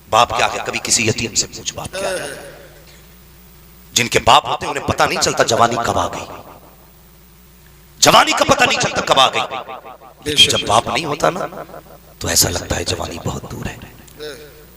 बाप क्या है, कभी किसी यतीम से पूछ बाप क्या है। जिनके बाप होते उन्हें पता नहीं चलता जवानी कब आ गई, जवानी का पता नहीं चलता कब आ गई। जब बाप नहीं होता ना तो ऐसा लगता है जवानी बहुत दूर है,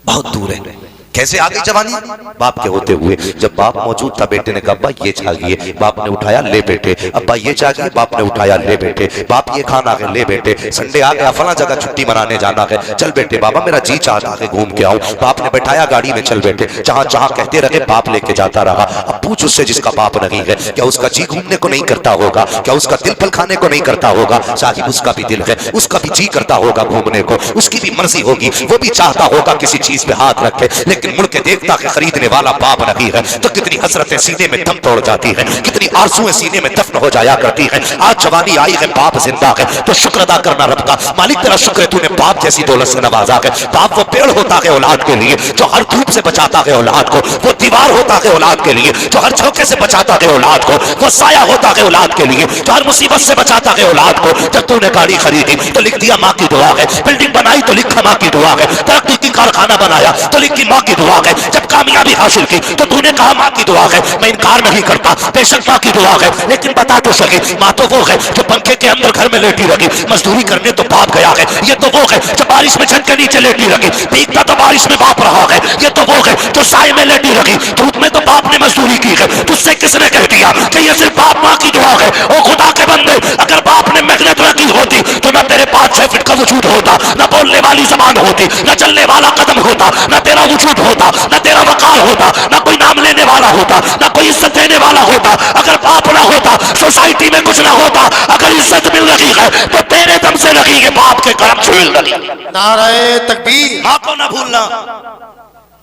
बहुत दूर है। कैसे आ गई जवानी? बाप के होते हुए। जब बाप मौजूद था बेटे ने कहा अब्बा ये चाहिए, बाप ने उठाया ले बेटे। अब्बा ये चाहिए, बाप ने उठाया ले बेटे। बाप ये खाना है, ले बेटे। संडे आ गया, फला जगह छुट्टी मनाने जाना है, चल बेटे। बाबा मेरा जी चाहता है घूम के आऊं। बाप ने बैठाया गाड़ी में, चल बेटे। जहां जहां कहते रहे बाप लेके जाता रहा। अब पूछ उससे जिसका बाप नहीं है, क्या उसका जी घूमने को नहीं करता होगा? क्या उसका दिल फल खाने को नहीं करता होगा? साहिब उसका भी दिल है, उसका भी जी करता होगा घूमने को, उसकी भी मर्जी होगी, वो भी चाहता होगा किसी चीज पे हाथ रखे, लेकिन मुड़ के देखता कि खरीदने वाला बाप नहीं है। तो कितनी हसरतें सीने में दम तोड़ जाती है, कितनी आरज़ुएं सीने में दफन हो जाया करती है। आज जवानी आई है, बाप जिंदा है, तो शुक्र अदा करना रब का। मालिक तेरा शुक्र है तूने बाप जैसी दौलत से नवाजा है। बाप वो पेड़ होता है औलाद के लिए जो हर धूप से बचाता है औलाद को, वो दीवार होता है औलाद के लिए जो हर झोंके से बचाता है औलाद को, वो साया होता है औलाद के लिए जो हर मुसीबत से बचाता है औलाद को। जब तूने गाड़ी खरीदी तो लिख दिया माँ की दुआ है, बिल्डिंग बनाई तो लिखा माँ की दुआ है, तरक्की की कारखाना बनाया तो लिखी माँ की दुआ है, जब कामयाबी हासिल की तो तूने कहा माँ की दुआ है। मैं इनकार नहीं करता, बेशक माँ की दुआ है, लेकिन बता तो सके माँ तो वो है जो पंखे के अंदर घर में लेटी रही, मजदूरी करने तो बाप गया है। ये तो वो है जो बारिश में छत के नीचे लेटी रही, भीगता तो बारिश में बाप रहा है। ये तो वो है जो साए में लेटी रही, धूप में तो बाप ने मजदूरी की है। तुझसे किसने कह दिया कि ये सिर्फ बाप माँ की दुआ है? ओ खुदा के बंदे, अगर बाप ने मेहनत रखी होती तो न तेरे 5-6 फीट का वजूद होता, न बोलने वाली जबान होती, न चलने वाला कदम होता, न तेरा वजूद होता, न तेरा वकार होता, न कोई नाम लेने वाला होता, न कोई इज्जत देने वाला होता। अगर बाप ना होता सोसाइटी में कुछ ना होता। अगर इज्जत मिल रही है तो तेरे दम से लगी है, बाप के कर्म से मिल रही है। नारे तकबीर। माँ को ना भूलना,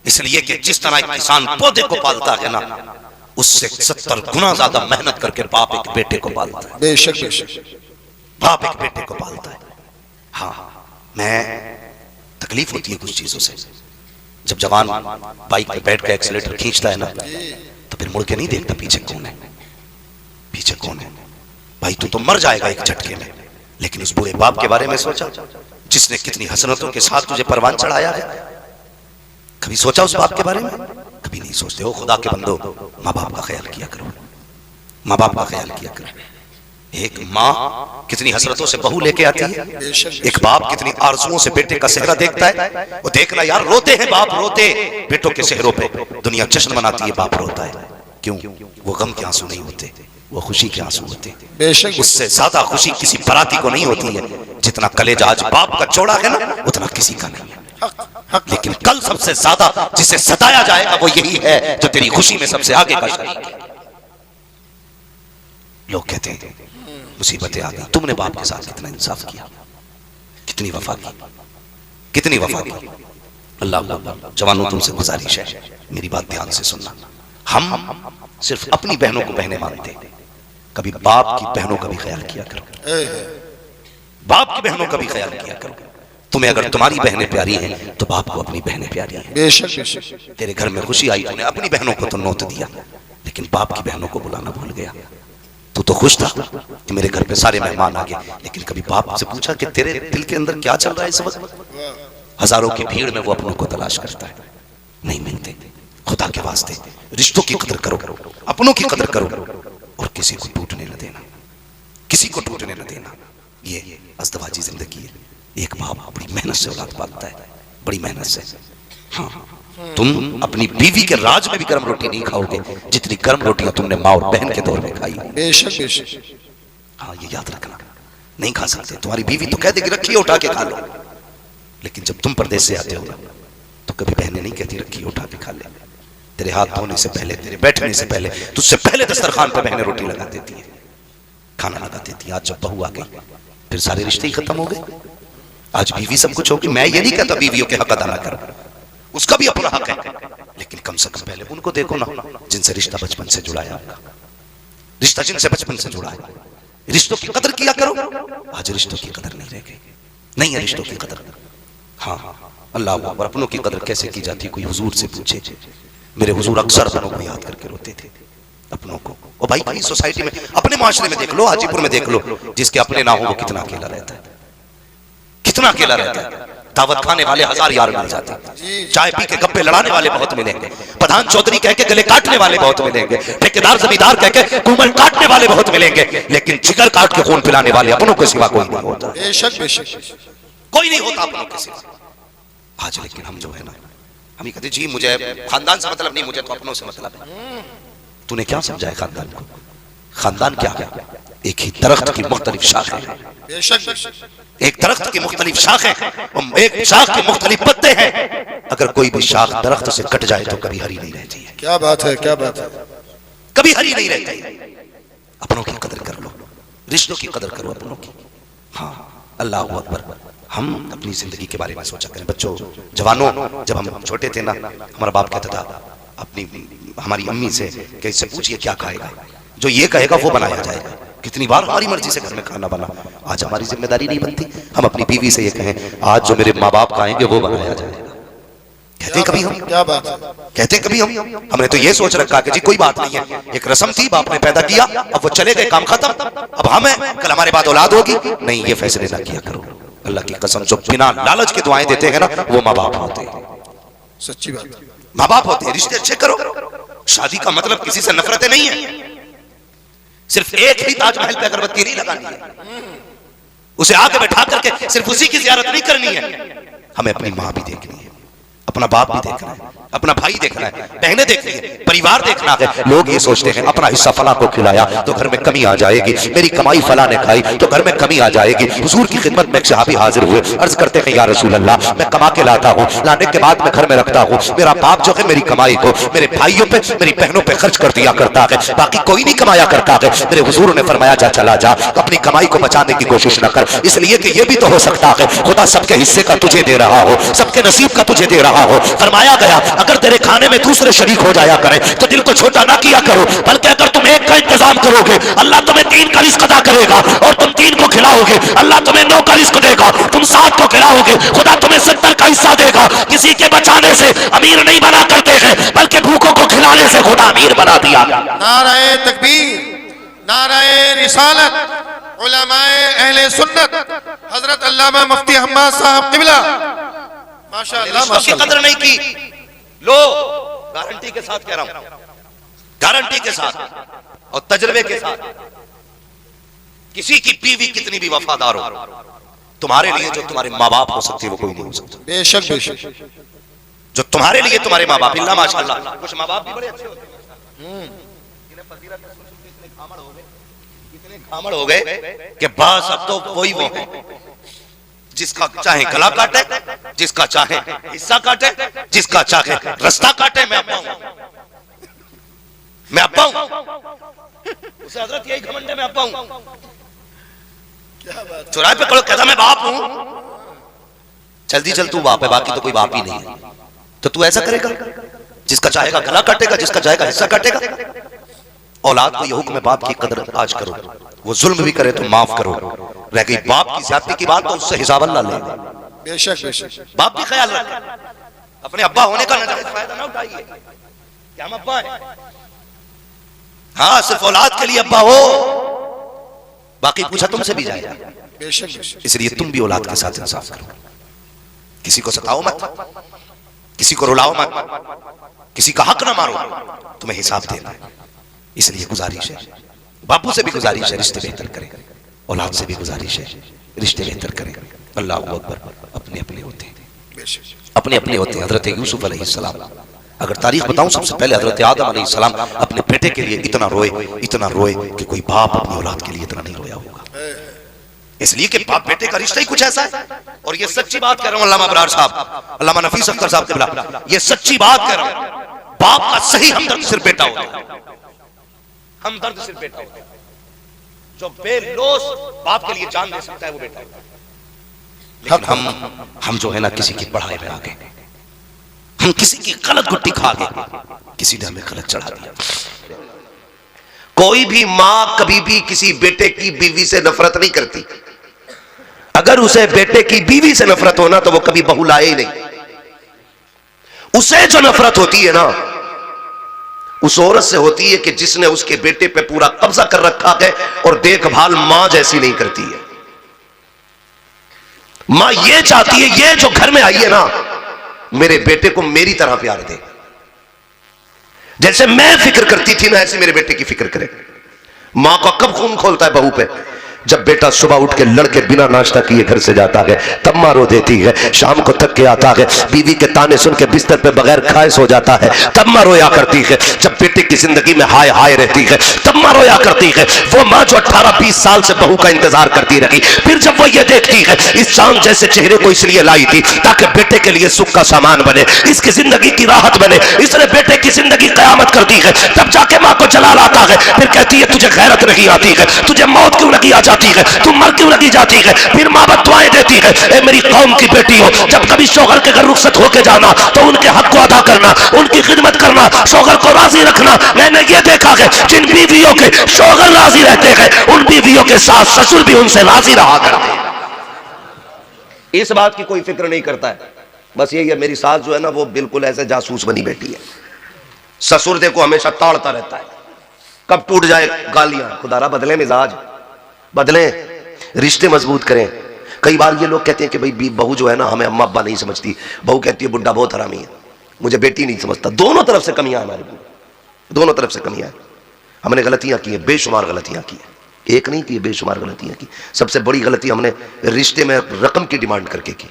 इसलिए कि जिस तरह एक किसान पौधे को पालता है ना, उससे 70 गुना ज्यादा मेहनत करके बाप एक बेटे को पालता है। बेशक बेशक बाप एक बेटे को पालता है। हाँ, मैं तकलीफ होती है कुछ चीजों से। जब जवान बाइक पे बैठ के एक्सीलेटर खींचता है ना, तो फिर मुड़ के नहीं देखता पीछे कौन है, पीछे कौन है। भाई तू तो मर जाएगा एक झटके में, लेकिन उस बुरे बाप के बारे में सोचा जिसने कितनी हसरतों के साथ तुझे परवान चढ़ाया है? कभी सोचा उस बाप के बारे में? कभी नहीं सोचते हो। खुदा के बंदो, माँ बाप का ख्याल किया करो, माँ बाप का ख्याल किया करो। एक माँ कितनी हसरतों से बहू लेके आती है, एक बाप कितनी आरज़ुओं से बेटे का सेहरा देखता है। वो देखना यार, रोते हैं बाप, रोते बेटों के सेहरों पे दुनिया जश्न मनाती है, बाप रोता है। क्यों? वो गम के आंसू नहीं होते, वो खुशी के आंसू होते। बेशक उससे ज्यादा खुशी किसी बराती को नहीं होती है। जितना कलेजा आज बाप का चौड़ा है ना, उतना किसी का नहीं है। लेकिन कल सबसे ज्यादा जिसे सताया जाएगा वो यही है जो तेरी खुशी में सबसे आगे का शरीक है। लोग कहते हैं मुसीबतें आ गई, तुमने बाप के साथ कितना इंसाफ किया, कितनी वफा की, कितनी वफा की। अल्लाह जवानों तुमसे गुजारिश है, मेरी बात ध्यान से सुनना। हम सिर्फ अपनी बहनों को बहनें मानते, कभी बाप की बहनों का भी ख्याल किया करो, बाप की बहनों का भी ख्याल किया करो। तुम्हें अगर तुम्हारी बहनें प्यारी हैं तो बाप को अपनी बहनें प्यारी हैं। बेशक तेरे घर में खुशी आई, तूने अपनी बहनों को तो नोत दिया, लेकिन बाप की बहनों को बुलाना भूल गया। तू तो खुश था कि मेरे घर पे सारे मेहमान आ गए, लेकिन कभी बाप से पूछा कि तेरे दिल के अंदर क्या चल रहा है इस वक्त? हजारों की भीड़ में वो अपनों को तलाश करता है, नहीं मिलते। खुदा के वास्ते रिश्तों की कदर करो, अपनों की कदर करो, और किसी को टूटने न देना, किसी को टूटने न देना। ये अज़दवाजी जिंदगी है। एक बाप बड़ी मेहनत से औलाद पालता है, बड़ी मेहनत से। हाँ, तुम अपनी बीवी के राज में भी गर्म रोटी नहीं खाओगे जितनी गर्म रोटियां तुमने माँ और बहन के दौर में खाई। बेशक बेशक। हाँ, ये याद रखना, नहीं खा सकते। तुम्हारी बीवी तो कह देगी रखिए उठा के खा लो, लेकिन जब तुम परदेश से आते हो तो कभी बहनें नहीं कहती रखिए उठा के खा ले। तेरे हाथ धोने से पहले, तेरे बैठने से पहले, तुझसे पहले दस्तरखान पर बहनें रोटी लगा देती है, खाना लगा देती है। आज जब बहू आ गई फिर सारे रिश्ते ही खत्म हो गए। आज बीवी सब कुछ होगी। मैं ये नहीं कहता बीवियों के हक अदा ना करो, उसका भी अपना हक है, लेकिन कम से कम पहले उनको देखो ना जिनसे रिश्ता बचपन से जुड़ा है आपका, रिश्ता जिनसे बचपन से जुड़ा है। रिश्तों की कदर किया करो। आज रिश्तों की कदर नहीं रह गई, नहीं है रिश्तों की कदर। हाँ, अल्लाह अकबर। अपनों की कदर कैसे की जाती, कोई हुजूर से पूछे। मेरे हुजूर अक्सर अपनों को याद करके रोते थे, अपनों को। और भाई भाई सोसाइटी में, अपने माशरे में देख लो, हाजीपुर में देख लो, जिसके अपने ना हो वो कितना अकेला रहता है, कितना अकेला रहता है। दावत खाने वाले 1000 यार मिल जाते हैं, चाय पी के गप्पे लड़ाने वाले बहुत मिलेंगे, प्रधान चौधरी कह के गले काटने वाले बहुत मिलेंगे, ठेकेदार जमींदार कह के कुमल काटने वाले बहुत मिलेंगे, लेकिन जिगर काट के खून पिलाने वाले अपनों के सिवा कोई नहीं होता। बेशक बेशक कोई नहीं होता अपनों के सिवा। आज लेकिन हम जो है ना, हम ही कहते जी मुझे खानदान से मतलब नहीं, मुझे तो अपनों से मतलब है। तूने क्या समझा है खानदान को? खानदान क्या है? एक ही दरख्त की मुख्तलिफ शाखें हैं। बेशक एक दरख्त की मुख्तलिफ शाखें, एक शाख के मुख्तलिफ पत्ते हैं। अगर कोई भी शाख दरख्त से कट जाए तो कभी हरी नहीं रहती है। क्या बात है, क्या बात है। कभी हरी नहीं रहती है। अपनों की कदर कर लो, रिश्तों की कदर करो अपनों की। हाँ, अल्लाह अकबर। हम अपनी जिंदगी के बारे में सोचा करें। बच्चों, जवानों, जब हम छोटे थे ना, हमारा बाप कहता था हमारी अम्मी से कि इससे पूछिए क्या खाएगा, जो ये कहेगा वो बनाया जाएगा। कितनी बार हमारी मर्जी से घर में खाना बना। आज हमारी जिम्मेदारी नहीं बनती, हम अपनी बीवी से ये कहें आज जो मेरे माँ बाप खाएंगे वो बनाया जाएगा। कहते कभी हम, क्या बात है, कहते कभी हम, हमने तो ये सोच रखा कि जी कोई बात नहीं है, एक रस्म थी, बाप ने पैदा किया, अब वो चले गए, काम खत्म, अब हम हैं, कल हमारे बाद औलाद होगी। नहीं, ये फैसले ना किया करो। अल्लाह की कसम, जो बिना लालच के दुआएं देते हैं ना, वो माँ बाप होते हैं। सच्ची बात, माँ बाप होते हैं। रिश्ते अच्छे करो। शादी का मतलब किसी से नफरतें नहीं है। सिर्फ एक ही ताजमहल पे अगरबत्ती नहीं लगानी है, उसे आगे बैठा करके सिर्फ उसी की जियारत नहीं करनी है। हमें अपनी माँ भी देखनी है, अपना बाप भी देखना है, अपना भाई देखना है, बहनें देखनी है, परिवार देखना है। लोग ये सोचते हैं अपना हिस्सा फला को खिलाया तो घर में कमी आ जाएगी, मेरी कमाई फला ने खाई तो घर में कमी आ जाएगी। हुजूर की खिदमत में एक सहाबी हाजिर हुए, अर्ज करते हैं या रसूल अल्लाह, मैं कमा के लाता हूँ, लाने के बाद मैं घर में रखता हूँ, मेरा बाप जो है मेरी कमाई को मेरे भाइयों पे, मेरी बहनों पे खर्च कर दिया करता है, बाकी कोई नहीं कमाया करता है। मेरे हुजूर ने फरमाया जा चला जा, अपनी कमाई को बचाने की कोशिश न कर, इसलिए कि ये भी तो हो सकता है खुदा सबके हिस्से का तुझे दे रहा हो, सबके नसीब का तुझे दे रहा हो। फरमाया गया अगर तेरे खाने में दूसरे शरीक हो जाया करें तो दिल को छोटा ना किया करो, बल्कि अगर तुम एक का इंतजाम करोगे अल्लाह तुम्हें 3 का रिस्क अदा करेगा, और तुम 3 को खिलाओगे अल्लाह तुम्हें 9 का रिस्क देगा, तुम 7 को खिलाओगे खुदा तुम्हें 70 का हिस्सा देगा। किसी के बचाने से अमीर नहीं बना करते हैं, बल्कि भूखों को खिलाने से खुदा अमीर बना दिया। नाराए तकबीर, नाराए रिसालत, उलमाए अहले सुन्नत, हजरत अल्लामा मुफ्ती हम्माद साहब किबला, माशाअल्लाह माशाअल्लाह। कदर नहीं की। लो, गारंटी के साथ कह रहा हूं, गारंटी के साथ और तजर्बे के साथ, किसी की बीवी कितनी भी वफादार हो, तुम्हारे लिए जो तुम्हारे माँ बाप हो सकते वो कोई नहीं हो सकता। बेशक बेशक, जो तुम्हारे लिए तुम्हारे माँ बाप, इल्ला माशाअल्लाह, कुछ माँ बाप भी बड़े अच्छे होते हैं, इतने घामड़ हो गए कि बस अब तो वही वो है जिसका चाहे गला काटे, जिसका चाहे हिस्सा काटे, जिसका चाहे रास्ता काटे। मैं अब्बा हूं, मैं अब्बा हूं, उसे हजरत यही घमंड है, मैं अब्बा हूं। चौराहे पे खड़ो कहता मैं बाप हूं, जल्दी चल तू बाप है, बाकी तो कोई बाप ही नहीं है। तो तू ऐसा करेगा, जिसका चाहेगा गला काटेगा, जिसका चाहेगा हिस्सा काटेगा। औलाद को यह हुक्म, बाप की कदर आज करो, वो जुल्म भी करे तो माफ करो। रह गई बाप की ज्यादती की बात तो उससे हिसाब अल्लाह ले। बेशक बेशक, बाप भी ख्याल रखे, अपने अब्बा होने का नाजायज फायदा ना उठाइए कि हम अब्बा हैं। हाँ, सिर्फ औलाद के लिए अब्बा हो, बाकी पूछा तुमसे भी जाएगा। बेशक बेशक, इसलिए तुम भी औलाद के साथ इंसाफ करो, किसी को सताओ मत, किसी को रुलाओ मत, किसी का हक ना मारो, तुम्हें हिसाब देना है। इसलिए गुजारिश है, बापू से भी गुजारिश है रिश्ते बेहतर करें, औलाद से भी गुजारिश है रिश्ते बेहतर करें। अल्लाह अकबर। अपने अपने होते हैं, अपने अपने होते हैं। हजरत यूसुफ अलैहिस्सलाम, अगर तारीख बताऊं, सबसे पहले हजरत आदम अलैहिस्सलाम अपने बेटे के लिए इतना रोए कि कोई बाप अपनी औलाद के लिए इतना नहीं रोया होगा। इसलिए कि बाप बेटे का रिश्ता ही कुछ ऐसा है। और ये सच्ची बात कह रहा हूं, अल्लामा अबरार साहब, अल्लामा नफीस अख्तर साहब किबला, ये सच्ची बात कह रहा हूं। बाप का सही हमदर्द सिर्फ बेटा होता है, हमदर्द सिर्फ बेटा होता है। जो बेलोस बाप के लिए जान दे सकता है वो बेटा होता है। लेकिन हम जो है ना, किसी की पढ़ाई में आ गए, हम किसी की गलत गुट्टी खा गए, किसी ने हमें गलत चढ़ा दिया। कोई भी माँ कभी भी किसी बेटे की बीवी से नफरत नहीं करती। अगर उसे बेटे की बीवी से नफरत होना तो वो कभी बहू लाए ही नहीं। उसे जो नफरत होती है ना, उस औरत से होती है कि जिसने उसके बेटे पे पूरा कब्जा कर रखा है और देखभाल मां जैसी नहीं करती है। मां ये चाहती है ये जो घर में आई है ना, मेरे बेटे को मेरी तरह प्यार दे, जैसे मैं फिक्र करती थी ना ऐसे मेरे बेटे की फिक्र करे। मां का कब खून खोलता है बहू पे? जब बेटा सुबह उठ के लड़के बिना नाश्ता किए घर से जाता है, तब मां रो देती है। शाम को थक के आता है, बीवी के ताने सुन के बिस्तर पे बगैर खाए सो जाता है, तब मां रोया करती है। जब बेटे की जिंदगी में हाय हाय रहती है, तब मां रोया करती है। वो मां जो 18-20 साल से बहू का इंतजार करती रही, फिर जब वो ये देखती है इस चांद जैसे चेहरे को इसलिए लाई थी ताकि बेटे के लिए सुख का सामान बने, इसकी जिंदगी की राहत बने, इसने बेटे की जिंदगी कयामत कर दी है, तब जाके मां को जलाल आता है। फिर कहती है तुझे गैरत नहीं आती है, तुझे मौत क्यों नहीं आ जाती है, तू मर क्यों नहीं जाती है। फिर मां बददुआएं देती है, ए मेरी कौम की बेटी हो, जब कभी शौहर के घर रुखसत होके जाना तो उनके हक को अदा करना, उनकी खिदमत करना, शौहर को राजी रखना। मैंने ये देखा है जिन बीवियों के शौहर राजी रहते हैं उन बीवियों के साथ ससुर भी उनसे राजी रहा करते हैं। इस बात की कोई फिक्र नहीं करता है। बस यही है, मेरी सास जो है ना वो बिल्कुल ऐसे जासूस बनी बैठी है। ससुर देखो हमेशा ताड़ता रहता है, कब टूट जाए गालियां। खुदारा बदले मिजाज, बदले, रिश्ते मजबूत करें। कई बार ये लोग कहते हैं कि भाई बहू जो है ना हमें अम्मा अब्बा नहीं समझती, बहू कहती है बुड्ढा बहुत हरामी है, मुझे बेटी नहीं समझता। दोनों तरफ से कमियां हमारे, दोनों तरफ से कमियां। हमने गलतियां की है, बेशुमार गलतियां की है, एक नहीं की, बेशुमार गलतियां की। सबसे बड़ी गलती हमने रिश्ते में रकम की डिमांड करके की।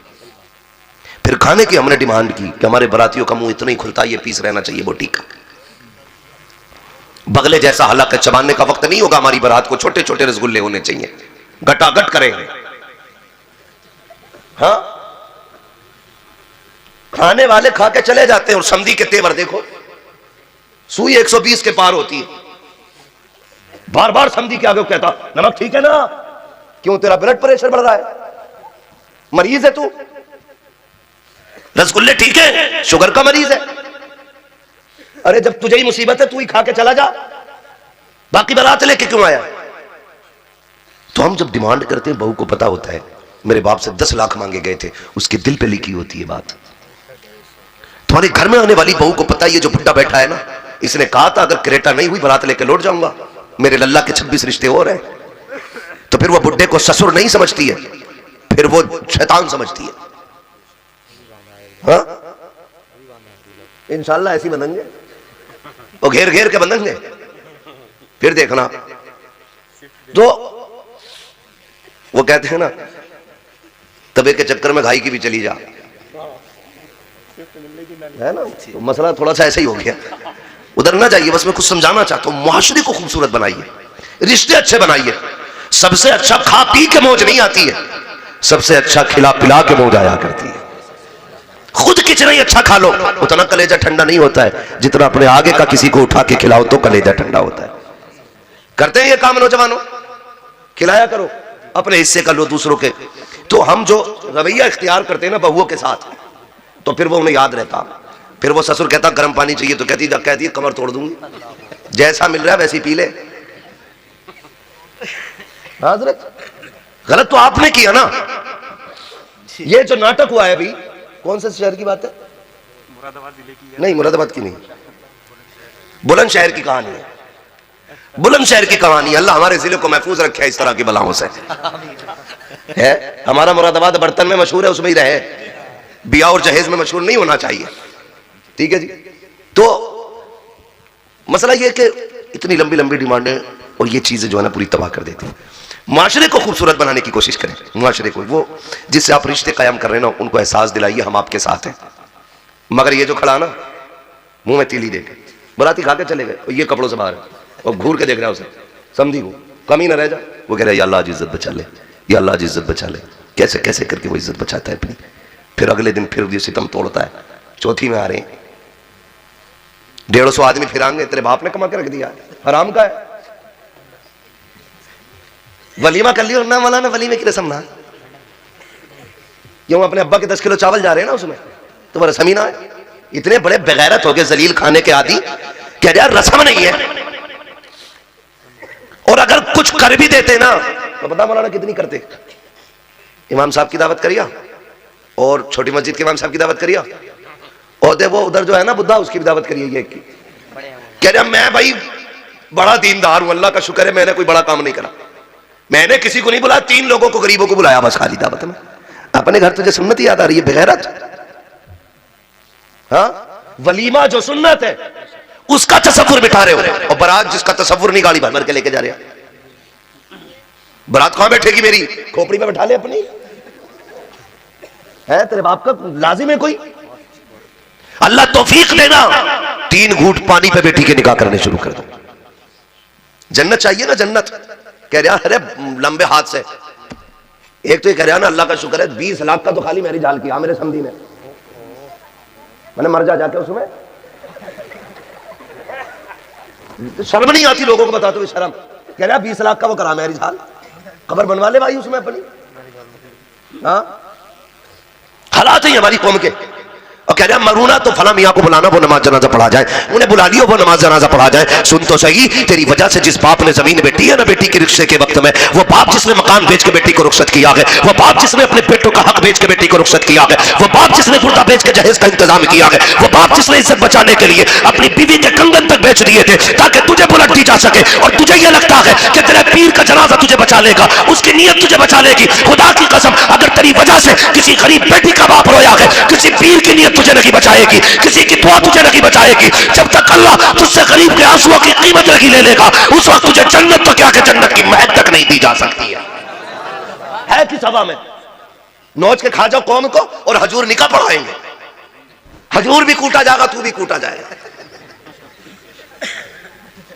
फिर खाने की हमने डिमांड की कि हमारे बरातियों का मुंह इतना ही खुलता है, ये पीस रहना चाहिए बोटी का। बगले जैसा हलक चबाने का वक्त नहीं होगा हमारी बारात को, छोटे छोटे रसगुल्ले होने चाहिए, गटागट करेंगे। हाँ, खाने वाले खा के चले जाते हैं और समधी के तेवर देखो, सुई 120 के पार होती है। बार बार समधी के आगे कहता नमक ठीक है ना, क्यों तेरा ब्लड प्रेशर बढ़ रहा है, मरीज है तू, रसगुल्ले ठीक है, शुगर का मरीज है। अरे जब तुझे ही मुसीबत है तू ही खा के चला जा, बाकी बारात लेके क्यों आया। तो हम जब डिमांड करते हैं, बहू को पता होता है मेरे बाप से 10 लाख मांगे गए थे, उसके दिल पे लिखी होती है बात। तुम्हारे घर में आने वाली बहू को पता है ये जो बुड्ढा बैठा है ना, इसने कहा था अगर क्रेटा नहीं हुई बारात लेके लौट जाऊंगा, मेरे लल्ला के 26 रिश्ते और हैं। तो फिर वो बुड्ढे को ससुर नहीं समझती है, फिर वो शैतान समझती है। हाँ, इंशाल्लाह ऐसी बनेंगे और घेर घेर के बनेंगे, फिर देखना। तो वो कहते हैं ना तबे के चक्कर में घाई की भी चली जा, है ना। तो मसला थोड़ा सा ऐसा ही हो गया, उधर ना जाइए। बस मैं कुछ समझाना चाहता हूं, मुआशरे को खूबसूरत बनाइए, रिश्ते अच्छे बनाइए। सबसे अच्छा खा पी के मौज नहीं आती है, सबसे अच्छा खिला पिला के मौज आया करती है। खुद कितना ही अच्छा खा लो उतना कलेजा ठंडा नहीं होता है जितना अपने आगे का किसी को उठा के खिलाओ तो कलेजा ठंडा होता है। करते हैं ये काम नौजवानों, खिलाया करो, अपने हिस्से का लो दूसरों के। तो हम जो रवैया इख्तियार करते हैं ना बहुओं के साथ, तो फिर वो उन्हें याद रहता। फिर वो ससुर कहता गर्म पानी चाहिए तो कहती है कमर तोड़ दूंगी, जैसा मिल रहा है वैसे ही पी ले। हजरत गलत तो आपने किया ना। ये जो नाटक हुआ है अभी, कौन से शहर की बात है? मुरादाबाद जिले की। नहीं, मुरादाबाद की नहीं, बुलंदशहर की कहानी है। बुलंदशहर की कहानी, अल्लाह हमारे जिले को महफूज रखे इस तरह की बलाओं से। है हमारा मुरादाबाद बर्तन में मशहूर है, उसमें ही रहे, बिया और जहेज में मशहूर नहीं होना चाहिए। ठीक है जी। तो मसला यह कि इतनी लंबी लंबी डिमांडें और ये चीजें जो है ना पूरी तबाह कर देती हैं। माशरे को खूबसूरत बनाने की कोशिश करें, माशरे को, वो जिससे आप रिश्ते कायम कर रहे हैं ना उनको एहसास दिलाइए हम आपके साथ हैं। मगर ये जो खड़ा ना मुंह में तीली देके बराती खा के चले गए और ये कपड़ों से बाहर है और घूर के देख रहा है उसे, समझी को कमी ना रह जा। वो कह रहा है या अल्लाह आज इज्जत बचा ले, या अल्लाह आज इज्जत बचा ले। कैसे कैसे करके वो इज्जत बचाता है अपनी। फिर अगले दिन फिर ये सितम तोड़ता है। चौथी में आ रहे हैं 150 आदमी फिर आएंगे, तेरे बाप ने कमा के रख दिया, हराम का है। वलीमा कर लियो ना मौलाना, वलीमे की रस्म ना, क्यों अपने अब्बा के 10 किलो चावल जा रहे हैं ना उसमें, तुम्हारा रस्म ही ना है। इतने बड़े बेगैरत हो गए जलील खाने के आदि, कह रहे यार रस्म नहीं है। और अगर कुछ कर भी देते ना तो पता मौलाना कितनी करते। इमाम साहब की दावत करिया और छोटी मस्जिद के इमाम साहब की दावत करिया, और वो उधर जो है ना बुद्धा उसकी भी दावत करिए। ये कह रहा मैं भाई बड़ा दीनदार हूं, अल्लाह का शुक्र है मैंने कोई बड़ा काम नहीं करा, मैंने किसी को नहीं बुलाया, 3 लोगों को गरीबों को बुलाया बस खाली दावत में। अपने घर तुझे सुन्नत याद आ रही है बेगैरत? हाँ, वलीमा जो सुन्नत है उसका तसव्वुर बिठा रहे हो, और बारात जिसका तसव्वुर नहीं गाड़ी भर भर के लेके जा रहे हो। बारात कहां बैठेगी? मेरी खोपड़ी में बैठा ले अपनी। है तेरे बाप का लाजिम है कोई? अल्लाह तौफीक देना, 3 घूंट पानी पे बेटी के निकाह करने शुरू कर दो। जन्नत चाहिए ना, जन्नत कह रहा अरे लंबे हाथ से। एक तो ये कह रहा ना अल्लाह का शुक्र है 20 लाख का तो खाली मेरी जाल किया मेरे समधी ने, मैंने मर जा जाके उसमें। तो शर्म नहीं आती लोगों को, बताते हुए शर्म। कह रहा 20 लाख का वो करा मेरी जाल, कब्र बनवा ले भाई उसमें अपनी। हाँ, हालात है हमारी कौम के। और कह रहा मरूना तो फला मियाँ को बुलाना, वो नमाज जनाजा पढ़ा जाए। उन्हें बुला लियो, वो नमाज जनाजा पढ़ा जाए। सुन तो सही, तेरी वजह से जिस बाप ने जमीन बेटी है ना बेटी के रिक्शे के वक्त में, वो बाप जिसने मकान बेच के बेटी को रुखसत किया है, वो बाप जिसने अपने बेटों का हक बेच के बेटी को रुखसत किया है, वो बाप जिसने गुर्दा बेच के जहेज का इंतजाम किया है, वो बाप जिसने इज्जत बचाने के लिए अपनी बीवी के कंगन तक बेच दिए थे ताकि तुझे बुलट दी जा सके, और तुझे यह लगता है कि तेरे पीर का जनाजा तुझे बचा लेगा, उसकी नीयत तुझे बचा लेगी। खुदा की कसम, अगर तेरी वजह से किसी गरीब बेटी का बाप रोया है, किसी पीर की नीयत तुझे नहीं बचाएगी, किसी की दुआ तुझे नहीं बचाएगी। जब तक अल्लाह तुझसे गरीब के आंसुओं की कीमत नहीं ले लेगा, उस वक्त तुझे जन्नत तो क्या कि जन्नत की महक तक नहीं दी जा सकती है किस हवा में? नोच के खा जाओ कौम को, और हजूर निकाह पढ़ाएंगे। हजूर भी कूटा जाएगा, तू भी कूटा जाएगा।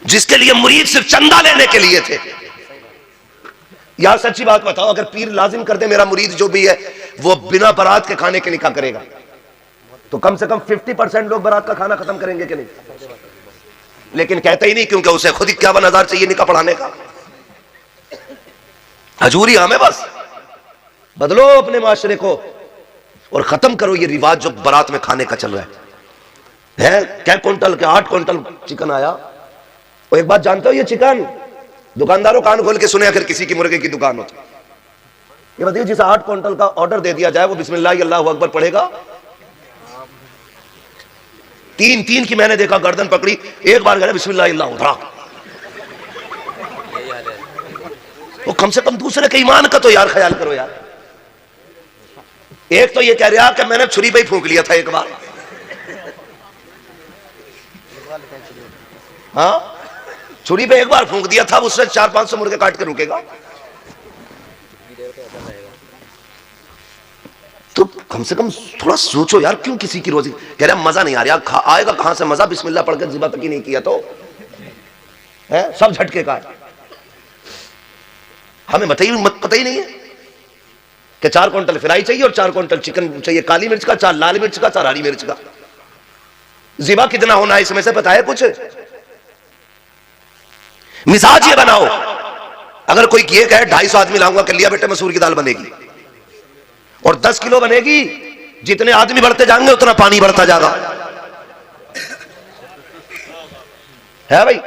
जिसके लिए मुरीद सिर्फ चंदा लेने के लिए थे। यार सच्ची बात बताओ, अगर पीर लाजिम कर दे मेरा मुरीद जो भी है वो बिना बारात के खाने के निकाह करेगा, तो कम से कम 50% लोग बारात का खाना खत्म करेंगे कि नहीं? लेकिन कहते ही नहीं, क्योंकि उसे खुद 51,000 चाहिए निकाह पढ़ाने का। हजूरी हमें बस बदलो अपने माशरे को और खत्म करो ये रिवाज जो बारात में खाने का चल रहा है। क्या क्विंटल के 8 क्विंटल चिकन आया। और एक बात जानते हो, ये चिकन दुकानदारों कान खोल के सुने, अगर किसी की मुर्गे की दुकान हो तो ये बताइए, जिसे 8 क्विंटल का ऑर्डर दे दिया जाए वो बिस्मिल्लाह अल्लाहु अकबर पढ़ेगा? 3 की मैंने देखा गर्दन पकड़ी, एक बार गया बिस्मिल्लाह अल्लाहु अकबर। वो कम से कम दूसरे के ईमान का तो यार ख्याल करो यार। एक तो ये कह रहा कि मैंने छुरी पे ही फूंक लिया था एक बार। हाँ, छुरी पे एक बार फूंक दिया था, उससे 400-500 मुर्गे काट के रुकेगा? तो कम से कम थोड़ा सोचो यार, क्यों किसी की रोजी? कह रहा मजा नहीं आ रहा, आएगा कहां से मजा? बिस्मिल्लाह पढ़ के जिबा तक ही नहीं किया तो है, सब झटके का है। हमें पता ही नहीं है कि 4 क्विंटल फ्राई चाहिए और 4 क्विंटल चिकन चाहिए, काली मिर्च का, 4 लाल मिर्च का, 4 हरी मिर्च का। जिबा कितना होना है इसमें से पता है कुछ? मिजाज ये बनाओ, अगर कोई ये कहे 250 आदमी लाऊंगा, कर लिया बेटे मसूर की दाल बनेगी और 10 किलो बनेगी। जितने आदमी बढ़ते जाएंगे उतना पानी बढ़ता जाएगा, है भाई?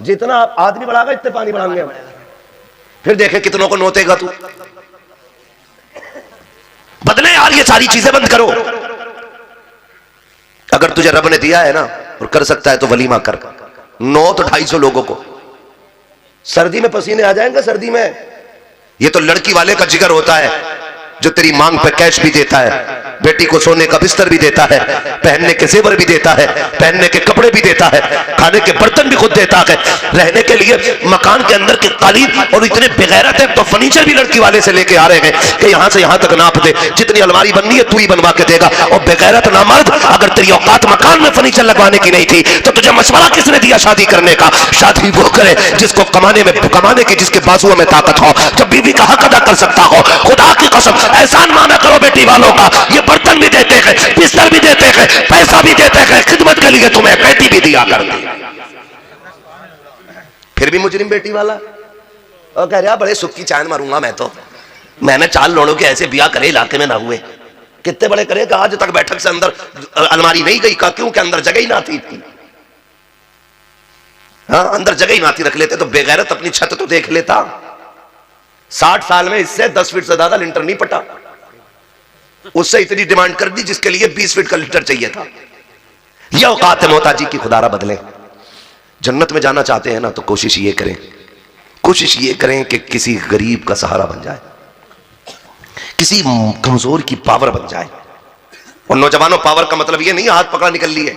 जितना आदमी बढ़ागा इतने पानी बढ़ाएंगे हम। फिर देखे कितनों को नोतेगा तू। बदले यार, ये सारी चीजें बंद करो। अगर तुझे रब ने दिया है ना और कर सकता है तो वलीमा कर। 9 तो 250 लोगों को। सर्दी में पसीने आ जाएंगे, सर्दी में। ये तो लड़की वाले का जिगर होता है जो तेरी मांग पे कैश भी देता है, बेटी को सोने का बिस्तर भी देता है, पहनने के जेवर भी देता है, पहनने के कपड़े भी देता है, खाने के बर्तन भी खुद देता है, रहने के लिए मकान के अंदर के कालीन। और इतने बेगैरत है तो फर्नीचर भी लड़की वाले से लेके आ रहे हैं कि यहां से यहां तक नाप दे, जितनी अलमारी बननी है तू ही बनवा के देगा। और बेगैरत ना मर्द, अगर तेरी औकात मकान में फर्नीचर लगवाने की नहीं थी तो तुझे मशवरा किसने दिया शादी करने का? शादी वो करे जिसको कमाने की जिसके बाजुओं में ताकत हो, जो बीवी का हक अदा कर सकता हो। खुदा की कसम, एहसान माना करो बेटी वालों का। ये बर्तन भी देते हैं, बिस्तर भी देते हैं, पैसा भी देते हैं, खिदमत के लिए तुम्हें बेटी भी दिया करती। फिर भी मुजरिम बेटी वाला और कह रहा बड़े सुख की चांद मारूंगा मैं तो। मैंने 4 लोगों के ऐसे ब्याह करे इलाके में ना हुए। कितने बड़े करे कि आज तक बैठक से अंदर अलमारी नहीं गई का, क्यों? कि अंदर जगह ही ना थी। हाँ, अंदर जगह ही ना थी, रख लेते तो बेगैरत अपनी छत तो देख लेता। 60 साल में इससे 10 फीट से ज्यादा लिंटर नहीं पटा। उससे इतनी डिमांड कर दी जिसके लिए 20 फीट का लिंटर चाहिए था। यह औकात है मोहताजी की, खुदारा बदले। जन्नत में जाना चाहते हैं ना तो कोशिश ये करें कि किसी गरीब का सहारा बन जाए, किसी कमजोर की पावर बन जाए। और नौजवानों, पावर का मतलब यह नहीं हाथ पकड़ा निकल लिए,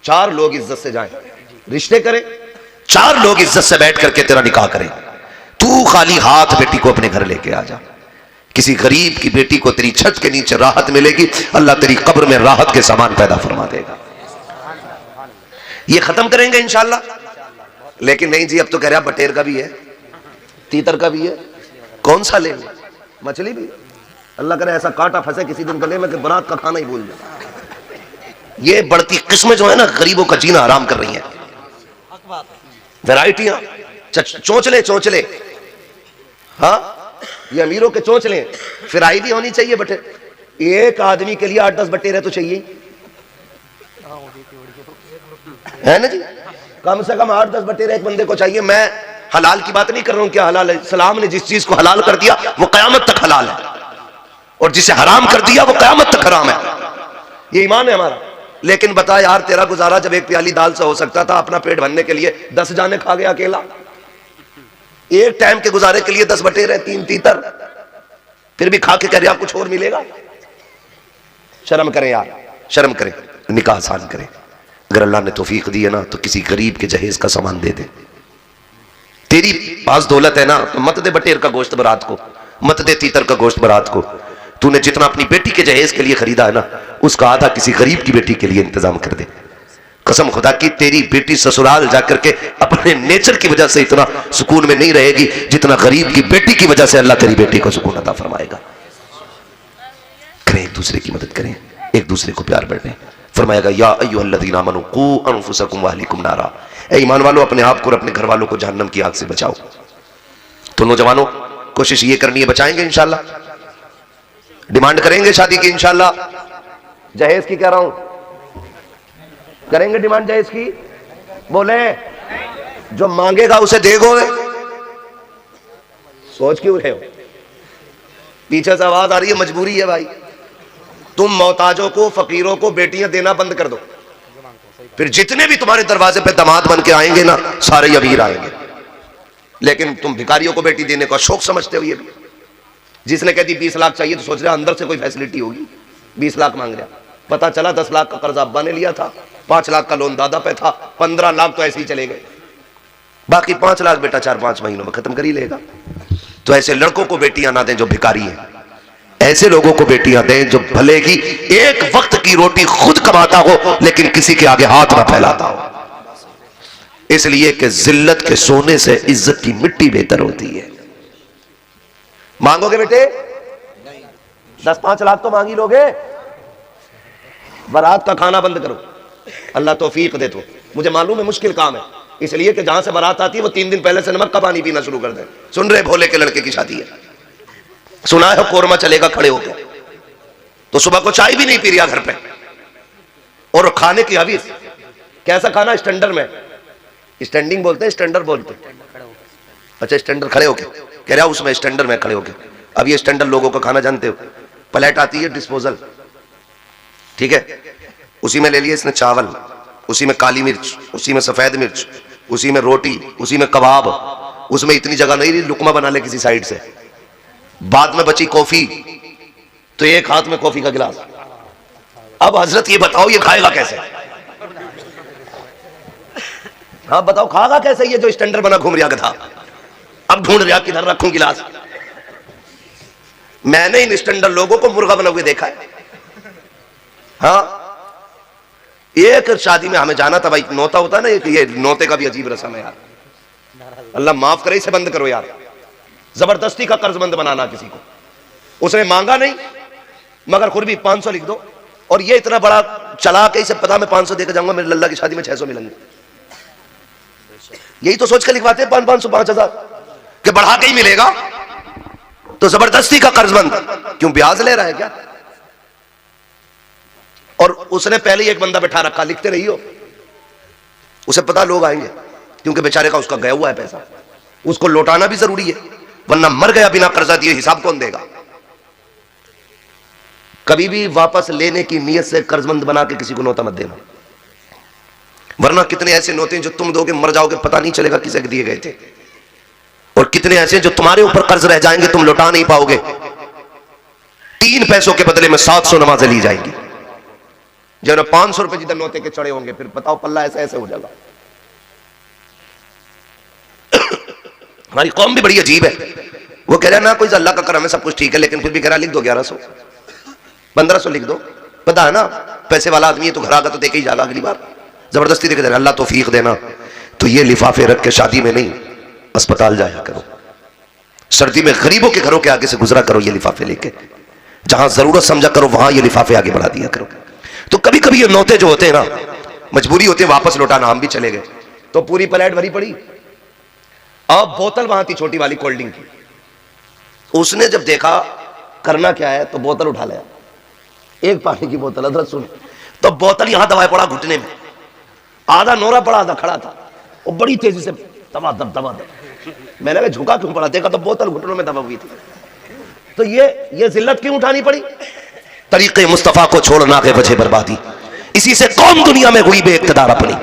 4 लोग इज्जत से जाएं, रिश्ते करें, 4 लोग इज्जत से बैठ करके तेरा निकाह करें। तू खाली हाथ बेटी को अपने घर लेके आ जा। किसी गरीब की बेटी को तेरी छत के नीचे राहत मिलेगी, अल्लाह तेरी कब्र में राहत के सामान पैदा फरमा देगा। ये खत्म करेंगे इंशाल्लाह। लेकिन नहीं जी, अब तो कह रहा बटेर का भी है, तीतर का भी है, कौन सा लेंगे? मछली भी। अल्लाह करे ऐसा कांटा फंसे किसी दिन गले में कि बारात का खाना ही भूल जाए। ये बढ़ती किस्में जो है ना, गरीबों का जीना आराम कर रही हैं। वैरायटियां, चोंचले, हाँ, ये अमीरों के चोंचले। फिराई भी होनी चाहिए बटेर। एक आदमी के लिए 8-10 बटेर है तो चाहिए, है ना जी? कम से कम 8-10 बटेर एक बंदे को चाहिए। मैं हलाल की बात नहीं कर रहा हूं, क्या हलाल है? इस्लाम ने जिस चीज को हलाल कर दिया वो कयामत तक हलाल है, और जिसे हराम कर दिया वो कयामत तक हराम है। ये ईमान है हमारा। लेकिन बता यार, तेरा गुजारा जब एक प्याली दाल से हो सकता था, अपना पेट भरने के लिए 10 जाने खा गया अकेला। एक टाइम के गुजारे के लिए 10 बटेर, 3 तीतर, फिर भी खा के कह रहे आप कुछ और मिलेगा। शर्म करें यार, शर्म करें, निकाह आसान करें। अगर अल्लाह ने तौफीक दी है ना, तो किसी गरीब के जहेज का सामान दे दे। तेरी पास दौलत है ना, तो मत दे बटेर का गोश्त बारात को, मत दे तीतर का गोश्त बारात को। तूने जितना अपनी बेटी के जहेज के लिए खरीदा है ना, उसका आधा किसी गरीब की बेटी के लिए इंतजाम कर दे। कसम खुदा की, तेरी बेटी ससुराल जाकर के अपने नेचर की वजह से इतना सुकून में नहीं रहेगी जितना गरीब की बेटी की वजह से अल्लाह तेरी बेटी को सुकून अता फरमाएगा। करें, एक दूसरे की मदद करें, एक दूसरे को प्यार बढ़े। फरमाएगा या अय्युहल्लज़ीना आमनू कू अनफुसकुम व अहलिकुम नारा, ए ईमान वालों, अपने आप को और अपने घर वालों को जहन्नम की आग से बचाओ। तो नौजवानों, कोशिश ये करनी है, बचाएंगे इंशाल्लाह। डिमांड करेंगे शादी की इंशाल्लाह। जहेज की कह रहा हूं, करेंगे डिमांड जहेज की? बोले जो मांगेगा उसे देगोगे? सोच क्यों रहे हो? पीछे से आवाज आ रही है, मजबूरी है भाई। तुम मोहताजों को, फकीरों को बेटियां देना बंद कर दो, फिर जितने भी तुम्हारे दरवाजे पे दामाद बन के आएंगे ना, सारे अमीर आएंगे। लेकिन तुम भिखारियों को बेटी देने का शौक समझते हो। ये भी जिसने कहती 20 लाख चाहिए तो सोच रहा अंदर से कोई फैसिलिटी होगी, 20 लाख मांग रहा। पता चला 10 लाख का कर्ज अब्बा ने लिया था, 5 लाख का लोन दादा पे था, 15 लाख तो ऐसे ही चले गए, बाकी 5 लाख बेटा 4-5 महीनों में खत्म कर ही लेगा। तो ऐसे लड़कों को बेटियां ना दें जो भिखारी हैं, ऐसे लोगों को बेटियां दें जो भले ही एक वक्त की रोटी खुद कमाता हो लेकिन किसी के आगे हाथ ना फैलाता हो। इसलिए कि जिल्लत के सोने से इज्जत की मिट्टी बेहतर होती है। मांगोगे बेटे? 10-5 लाख तो मांगी लोगे? बारात का खाना बंद करो, अल्लाह तौफीक दे। तो मुझे मालूम है मुश्किल काम है, इसलिए कि जहां से बारात आती है वो 3 दिन पहले से नमक का पानी पीना शुरू कर दे। सुन रहे, भोले के लड़के की शादी है, सुना है कोरमा चलेगा खड़े होकर, तो सुबह को चाय भी नहीं पी रहा घर पे, और खाने की हवीस। कैसा खाना? स्टैंडर में, स्टैंडिंग बोलते हैं, स्टैंडर बोलते हैं। अच्छा, स्टैंडर खड़े होके कह रहा, उसमें स्टैंडर में खड़े होके। अब ये स्टैंडर लोगों का खाना जानते हो, प्लेट आती है डिस्पोजल, ठीक है, उसी में ले लिया इसने चावल, उसी में काली मिर्च, उसी में सफेद मिर्च, उसी में रोटी, उसी में कबाब, उसमें इतनी जगह नहीं रही लुकमा बना ले किसी साइड से। बाद में बची कॉफी, तो एक हाथ में कॉफी का गिलास। अब हजरत ये बताओ ये खाएगा कैसे? हाँ बताओ, खाएगा कैसे ये जो स्टैंडर बना घूम रहा गधा? अब ढूंढ रहा किधर रखूं गिलास। मैंने इन स्टैंडर लोगों को मुर्गा बना हुए देखा है। हाँ, एक शादी में हमें जाना था भाई, नौता होता है ना, ये नौते का भी अजीब रस्म है यार, अल्लाह माफ करे, इसे बंद करो यार। जबरदस्ती का कर्जमंद बनाना किसी को, उसने मांगा नहीं मगर खुद भी 500 लिख दो, और ये इतना बड़ा चला के इसे पता मैं 500 देकर जाऊंगा, मेरे लल्ला की शादी में 600 मिलेंगे। यही तो सोच के लिखवाते हैं 500, 5000 के बढ़ा के ही मिलेगा। तो जबरदस्ती का कर्जमंद क्यों? ब्याज ले रहा है क्या? और उसने पहले ही एक बंदा बैठा रखा, लिखते रही हो, उसे पता लोग आएंगे, क्योंकि बेचारे का उसका गया हुआ है पैसा, उसको लौटाना भी जरूरी है, वरना मर गया बिना कर्जा दिए, हिसाब कौन देगा? कभी भी वापस लेने की नीयत से कर्जमंद बना के किसी को नौता मत देना, वरना कितने ऐसे नौते हैं जो तुम दोगे, मर जाओगे, पता नहीं चलेगा किसे दिए गए थे, और कितने ऐसे जो तुम्हारे ऊपर कर्ज रह जाएंगे, तुम लौटा नहीं पाओगे। 3 पैसों के बदले में 700 नमाजें ली जाएंगी। जो 500 रुपए जिधर नौते के चढ़े होंगे, फिर बताओ पल्ला ऐसे ऐसे हो जाएगा। हमारी कौम भी बड़ी अजीब है। वो कह रहा है ना कोई अल्लाह का करम है, सब कुछ ठीक है, लेकिन फिर भी कह रहा लिख दो 1100 1500 लिख दो। पता है ना पैसे वाला आदमी है तो घर आगा तो देके ही जाएगा, अगली बार जबरदस्ती देके जाएगा। अल्लाह तौफीक देना। तो ये लिफाफे रख के शादी में नहीं, अस्पताल जाया करो। सर्दी में गरीबों के घरों के आगे से गुजरा करो ये लिफाफे लेके। जहां जरूरत समझा करो वहां ये लिफाफे आगे बढ़ा दिया करो। तो कभी कभी ये नौते जो होते हैं ना, मजबूरी होती है वापस लौटाना। हम भी चले गए तो पूरी प्लेट भरी पड़ी। अब बोतल वहां थी छोटी वाली कोल्ड ड्रिंक की। उसने जब देखा करना क्या है तो बोतल उठा लिया, एक पानी की बोतल। हजरत सुन, तो बोतल यहां दबाए पड़ा घुटने में, आधा नोरा पड़ा आधा खड़ा था। वो बड़ी तेजी से दबा दब दबा दब। मैंने कहा झुका क्यों पड़ा, देखा तो बोतल घुटनों में दबा हुई थी। तो ये जिल्लत क्यों उठानी पड़ी? तरीके मुस्तफा को छोड़ना के वजह बर्बादी। इसी से कौम दुनिया में हुई बेइक्तदार अपनी।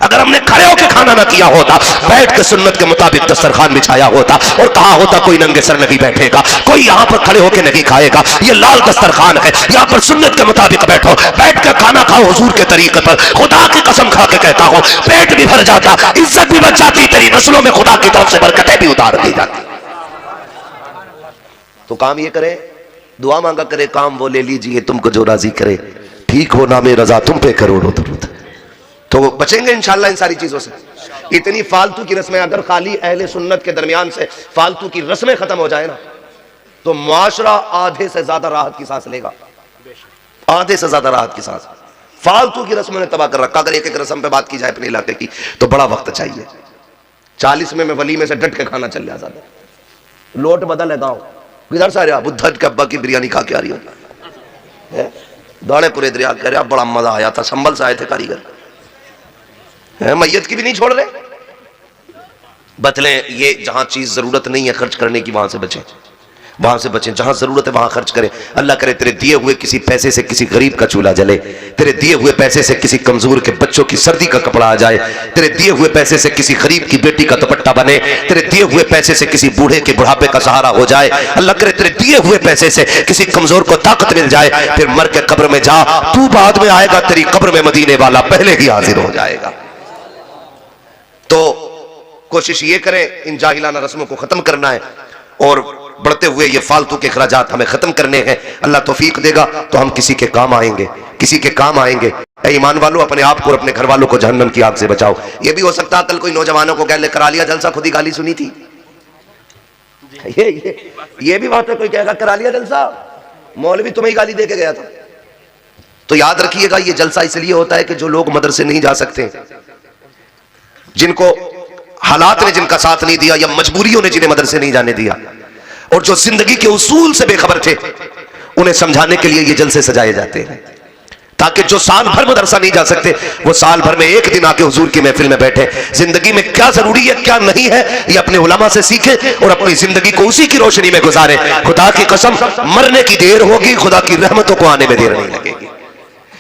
अगर हमने खड़े होकर खाना ना किया होता, बैठ के सुन्नत के मुताबिक दस्तरखान बिछाया होता और कहा होता कोई नंगे सर नहीं बैठेगा, कोई यहाँ पर खड़े होकर नहीं खाएगा, ये लाल दस्तरखान है, यहाँ पर सुन्नत के मुताबिक बैठो, बैठ कर खाना खाओ हुजूर के तरीके पर। खुदा की कसम खा के कहता हूँ पेट भी भर जाता, इज्जत भी बच जाती, तेरी नस्लों में खुदा की तरफ से बरकतें भी उतार दी जाती। तो काम ये करे, दुआ मांगा करे, काम वो ले लीजिए तुमको जो राजी करे, ठीक हो नामे रजा तुम पे करोड़ों दुरूद। तो बचेंगे इंशाल्लाह इन सारी चीजों से। इतनी फालतू की रस्में, अगर खाली अहले सुन्नत के दरमियान से फालतू की रस्में खत्म हो जाए ना, तो मुआशरा आधे से ज्यादा राहत की सांस लेगा, आधे से ज्यादा राहत की सांस। फालतू की रस्मों ने तबाह कर रखा। अगर एक एक रस्म पे बात की जाए अपने इलाके की तो बड़ा वक्त चाहिए। 40 में मैं वलीमे से डट के खाना चल जाता था। लोट बदल है गाँव, किधर से आ रहा? बुद्ध के अब्बा की बिरयानी खा के आ रही हो, दौड़े पूरे दरिया कह रहा बड़ा मजा आया था, संभल से आए थे कारीगर, मैयत की भी नहीं छोड़ रहे। बतले ये जहां चीज जरूरत नहीं है खर्च करने की, वहां से बचें, वहां से बचें। जहां जरूरत है वहां खर्च करें। अल्लाह करे तेरे दिए हुए किसी पैसे से किसी गरीब का चूल्हा जले, तेरे दिए हुए पैसे से किसी कमजोर के बच्चों की सर्दी का कपड़ा आ जाए, तेरे दिए हुए पैसे से किसी गरीब की बेटी का दुपट्टा बने, तेरे दिए हुए पैसे से किसी बूढ़े के बुढ़ापे का सहारा हो जाए। अल्लाह करे तेरे दिए हुए पैसे से किसी कमजोर को ताकत मिल जाए। फिर मर के कब्र में जा, तू बाद में आएगा, तेरी कब्र में मदीने वाला पहले ही हाजिर हो जाएगा। तो कोशिश ये करें इन जाहिलाना रस्मों को खत्म करना है और बढ़ते हुए ये फालतू के खर्चात हमें खत्म करने हैं। अल्लाह तौफीक देगा तो हम किसी के काम आएंगे, किसी के काम आएंगे। ऐ ईमान वालों, अपने आप को और अपने घर वालों को जहन्नम की आग से बचाओ। ये भी हो सकता है कल कोई नौजवानों को कह ले करा लिया जलसा, खुद ही गाली सुनी थी। ये भी बात है, कोई कहेगा करा लिया जलसा, मौलवी तुम्हें गाली दे के गया था। तो याद रखिएगा ये जलसा इसलिए होता है कि जो लोग मदरसे नहीं जा सकते, जिनको हालात ने जिनका साथ नहीं दिया या मजबूरियों ने जिन्हें मदरसे नहीं जाने दिया, और जो जिंदगी के उसूल से बेखबर थे, उन्हें समझाने के लिए ये जलसे सजाए जाते हैं, ताकि जो साल भर मदरसा नहीं जा सकते वो साल भर में एक दिन आके हुजूर की महफिल में बैठे। जिंदगी में क्या जरूरी है क्या नहीं है ये अपने उलमा से सीखे और अपनी जिंदगी को उसी की रोशनी में गुजारे। खुदा की कसम मरने की देर होगी, खुदा की रहमतों को आने में देर नहीं लगेगी।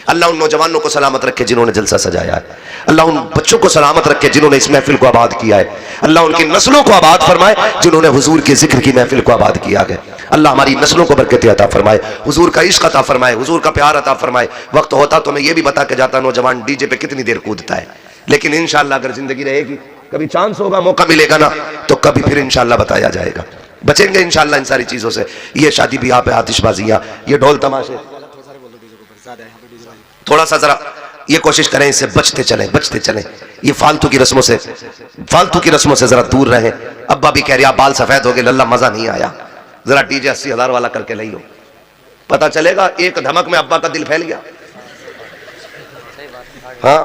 अल्लाह उन नौजवानों को सलामत रखे जिन्होंने जलसा सजाया है। अल्लाह उन बच्चों को सलामत रखे जिन्होंने इस महफिल को आबाद किया है। अल्लाह उनकी नस्लों को आबाद फरमाए जिन्होंने हुजूर के जिक्र की महफिल को आबाद किया है। अल्लाह हमारी नस्लों को बरकत अता फरमाए, हुजूर का इश्क अता फरमाए, हुजूर का प्यार अता फरमाए। वक्त होता तो मैं ये भी बता के जाता नौजवान डीजे पे कितनी देर कूदता है, लेकिन इंशाअल्लाह अगर जिंदगी रहेगी, कभी चांस होगा, मौका मिलेगा ना, तो कभी फिर इंशाअल्लाह बताया जाएगा। बचेंगे इंशाअल्लाह इन सारी चीजों से। ये शादी ब्याह पे आतिशबाजियां, ये ढोल तमाशे, थोड़ा सा जरा ये कोशिश करें इससे बचते चलें, बचते चलें। ये फालतू की रस्मों से, फालतू की रस्मों से जरा दूर रहें। अब्बा भी कह रहा बाल सफेद हो गए, लल्ला मजा नहीं आया, जरा डीजे 80,000 वाला करके ले लो, पता चलेगा एक धमक में अब्बा का दिल फैल गया। हाँ,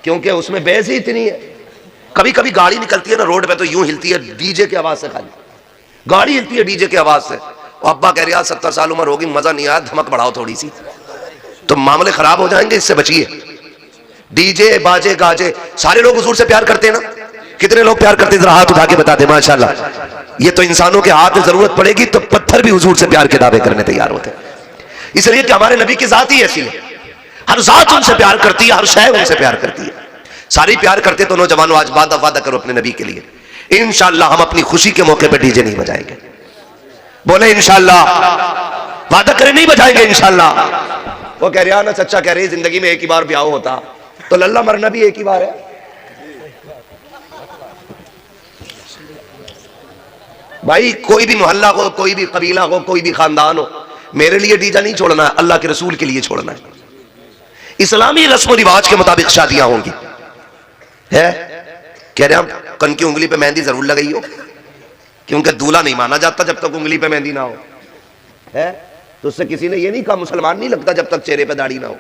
क्योंकि उसमें बेस ही इतनी है। कभी कभी गाड़ी निकलती है ना रोड पे तो यूं हिलती है डीजे की आवाज से, खाली गाड़ी हिलती है डीजे की आवाज से। अब्बा कह रहा 70 साल उम्र होगी, मजा नहीं आया, धमक बढ़ाओ थोड़ी सी, तो मामले खराब हो जाएंगे, इससे बचिए। डीजे बाजे गाजे, सारे लोग हुजूर से प्यार करते हैं ना? कितने लोग प्यार करते हैं जरा हाथ उठा के बता दे माशाल्लाह। ये तो इंसानों के हाथ में जरूरत पड़ेगी तो पत्थर भी हुजूर से प्यार के दावे करने तैयार होते हैं, इसलिए कि हमारे नबी की जात ही ऐसी है। हर जात उनसे प्यार करती है, हर शय उनसे प्यार करती है, सारी प्यार करते। तो नौजवानों आज वादा करो अपने नबी के लिए, इंशाअल्लाह हम अपनी खुशी के मौके पर डीजे नहीं बजाएंगे। बोले इंशाअल्लाह, वादा करे नहीं बजाएंगे इंशाल्लाह। वो कह रहा ना चचा कह रही जिंदगी में एक ही बार ब्याह होता तो लल्ला मरना भी एक ही बार है। भाई कोई भी मोहल्ला हो, कोई भी कबीला हो, कोई भी खानदान हो, मेरे लिए डीजा नहीं छोड़ना है, अल्लाह के रसूल के लिए छोड़ना है। इस्लामी रस्म रिवाज के मुताबिक शादियां होंगी। है कह रहे हम कन की उंगली पे मेहंदी जरूर लगाई हो, क्योंकि दूल्हा नहीं माना जाता जब तक उंगली पे मेहंदी ना हो। है तो उससे किसी ने ये नहीं कहा मुसलमान नहीं लगता जब तक चेहरे पे दाढ़ी ना हो।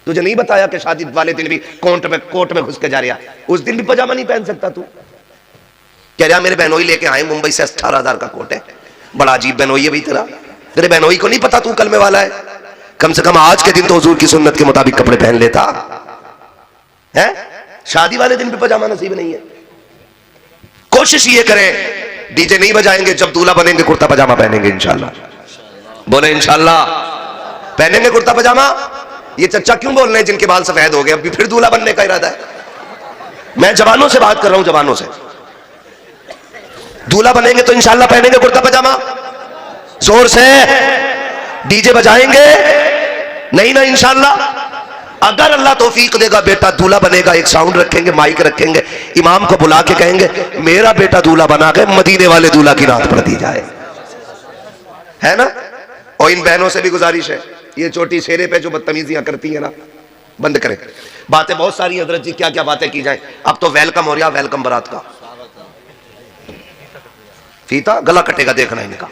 तुझे नहीं बताया कि शादी वाले दिन भी कोट में घुस के जा रहा, उस दिन भी पजामा नहीं पहन सकता तू। कह रहा मेरे बहनोई लेके आए मुंबई से 18,000 का कोट है, बड़ा अजीब बहनोई है भाई तेरे बहनोई को नहीं पता तू कलमे वाला है? कम से कम आज के दिन तो हुजूर की सुन्नत के मुताबिक कपड़े पहन लेता है। शादी वाले दिन भी पजामा नसीब नहीं है। कोशिश ये करें डीजे नहीं बजाएंगे, जब दूल्हा बनेंगे कुर्ता पजामा पहनेंगे इंशाल्लाह। बोले इंशाल्लाह पहनेंगे कुर्ता पजामा। ये चच्चा क्यों बोल रहे हैं जिनके बाल सफेद हो गए, अभी फिर दूल्हा बनने का इरादा है? मैं जवानों से बात कर रहा हूं, जवानों से। दूल्हा बनेंगे तो इंशाल्लाह पहनेंगे कुर्ता पजामा। जोर से डीजे बजाएंगे नहीं ना इंशाल्लाह। अगर अल्लाह तौफीक देगा बेटा दूल्हा बनेगा, एक साउंड रखेंगे, माइक रखेंगे, इमाम को बुला के कहेंगे मेरा बेटा दूल्हा बना के मदीने वाले दूल्हा की रात पढ़ दी जाए, है ना। और इन बहनों से भी गुजारिश है, ये छोटी शेरे पे जो बदतमीजियां करती है ना, बंद करें। बातें बहुत सारी हजरत जी, क्या क्या बातें की जाए। अब तो वेलकम हो रहा, वेलकम बारात का फीता गला कटेगा, देखना इनका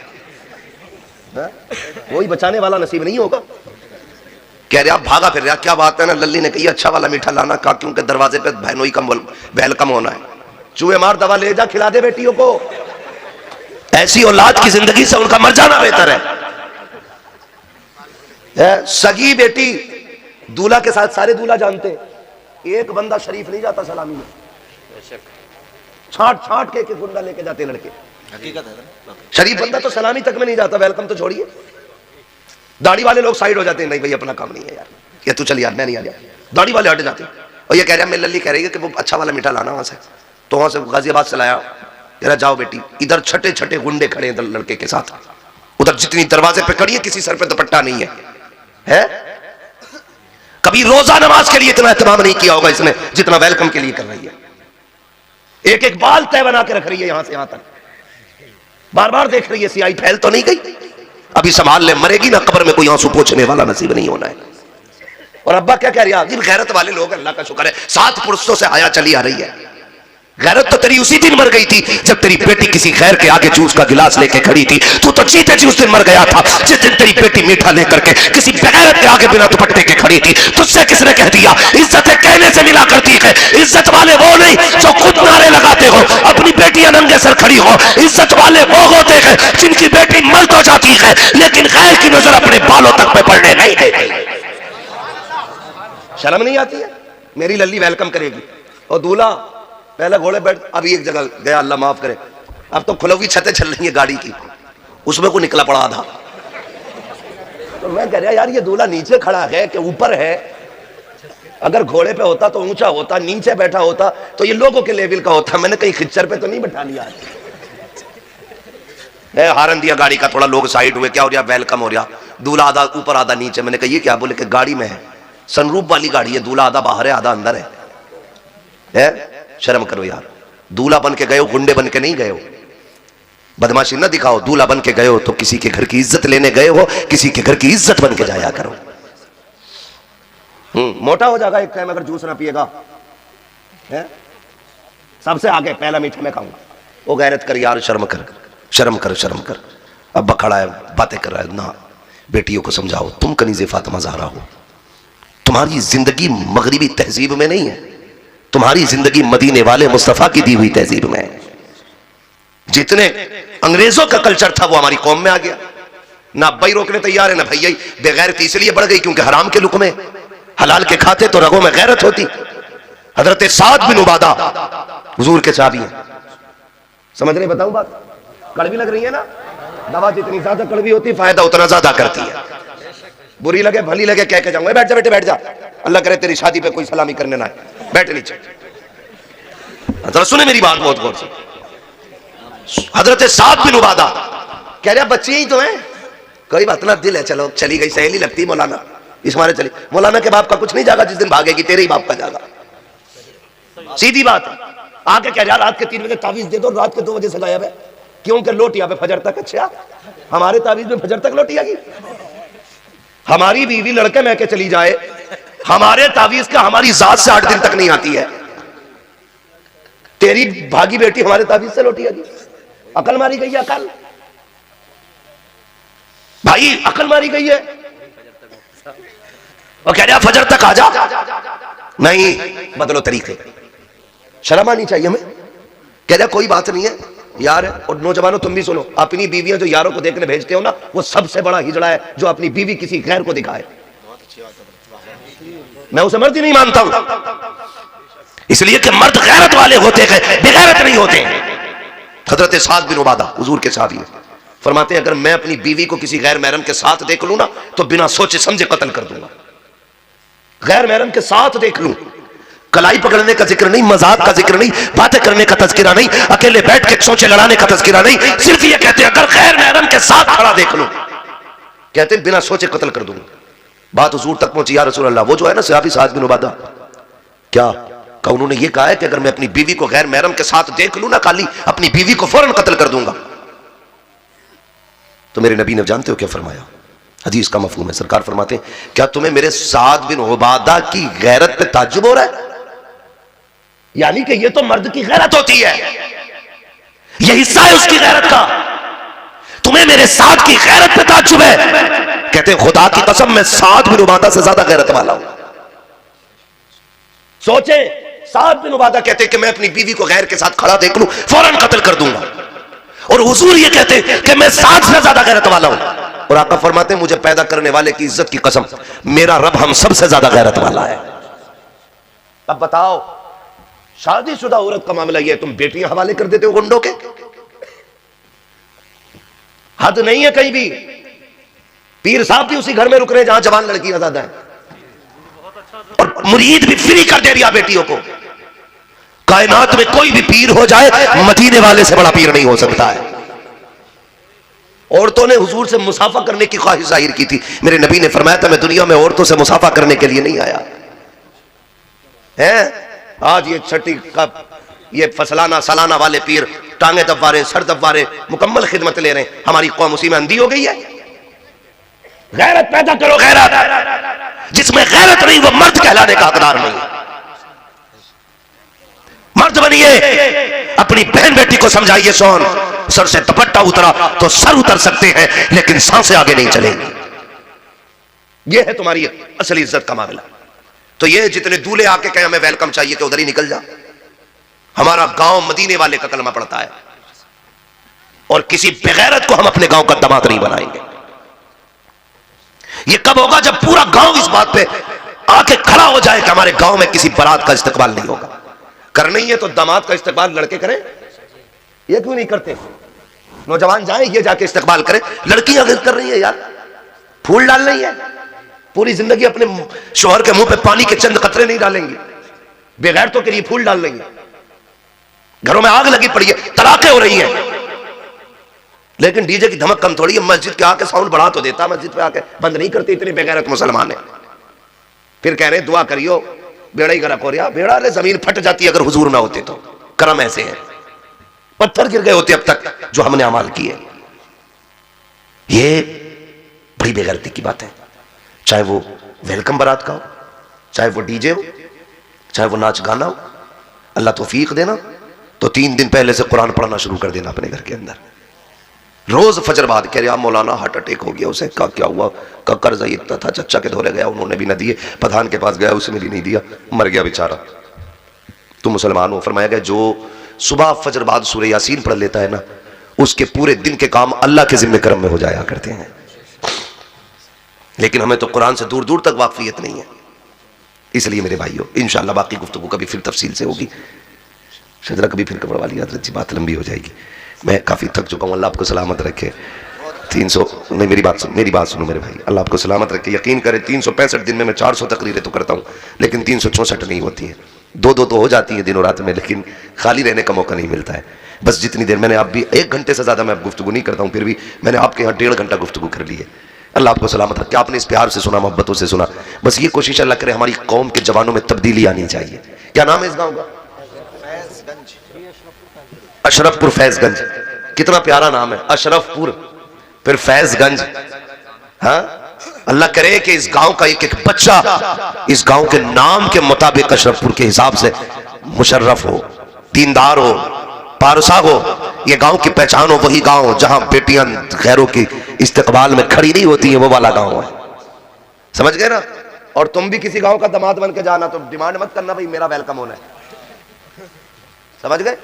कोई बचाने वाला नसीब नहीं होगा। कह रहा भागा फिर रहा, क्या बात है ना। लल्ली ने कही अच्छा वाला मीठा लाना का, क्योंकि दरवाजे पे बहनोई का वेलकम होना है। चूहे मार दवा ले जा, खिला दे बेटियों को। ऐसी औलाद की जिंदगी से उनका मर जाना बेहतर है। सगी बेटी दूल्हा के साथ सारे दूल्हा जानते हैं, एक बंदा शरीफ नहीं जाता सलामी में, छाट छाट के गुंडा लेके जाते लड़के। शरीफ बंदा तो सलामी तक में नहीं जाता, वेलकम तो छोड़िए। दाढ़ी वाले लोग साइड हो जाते हैं, नहीं भाई अपना काम नहीं है यार, ये तू चल यार मैं नहीं आ गया। दाढ़ी वाले हट जाते हैं। और ये कह रहा है, मेरी लल्ली कह रही है कि वो अच्छा वाला मीठा लाना वहां से, तो वहां से गाजियाबाद से लाया। कह जाओ बेटी, इधर छठे छठे गुंडे खड़े हैं लड़के के साथ, उधर जितनी दरवाजे पे खड़ी है किसी सर पे दुपट्टा नहीं है। कभी रोजा नमाज के लिए इतना एहतमाम नहीं किया होगा इसने जितना वेलकम के लिए कर रही है। एक एक बाल तय बना के रख रही है, यहां से यहां तक बार बार देख रही है सियाही फैल तो नहीं गई, अभी संभाल ले, मरेगी ना कब्र में कोई आंसू पोंछने वाला नसीब नहीं होना है। और अब्बा क्या कह रही है, गैरत वाले लोग, अल्लाह का शुक्र है 7 पुरुषों से हया चली आ रही है। गैरत तो तेरी उसी दिन मर गई थी जब तेरी बेटी किसी खैर के आगे जूस का गिलास लेके खड़ी थी। तू तो जीते जी उस दिन मर गया था जिस दिन तेरी बेटी मीठा लेकर के किसी बेगैरत के आगे बिना दुपट्टे के खड़ी थी। तुझसे किसने कह दिया इज्जतें कहने से मिला करती है। इज्जत वाले वो नहीं जो खुद नारे लगाते हो, अपनी बेटियां नंगे सर खड़ी हो। इज्जत वाले वो होते हैं जिनकी बेटी मर तो जाती है लेकिन गैर की नजर अपने बालों तक पे पड़ने नहीं देती। शर्म नहीं आती है? मेरी लल्ली वेलकम करेगी और दूल्हा पहले घोड़े बैठ, अभी एक जगह गया, अल्लाह माफ करे, अब तो खुलवी छतें चल रही है गाड़ी की, उसमें को निकला पड़ा आधा। तो मैं कह रहा यार ये दूल्हा नीचे खड़ा है कि ऊपर है? अगर घोड़े पे होता तो ऊंचा होता, नीचे बैठा होता तो ये लोगों के लेवल का होता। मैंने कहीं खिच्चर पे तो नहीं बैठा लिया। हारन दिया गाड़ी का, थोड़ा लोग साइड हुए, क्या हो रहा, वेलकम हो रहा, दूल्हा आधा ऊपर आधा नीचे। मैंने कहा ये क्या? बोले कि गाड़ी में है, सनरूफ वाली गाड़ी है, दूल्हा आधा बाहर है आधा अंदर है। शर्म करो यार, दूल्हा बन के गए हो, गुंडे बन के नहीं गए हो। बदमाशी ना दिखाओ, दूल्हा बन के गए हो तो किसी के घर की इज्जत लेने गए हो, किसी के घर की इज्जत बन के जाया करो। मोटा हो जाएगा एक टाइम अगर जूस ना पिएगा। सबसे आगे पहला मीठा मैं खाऊंगा। वो गैरत कर यार, शर्म कर, शर्म कर, शर्म कर। अब बखड़ा है, बातें कर रहा है ना। बेटियों को समझाओ, तुम कनीज़े फातिमा ज़हरा हो, तुम्हारी जिंदगी मगरिबी तहजीब में नहीं है, तुम्हारी जिंदगी मदीने वाले मुस्तफा की दी हुई तहजीब में है। जितने अंग्रेजों का कल्चर था वो हमारी कौम में आ गया। ना अब्बाई रोकने तैयार है ना भैया। बेगैरती इसलिए बढ़ गई क्योंकि हराम के लुक में, हलाल के खाते तो रगों में गैरत होती। हजरत साद बिन उबादा हुजूर के साहबी हैं, समझ रहे? बताऊं बात, कड़वी लग रही है ना, दवा जितनी ज्यादा कड़वी होती फायदा उतना ज्यादा करती है। बुरी लगे भली लगे कह के जाऊंगा, बैठ जा बेटे बैठ जा, अल्लाह करे तेरी शादी पे कोई सलामी करने ना आए, बैठ नीचे। जरा सुने मेरी बात बहुत गौर से। हजरत साद बिन उबादा कह रहे बच्चे ही तो हैं, कोई बात ना, दिल है, चलो चली गई, सहेली लगती मौलाना, इस मारे चली। मौलाना के बाप का कुछ नहीं जागा, जिस दिन भागेगी तेरे ही बाप का जागा, सीधी बात है। आके कह रहा रात के 3 बजे तावीज दे दो, रात के 2 बजे से गायब है, क्यों कि लोटिया पे फजर तक। अच्छा, हमारे तावीज में फजर तक लोटिया की? हमारी बीवी लड़के में के चली जाए, हमारे तावीज का हमारी जात से 8 दिन तक नहीं आती है, तेरी भागी बेटी हमारे तावीज से लोटिया की? अकल मारी गई है, अकल भाई, अकल मारी गई है। और कह रहा फजर तक आ जा, नहीं, बदलो तरीके, शर्म आनी चाहिए हमें। कह रहा कोई बात नहीं है यार, और नौजवानों तुम भी सुनो, अपनी बीवियां जो यारों को देखने भेजते हो ना, वो सबसे बड़ा हिजड़ा है जो अपनी बीवी किसी गैर को दिखाए। मैं उसे मर्द ही नहीं मानता हूं, इसलिए कि मर्द गैरत वाले होते हैं, बेगैरत नहीं होते। हजरत साद बिन उबादा हुजूर के साहबी फरमाते हैं, अगर मैं अपनी बीवी को किसी गैर महरम के साथ देख लूं ना, तो बिना सोचे समझे कत्ल कर दूंगा। गैर महरम के साथ देख लूं, कलाई पकड़ने का जिक्र नहीं, मजाक का जिक्र नहीं, बातें करने का तज़किरा नहीं, अकेले बैठ के सोचे लड़ाने का तज़किरा नहीं, सिर्फ ये कहते हैं अगर गैर महरम के साथ खड़ा देख लूं, कहते हैं बिना सोचे कत्ल कर दूंगा। बात हुजूर तक पहुंची, या रसूल अल्लाह, वो जो है ना सहाबी साद बिन उबादा, क्या का उन्होंने ये कहा है कि अगर मैं अपनी बीवी को गैर महरम के साथ देख लूं ना काली, अपनी बीवी को फौरन कत्ल कर दूंगा। तो मेरे नबी ने जानते हो क्या फरमाया? हदीस का मफहूम है, सरकार फरमाते हैं, क्या तुम्हें मेरे साद बिन उबादा की गैरत पे ताज्जुब हो रहा है? यानी कि ये तो मर्द की गैरत होती है, ये हिस्सा है उसकी गैरत का, तुम्हें मेरे साद की गैरत पे ताज्जुब है? कहते हैं खुदा की कसम मैं साद बिन उबादा से ज्यादा गैरत वाला हूं। सोचे, साद बिन उबादा कहते हैं कि मैं अपनी बीवी को गैर के साथ खड़ा देख लूं फौरन कत्ल कर दूंगा, और हुजूर ये कहते हैं कि मैं साद से ज्यादा गैरत वाला हूं। और आका फरमाते हैं, मुझे पैदा करने वाले की इज्जत की कसम, मेरा रब हम सबसे ज्यादा गैरत वाला है। अब बताओ, शादीशुदा औरत का मामला यह है, तुम बेटियां हवाले कर देते हो गुंडों के? हद नहीं है कहीं भी। पीर साहब भी उसी घर में रुक रहे जहां जवान लड़कियां ज्यादा है, और मुरीद भी फ्री कर दे दिया बेटियों को। कायनात में कोई भी पीर हो जाए, मदीने वाले से बड़ा पीर नहीं हो सकता है। औरतों ने हुजूर से मुसाफा करने की ख्वाहिश जाहिर की थी, मेरे नबी ने फरमाया था मैं दुनिया में औरतों से मुसाफा करने के लिए नहीं आया है। आज ये छठी का ये फसलाना सालाना वाले पीर टांगे दबा रहे, सर दबा रहे, मुकम्मल खिदमत ले रहे हैं। हमारी कौम उसी में अंधी हो गई है। गैरत पैदा करो, गैरत, जिसमें गैरत नहीं वो मर्द कहलाने का हकदार नहीं। मर्द बनिए, अपनी बहन बेटी को समझाइए, सोन सर से दुपट्टा उतरा तो सर उतर सकते हैं, लेकिन सांसें आगे नहीं चलेंगी। यह है तुम्हारी असली इज्जत का मामला। तो ये जितने दूल्हे आके कहे हमें वेलकम चाहिए, कि उधर ही निकल जा। हमारा गांव मदीने वाले का कलमा पड़ता है, और किसी बेगैरत को हम अपने गांव का दामाद नहीं बनाएंगे। ये कब होगा? जब पूरा गांव इस बात पे आके खड़ा हो जाए कि हमारे गांव में किसी बारात का इस्तेकबाल नहीं होगा। करना ही है तो दामाद का इस्तेकबाल लड़के करें, ये क्यों नहीं करते? नौजवान जाए, ये जाके इस्तेकबाल करें। लड़कियां कर रही है यार, फूल डाल रही है, पूरी जिंदगी अपने शौहर के मुंह पे पानी के चंद कतरे नहीं डालेंगी, बेगैरतों के लिए फूल डाल रही है। घरों में आग लगी पड़ी है, तलाकें हो रही हैं, लेकिन डीजे की धमक कम थोड़ी है। मस्जिद के आके साउंड बढ़ा तो देता, मस्जिद पे आके बंद नहीं करते। इतने बेगैरत मुसलमान है। फिर कह रहे दुआ करियो, बेड़ा ही गरक हो रहा। बेड़ा ले जमीन फट जाती अगर हुजूर ना होते तो। करम ऐसे है, पत्थर गिर गए होते अब तक जो हमने अमाल किए। ये बड़ी बेगैरती की बात है। चाहे वो वेलकम बारात का हो, चाहे वो डीजे हो, चाहे वो नाच गाना हो। अल्लाह तौफीक देना तो 3 दिन पहले से कुरान पढ़ना शुरू कर देना अपने घर के अंदर। रोज फजर बाद कह रहे मौलाना हार्ट अटैक हो गया, उसे का क्या हुआ? का कर्जा इतना था, चचा के धोरे गया, उन्होंने भी न दिए, प्रधान के पास गया, उसने भी नहीं दिया, मर गया बेचारा। तुम मुसलमान हो। फरमाया गया जो सुबह फजर बाद सूरह यासीन पढ़ लेता है ना, उसके पूरे दिन के काम अल्लाह के जिम्मे करम में हो जाया करते हैं। लेकिन हमें तो कुरान से दूर दूर तक वाकफियत नहीं है। इसलिए मेरे भाइयों, इंशाअल्लाह बाकी गुफ्तगू कभी फिर तफसील से होगी। शजरा कभी फिर कपड़ वाली हजरत जी, बात लंबी हो जाएगी। मैं काफ़ी थक चुका हूँ। अल्लाह आपको सलामत रखे। 300 नहीं, मेरी बात सुनो मेरे भाई, अल्लाह आपको सलामत रखे। यकीन करें 365 दिन में मैं 400 तकरीरें तो करता हूँ, लेकिन 364 नहीं होती है। 2 तो हो जाती है दिनों रात में, लेकिन खाली रहने का मौका नहीं मिलता है। बस जितनी देर मैंने आप भी 1 घंटे से ज़्यादा मैं गुफ्तगू नहीं करता हूँ, फिर भी मैंने आपके यहाँ 1.5 घंटा गुफ्तगू कर ली है। अल्लाह आपको सलामत रखे। आपने इस प्यार से सुना, मोहब्बतों से सुना। बस ये कोशिश अल्लाह करे हमारी कौम के जवानों में तब्दीली आनी चाहिए। क्या नाम है इस गाँव का? अशरफपुर फैजगंज। कितना प्यारा नाम है, अशरफपुर फिर फैजगंज। हाँ, अल्लाह करे कि इस गांव का एक एक बच्चा इस गांव के नाम के मुताबिक अशरफपुर के हिसाब से मुशर्रफ हो, दीनदार हो, पारसा हो। ये गांव की पहचान हो, वही गांव जहां बेटियां गैरों की इस्तकबाल में खड़ी नहीं होती हैं, वो वाला गांव है। समझ गए ना? और तुम भी किसी गांव का दामाद बन के जाना तो डिमांड मत करना भाई मेरा वेलकम होना है। समझ गए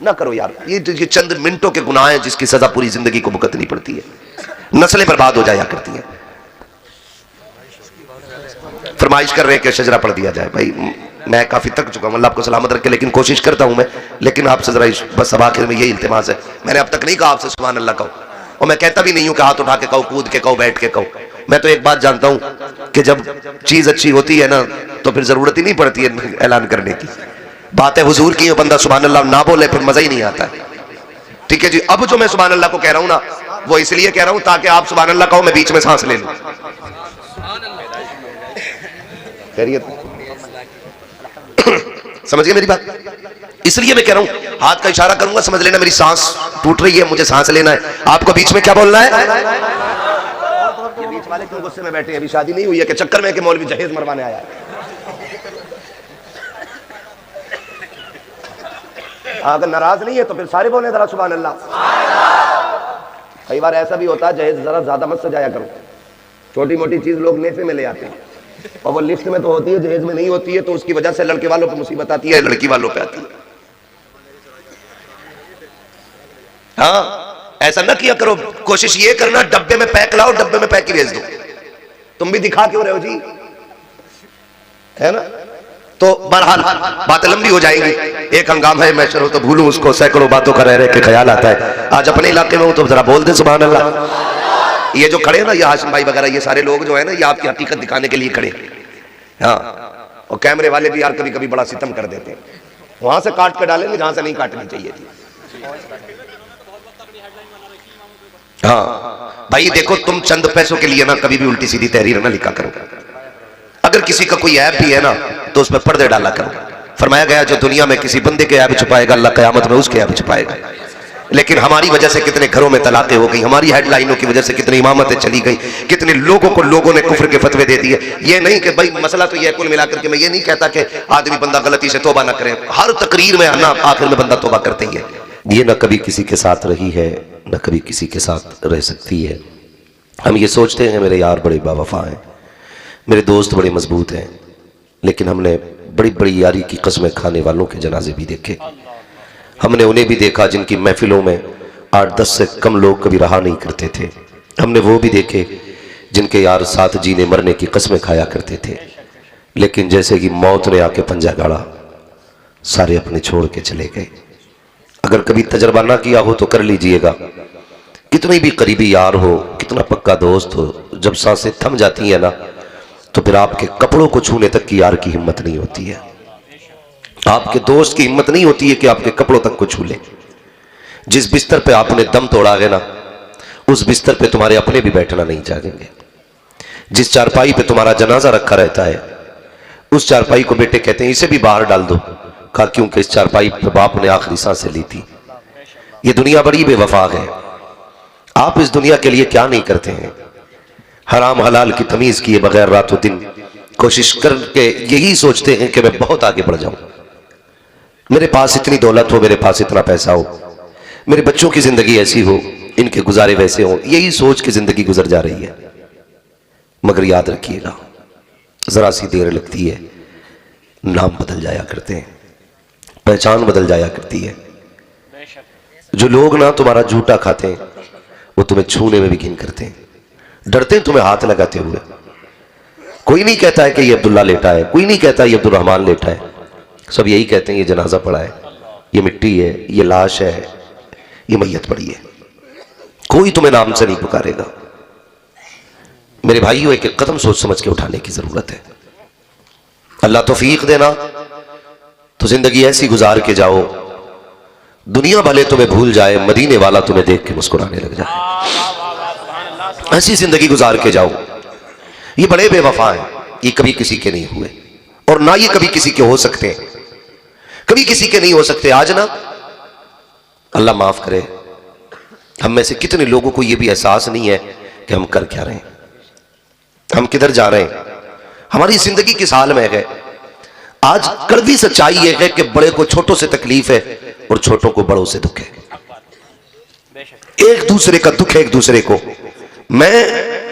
ना? करो यार, ये चंद मिनटों के गुनाह हैं जिसकी सजा पूरी जिंदगी को भुगतनी पड़ती है, नस्लें बर्बाद हो जाया करती हैं। फरमाइश कर रहे हैं कि शजरा पढ़ दिया जाए। भाई मैं काफी थक चुका हूं, अल्लाह आपको सलामत रखे, लेकिन कोशिश करता हूं मैं। लेकिन आपसे जरा बस अब आखिर में यही इल्तिमास है, मैंने अब तक नहीं कहा आपसे सुभान अल्लाह कहो, और मैं कहता भी नहीं हूं कि हाथ उठा के कहो, कूद के कहो, बैठ के कहो। मैं तो एक बात जानता हूं कि जब चीज अच्छी होती है ना तो फिर जरूरत ही नहीं पड़ती है ऐलान करने की। बातें हुजूर की, बंदा सुभान अल्लाह ना बोले फिर मजा ही नहीं आता है। ठीक है जी, अब जो मैं सुभान अल्लाह को कह रहा हूं ना, वो इसलिए कह रहा हूं ताकि आप सुभान अल्लाह कहो, मैं बीच में सांस ले लूं। समझिए मेरी बात? इसलिए मैं कह रहा हूं, हाथ का इशारा करूंगा, समझ लेना मेरी सांस टूट रही है, मुझे सांस लेना है। आपको बीच में क्या बोलना है? ये बीच वाले क्यों गुस्से में बैठे हैं? अभी शादी नहीं हुई है कि चक्कर में कि मौलवी जहेज मरवाने आया है? अगर नाराज नहीं है तो फिर सारे बोले जरा सुभान अल्लाह। कई बार ऐसा भी होता है, जहेज जरा ज्यादा मत सजाया करो, छोटी मोटी चीज लोग नेफे में ले आते हैं और वो लिफ्ट में तो होती है, जहेज में नहीं होती है, तो उसकी वजह से लड़के वालों पर मुसीबत आती है, लड़की वालों पे आती है। हाँ, ऐसा ना किया करो, कोशिश ये करना डब्बे में पैक लाओ, डब्बे में पैक ही भेज दो। तुम भी दिखा क्यों रहे हो जी, है ना? तो बहरहाल बातें लंबी हो जाएंगी। एक हंगामा है, मैं चलो तो भूलूं उसको, सैकड़ों बातों का रह रहे के ख्याल आता है। आज अपने इलाके में हूं तो जरा बोल दे सुभान अल्लाह। ये जो खड़े हैं ना, ये हाशिम भाई वगैरह, ये सारे लोग जो है ना, ये आपकी हकीकत दिखाने के लिए खड़े। हाँ, और कैमरे वाले भी यार कभी कभी बड़ा सितम कर देते हैं, वहां से काट के डालेंगे जहां से नहीं काटनी चाहिए थी। हाँ भाई देखो, तुम चंद पैसों के लिए ना कभी भी उल्टी सीधी तहरीर ना लिखा करो। अगर किसी का कोई ऐप भी है ना तो उसमें पर्दे डाला करो। फरमाया गया जो दुनिया में किसी बंदे के ऐप छुपाएगा, अल्लाह क़यामत में उसके ऐप छुपाएगा। लेकिन हमारी वजह से कितने घरों में तलाक़ें हो गई, हमारी हेडलाइनों की वजह से कितनी इमामतें चली गई, कितने लोगों को लोगों ने कुफ्र के फतवे दे दिए। ये नहीं कि भाई मसला तो ये कुल मिलाकर के मैं ये नहीं कहता कि आदमी बंदा गलती से तौबा ना करे, हर तकरीर में ना आखिर में बंदा तौबा करते ही है। ये ना कभी किसी के साथ रही है, न कभी किसी के साथ रह सकती है। हम ये सोचते हैं मेरे यार बड़े बावफा हैं, मेरे दोस्त बड़े मजबूत हैं, लेकिन हमने बड़ी बड़ी यारी की कस्में खाने वालों के जनाजे भी देखे। हमने उन्हें भी देखा जिनकी महफिलों में 8-10 से कम लोग कभी रहा नहीं करते थे। हमने वो भी देखे जिनके यार साथ जीने मरने की कस्में खाया करते थे, लेकिन जैसे ही मौत ने आके पंजा गाड़ा, सारे अपने छोड़ के चले गए। अगर कभी तजर्बा ना किया हो तो कर लीजिएगा, कितनी भी करीबी यार हो, कितना पक्का दोस्त हो, जब सांसें थम जाती है ना तो फिर आपके कपड़ों को छूने तक की यार की हिम्मत नहीं होती है। आपके दोस्त की हिम्मत नहीं होती है कि आपके कपड़ों तक को छू ले। जिस बिस्तर पे आपने दम तोड़ा है ना, उस बिस्तर पे तुम्हारे अपने भी बैठना नहीं चाहेंगे। जिस चारपाई पे तुम्हारा जनाजा रखा रहता है, उस चारपाई को बेटे कहते हैं इसे भी बाहर डाल दो। कहा क्योंकि इस चारपाई पे बाप ने आखिरी सांसें ली थी। ये दुनिया बड़ी बेवफा है। आप इस दुनिया के लिए क्या नहीं करते हैं, हराम हलाल की तमीज किए बगैर रातों दिन कोशिश करके यही सोचते हैं कि मैं बहुत आगे बढ़ जाऊं, मेरे पास इतनी दौलत हो, मेरे पास इतना पैसा हो, मेरे बच्चों की जिंदगी ऐसी हो, इनके गुजारे वैसे हो, यही सोच के जिंदगी गुजर जा रही है। मगर याद रखिएगा, जरा सी देर लगती है, नाम बदल जाया करते हैं, पहचान बदल जाया करती है। जो लोग ना तुम्हारा झूठा खाते हैं वो तुम्हें छूने में भी घिन करते हैं, डरते हैं तुम्हें हाथ लगाते हुए। कोई नहीं कहता है कि ये अब्दुल्ला लेटा है, कोई नहीं कहता ये अब्दुल रहमान लेटा है, सब यही कहते हैं ये जनाजा पड़ा है, ये मिट्टी है, ये लाश है, ये मैयत पड़ी है। कोई तुम्हें नाम से नहीं पुकारेगा। मेरे भाइयों, एक एक कदम सोच समझ के उठाने की जरूरत है। अल्लाह तौफीक देना तो जिंदगी ऐसी गुजार के जाओ दुनिया भले तुम्हें भूल जाए, मदीने वाला तुम्हें देख के मुस्कुराने लग जाए। ऐसी जिंदगी गुजार के जाओ। ये बड़े बेवफा हैं, ये कभी किसी के नहीं हुए और ना ये कभी किसी के हो सकते, कभी किसी के नहीं हो सकते। आज ना अल्लाह माफ करे, हम में से कितने लोगों को ये भी एहसास नहीं है कि हम कर क्या रहे हैं, हम किधर जा रहे हैं, हमारी जिंदगी किस हाल में है। आज कड़वी सच्चाई यह है कि बड़े को छोटों से तकलीफ है और छोटों को बड़ों से दुख है। एक दूसरे का दुख है एक दूसरे को। मैं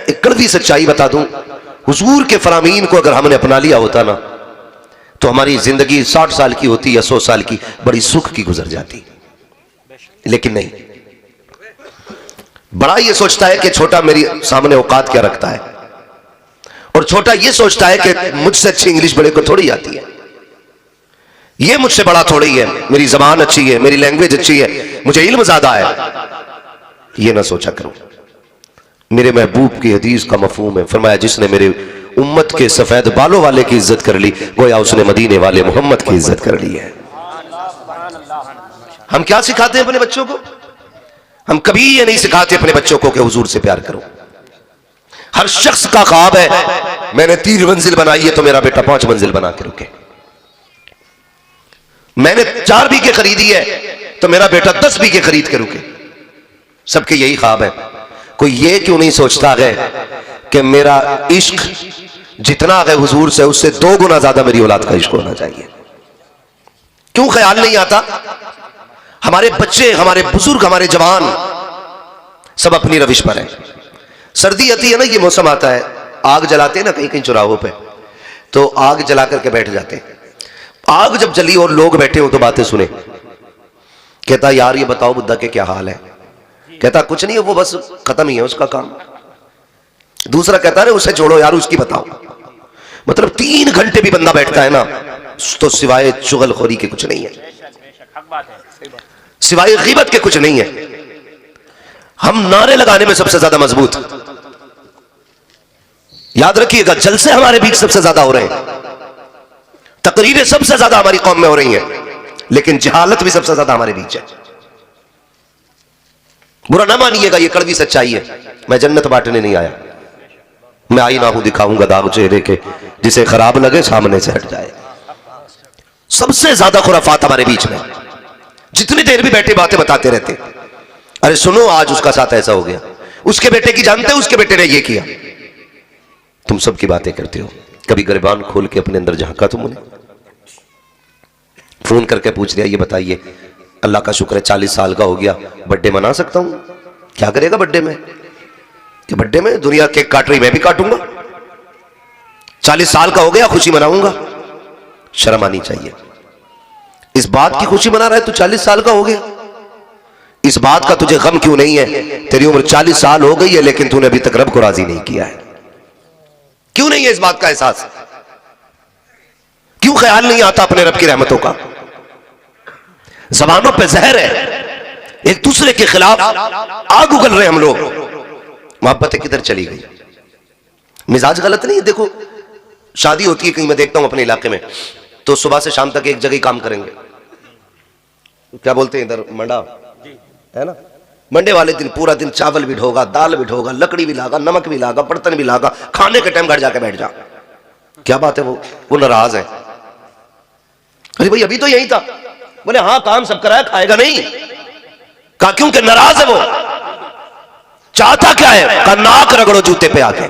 एक कड़वी सच्चाई बता दूं, हुजूर के फरामीन को अगर हमने अपना लिया होता ना तो हमारी जिंदगी 60 साल की होती या 100 साल की, बड़ी सुख की गुजर जाती। लेकिन नहीं, बड़ा ये सोचता है कि छोटा मेरी सामने औकात क्या रखता है, और छोटा ये सोचता है कि मुझसे अच्छी इंग्लिश बड़े को थोड़ी आती है, ये मुझसे बड़ा थोड़ी है, मेरी जबान अच्छी है, मेरी लैंग्वेज अच्छी है, मुझे इल्म ज्यादा है। ये ना सोचा करो। मेरे महबूब की हदीस का मफहूम है, फरमाया जिसने मेरे उम्मत के सफेद बालों वाले की इज्जत कर ली, गोया उसने मदीने वाले मोहम्मद की इज्जत कर ली है। हम क्या सिखाते हैं अपने बच्चों को? हम कभी ये नहीं सिखाते अपने बच्चों को कि हुजूर से प्यार करो। हर शख्स का ख्वाब है, मैंने 3 मंजिल बनाई है तो मेरा बेटा 5 मंजिल बना के रुके, मैंने 4 बीघे खरीदी है तो मेरा बेटा 10 बीघे खरीद के रुके। सबके यही ख्वाब है। कोई ये क्यों नहीं सोचता है कि मेरा इश्क जितना है हुजूर से, उससे 2 गुना ज्यादा मेरी औलाद का इश्क होना चाहिए? क्यों ख्याल नहीं आता? हमारे बच्चे, हमारे बुजुर्ग, हमारे जवान सब अपनी रविश पर है। सर्दी आती है ना, ये मौसम आता है, आग जलाते हैं ना कहीं कहीं चौराहों पे, तो आग जला करके बैठ जाते हैं। आग जब जली और लोग बैठे हो तो बातें सुने, कहता यार ये बताओ बुद्धा के क्या हाल है? कहता कुछ नहीं है, वो बस खत्म ही है उसका काम। दूसरा कहता है उसे छोड़ो यार, उसकी बताओ। मतलब 3 घंटे भी बंदा बैठता है ना तो सिवाय चुगलखोरी के कुछ नहीं है, सिवाय गीबत के कुछ नहीं है। हम नारे लगाने में सबसे ज्यादा मजबूत, याद रखिएगा, जलसे हमारे बीच सबसे ज्यादा हो रहे हैं, तकरीरें सबसे ज्यादा हमारी कौम में हो रही हैं, लेकिन जहालत भी सबसे ज्यादा हमारे बीच है। बुरा ना मानिएगा, ये कड़वी सच्चाई है। मैं जन्नत बांटने नहीं आया, मैं आईना हूं, दिखाऊंगा दाग चेहरे के, जिसे खराब लगे सामने से हट जाए। सबसे ज्यादा खुराफात हमारे बीच में, जितनी देर भी बैठे बातें बताते रहते। अरे सुनो, आज उसका साथ ऐसा हो गया, उसके बेटे की जानते हो, उसके बेटे ने ये किया। तुम सबकी बातें करते हो, कभी गिरबान खोल के अपने अंदर झांका तुमने? फोन करके पूछ लिया, ये बताइए अल्लाह का शुक्र है 40 साल का हो गया, बर्थडे मना सकता हूं? क्या करेगा बर्थडे में? कि बर्थडे में दुनिया केक काट रही, मैं भी काटूंगा। 40 साल का हो गया, खुशी मनाऊंगा। शर्म आनी चाहिए। इस बात की खुशी मना रहा है तू 40 साल का हो गया, इस बात का तुझे गम क्यों नहीं है? तेरी उम्र 40 साल हो गई है लेकिन तूने अभी तक रब को राजी नहीं किया है। क्यों नहीं है इस बात का एहसास? क्यों ख्याल नहीं आता अपने रब की रहमतों का? जबानों पे जहर है, एक दूसरे के खिलाफ आग उगल रहे हम लोग। मोहब्बतें किधर चली गई? मिजाज गलत नहीं है। देखो शादी होती है कहीं, मैं देखता हूं अपने इलाके में, तो सुबह से शाम तक एक जगह ही काम करेंगे। क्या बोलते हैं इधर, मंडा है ना, मंडे वाले दिन पूरा दिन चावल भी ढोगा, दाल भी ढोगा, लकड़ी भी लागा, नमक भी लागा, बर्तन भी लागा, खाने के टाइम घर जाके बैठ जा। क्या बात है? वो नाराज है। अरे भाई अभी तो यही था। बोले हाँ काम सब कराया, खाएगा नहीं। कहा क्यों? कि नाराज है वो। चाहता क्या है? कहा नाक रगड़ो जूते पे आके।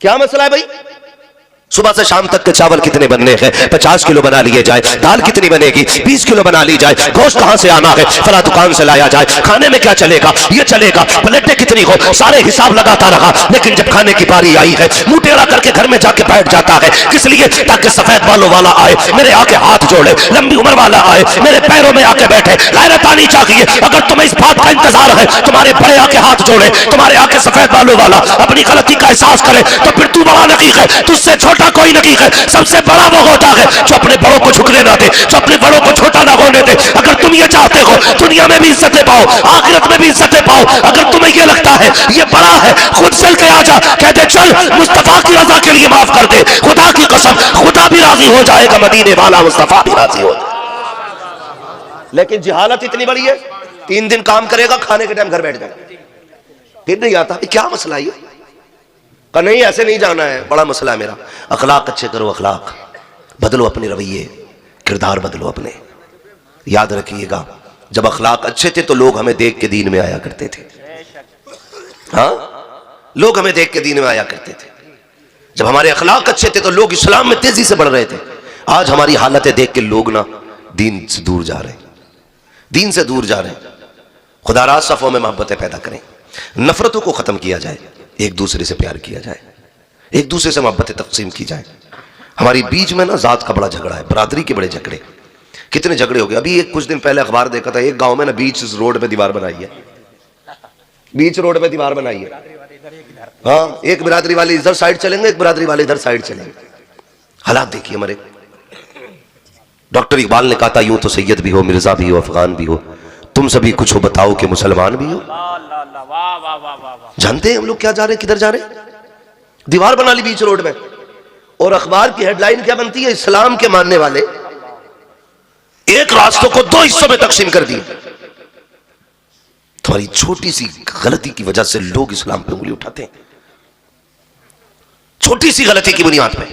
क्या मसला है भाई? सुबह से शाम तक के चावल कितने बनने हैं? 50 किलो बना लिए जाए। दाल कितनी बनेगी? 20 किलो बना ली जाए। गोश्त कहां से आना है? फला दुकान से लाया जाए। खाने में क्या चलेगा? ये चलेगा। प्लेटें कितनी हो? सारे हिसाब लगाता रहा, लेकिन जब खाने की बारी आई है मुंह टेढ़ा करके घर में जाके बैठ जाता है। किस लिए? ताकि सफेद बालों वाला आए मेरे आके हाथ जोड़े, लंबी उम्र वाला आए मेरे पैरों में आके बैठे। गैरत आनी चाहिए। अगर तुम्हें इस बात का इंतजार है तुम्हारे बड़े आके हाथ जोड़े, तुम्हारे आके सफेद बालों वाला अपनी गलती का एहसास करे, तो फिर तू बड़ा नकीक है, तुझसे छोटा कोई नहीं है। सबसे बड़ा वो होता है जो अपने बड़ों को झुकने ना दे, जो अपने बड़ों को छोटा ना होने दे। अगर तुम ये चाहते हो दुनिया में भी इज्जतें पाओ, आखिरत में भी इज्जतें पाओ, अगर तुम्हें ये लगता है ये बड़ा है, खुद चल के आजा, कहते चल मुस्तफा की रजा के लिए माफ कर दे। खुदा की कसम खुदा भी राजी हो जाएगा, मदीने वाला मुस्तफा भी राजी हो जाएगा। लेकिन जहालत इतनी बड़ी है, 3 दिन काम करेगा, खाने के टाइम घर बैठ जाएगा, फिर नहीं आता। क्या मसला है? का नहीं ऐसे नहीं जाना है, बड़ा मसला है मेरा। अखलाक अच्छे करो, अखलाक बदलो, अपने रवैये किरदार बदलो अपने। याद रखिएगा, जब अखलाक अच्छे थे तो लोग हमें देख के दीन में आया करते थे। हाँ, लोग हमें देख के दीन में आया करते थे। जब हमारे अखलाक अच्छे थे तो लोग इस्लाम में तेजी से बढ़ रहे थे। आज हमारी हालतें देख के लोग ना दीन से दूर जा रहे हैं, दीन से दूर जा रहे हैं। खुदा राज सफ़ों में मोहब्बतें पैदा करें, नफरतों को खत्म किया जाए, एक दूसरे से प्यार किया जाए, एक दूसरे से मोहब्बतें तकसीम की जाए। हमारी बीच में ना जात का बड़ा झगड़ा है, बरादरी के बड़े झगड़े, कितने झगड़े हो गए। अभी कुछ दिन पहले अखबार देखा था, एक गांव में ना बीच रोड पे दीवार बनाई है, बीच रोड पे दीवार बनाई है। हाँ, एक बिरादरी वाले इधर साइड चलेंगे, एक बिरादरी वाले इधर साइड चलेंगे। हालात देखिए हमारे। डॉक्टर इकबाल ने कहा था, यूं तो सैयद भी हो, मिर्जा भी हो, अफगान भी हो, तुम सभी कुछ हो बताओ कि मुसलमान भी हो। जानते हैं हम लोग क्या जा रहे हैं, किधर जा रहे हैं? दीवार बना ली बीच रोड में, और अखबार की हेडलाइन क्या बनती है? इस्लाम के मानने वाले एक रास्तों को 2 हिस्सों में तकसीम कर दिए। तुम्हारी छोटी सी गलती की वजह से लोग इस्लाम पे उंगली उठाते हैं, छोटी सी गलती की बुनियाद पे।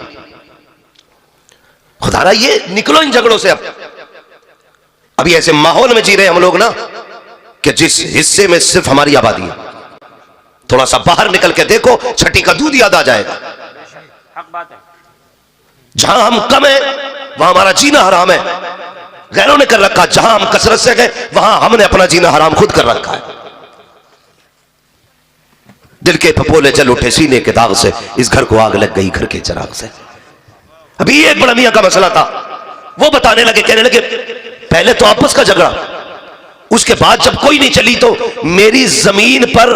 खुदारा ये निकलो इन झगड़ों से। अब अभी ऐसे माहौल में जी रहे हम लोग ना कि जिस हिस्से में सिर्फ हमारी आबादी है, थोड़ा सा बाहर निकल के देखो, छठी का दूध याद आ जाएगा। जहां हम कम है वहां हमारा जीना हराम है, गैरों ने कर रखा। जहां हम कसरत से गए वहां हमने अपना जीना हराम खुद कर रखा है। दिल के फपोले जल उठे सीने के दाग से, इस घर को आग लग गई घर के चिराग से। अभी एक बड़ा मियां का मसला था, वो बताने लगे, कहने लगे पहले तो आपस का झगड़ा, उसके बाद जब कोई नहीं चली तो मेरी जमीन पर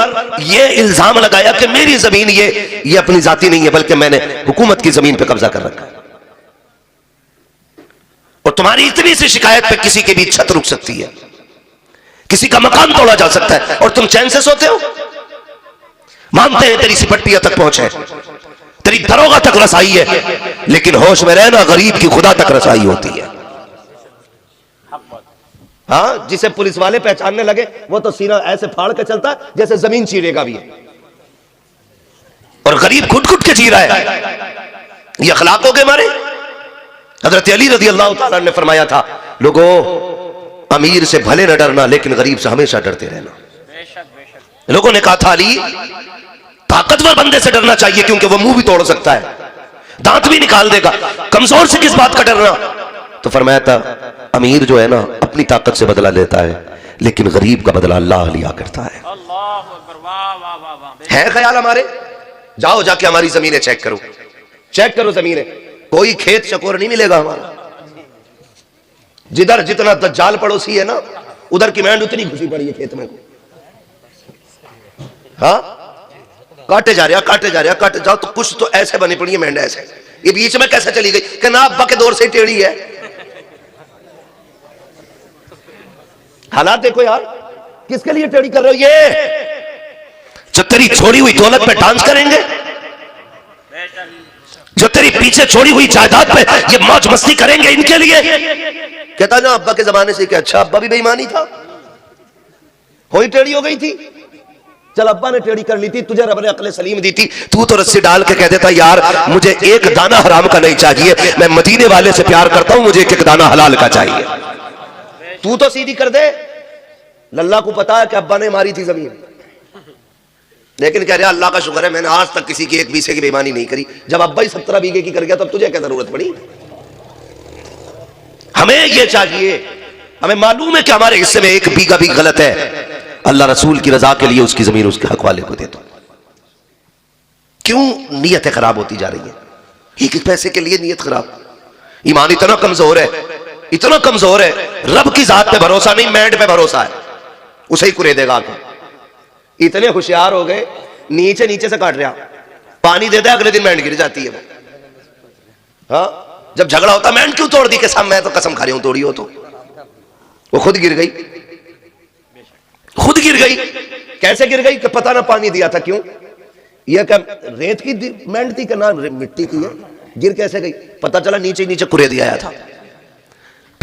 यह इल्जाम लगाया कि मेरी जमीन ये अपनी जाती नहीं है, बल्कि मैंने हुकूमत की जमीन पर कब्जा कर रखा है। और तुम्हारी इतनी सी शिकायत पे किसी के भी छत रुक सकती है, किसी का मकान तोड़ा जा सकता है, और तुम चैन से सोते हो। मानते हैं तेरी सिपट्टियां तक पहुंचे, तेरी दरोगा तक रसाई है, लेकिन होश में रहना, गरीब की खुदा तक रसाई होती है। हाँ, जिसे पुलिस वाले पहचानने लगे वो तो सीना ऐसे फाड़ के चलता है जैसे जमीन चीरेगा भी है, और गरीब घुट घुट के जी रहा है। ये अखलाक हो गए हमारे। हजरत अली रज़ी अल्लाह ताला ने फरमाया था, लोगों अमीर से भले न डरना, लेकिन गरीब से हमेशा डरते रहना। लोगों ने कहा था, अली ताकतवर बंदे से डरना चाहिए क्योंकि वो मुंह भी तोड़ सकता है, दांत भी निकाल देगा, कमजोर से किस बात का डरना? तो फरमाया था, अमीर जो है ना अपनी ताकत से बदला लेता है, लेकिन गरीब का बदला अल्लाह लिया करता है। है ख्याल हमारे? जाओ जाके हमारी जमीनें चेक करो, चेक करो जमीनें, कोई खेत चकोर नहीं मिलेगा हमारा। जिधर जितना दज्जाल पड़ोसी है ना, उधर की मेंढ उतनी घुसी पड़ी है खेत में। हाँ, काटे जा रहा, काटे जा रहा, काटे जाओ तो कुछ तो ऐसे बनी पड़ी है मेंढ ऐसे। ये बीच में कैसे चली गई? कि ना अब्बा के दौर से टेढ़ी है। हालात देखो यार, किसके लिए टेढ़ी कर रहे हो? ये जो तेरी छोड़ी हुई दौलत पे डांस करेंगे, जो तेरी पीछे छोड़ी हुई जायदाद पे ये मौज मस्ती करेंगे, इनके लिए। कहता ना अब्बा के जमाने से कि अच्छा अब्बा भी बेईमानी था, कोई टेढ़ी हो गई थी। चल अब्बा ने टेढ़ी कर ली थी, तुझे रब ने अक्ल सलीम दी थी, तू तो रस्सी डाल के कह देता यार मुझे एक दाना हराम का नहीं चाहिए, मैं मदीने वाले से प्यार करता हूं, मुझे एक दाना हलाल का चाहिए। तू तो सीधी कर दे। लल्ला को पता है कि अब्बा ने मारी थी जमीन, लेकिन कह रहा अल्लाह का शुक्र है मैंने आज तक किसी की एक बीसे की बेईमानी नहीं करी। जब अब्बा ही 17 बीघे की कर गया तब तुझे क्या जरूरत पड़ी? हमें ये चाहिए, हमें मालूम है कि हमारे हिस्से में 1 बीघा भी गलत है, अल्लाह रसूल की रजा के लिए उसकी जमीन उसके हक वाले को दे दो। क्यों नीयतें खराब होती जा रही है? एक पैसे के लिए नीयत खराब। ईमान इतना कमजोर है, इतना कमजोर है, रब की जात पे भरोसा नहीं, मेंढ पे भरोसा है, उसे ही कुरे देगा। इतने होशियार हो गए, नीचे नीचे से काट रहा, पानी देता है, अगले दिन मेंढ गिर जाती है। हाँ, जब झगड़ा होता मेंढ क्यों तोड़ दी? कि साहब मैं तो कसम खा रही हूं तोड़ी हो, तो वो खुद गिर गई, खुद गिर गई। कैसे गिर गई? कि पता ना पानी दिया था। क्यों? यह क्या रेत की मेंढ थी कि ना मिट्टी की है? गिर कैसे गई? पता चला नीचे नीचे कुरे दिया था।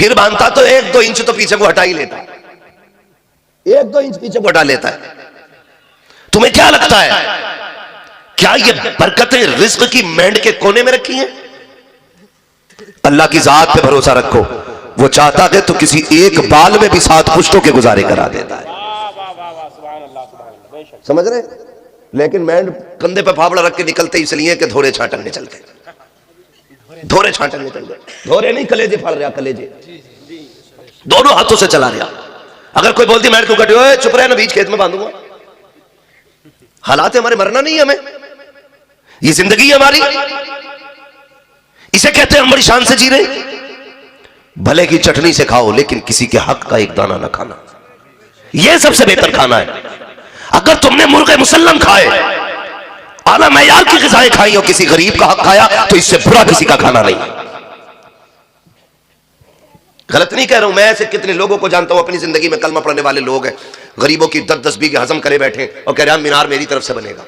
फिर बांधता तो 1-2 इंच तो पीछे को हटा ही लेता, 1-2 इंच पीछे को हटा लेता है। तुम्हें क्या लगता है, क्या ये बरकतें रिज्क की मेंढ के कोने में रखी हैं? अल्लाह की जात पे भरोसा रखो, वो चाहता है तो किसी एक बाल में भी 7 पुश्तों के गुजारे करा देता है। समझ रहे? लेकिन मेंढ कंधे पे फावड़ा रख के निकलते इसलिए कि धोरे छाटन निकलते, धोरे छाटन निकलते, धोरे नहीं कलेजे फाड़ रहा, कलेजे दोनों हाथों से चला रहा। अगर कोई बोलती मेंढ क्यों कटी हुई, चुप रहे ना, बीच खेत में बांधूंगा। हालात है हमारे, मरना नहीं है हमें, ये जिंदगी है हमारी, इसे कहते हैं हम बड़ी शान से जी रहे। भले की चटनी से खाओ लेकिन किसी के हक का एक दाना ना खाना, यह सबसे बेहतर खाना है। अगर तुमने मुर्गे मुसल्लम खाए, आला मैयार की ग़िज़ाएं खाई और किसी गरीब का हक खाया, तो इससे बुरा किसी का खाना नहीं। गलत नहीं कह रहा हूं मैं, ऐसे कितने लोगों को जानता हूं अपनी जिंदगी में कलमा पढ़ने वाले लोग हैं, गरीबों की 10-10 बीघे हजम करे बैठे और कह रहे हैं मीनार मेरी तरफ से बनेगा,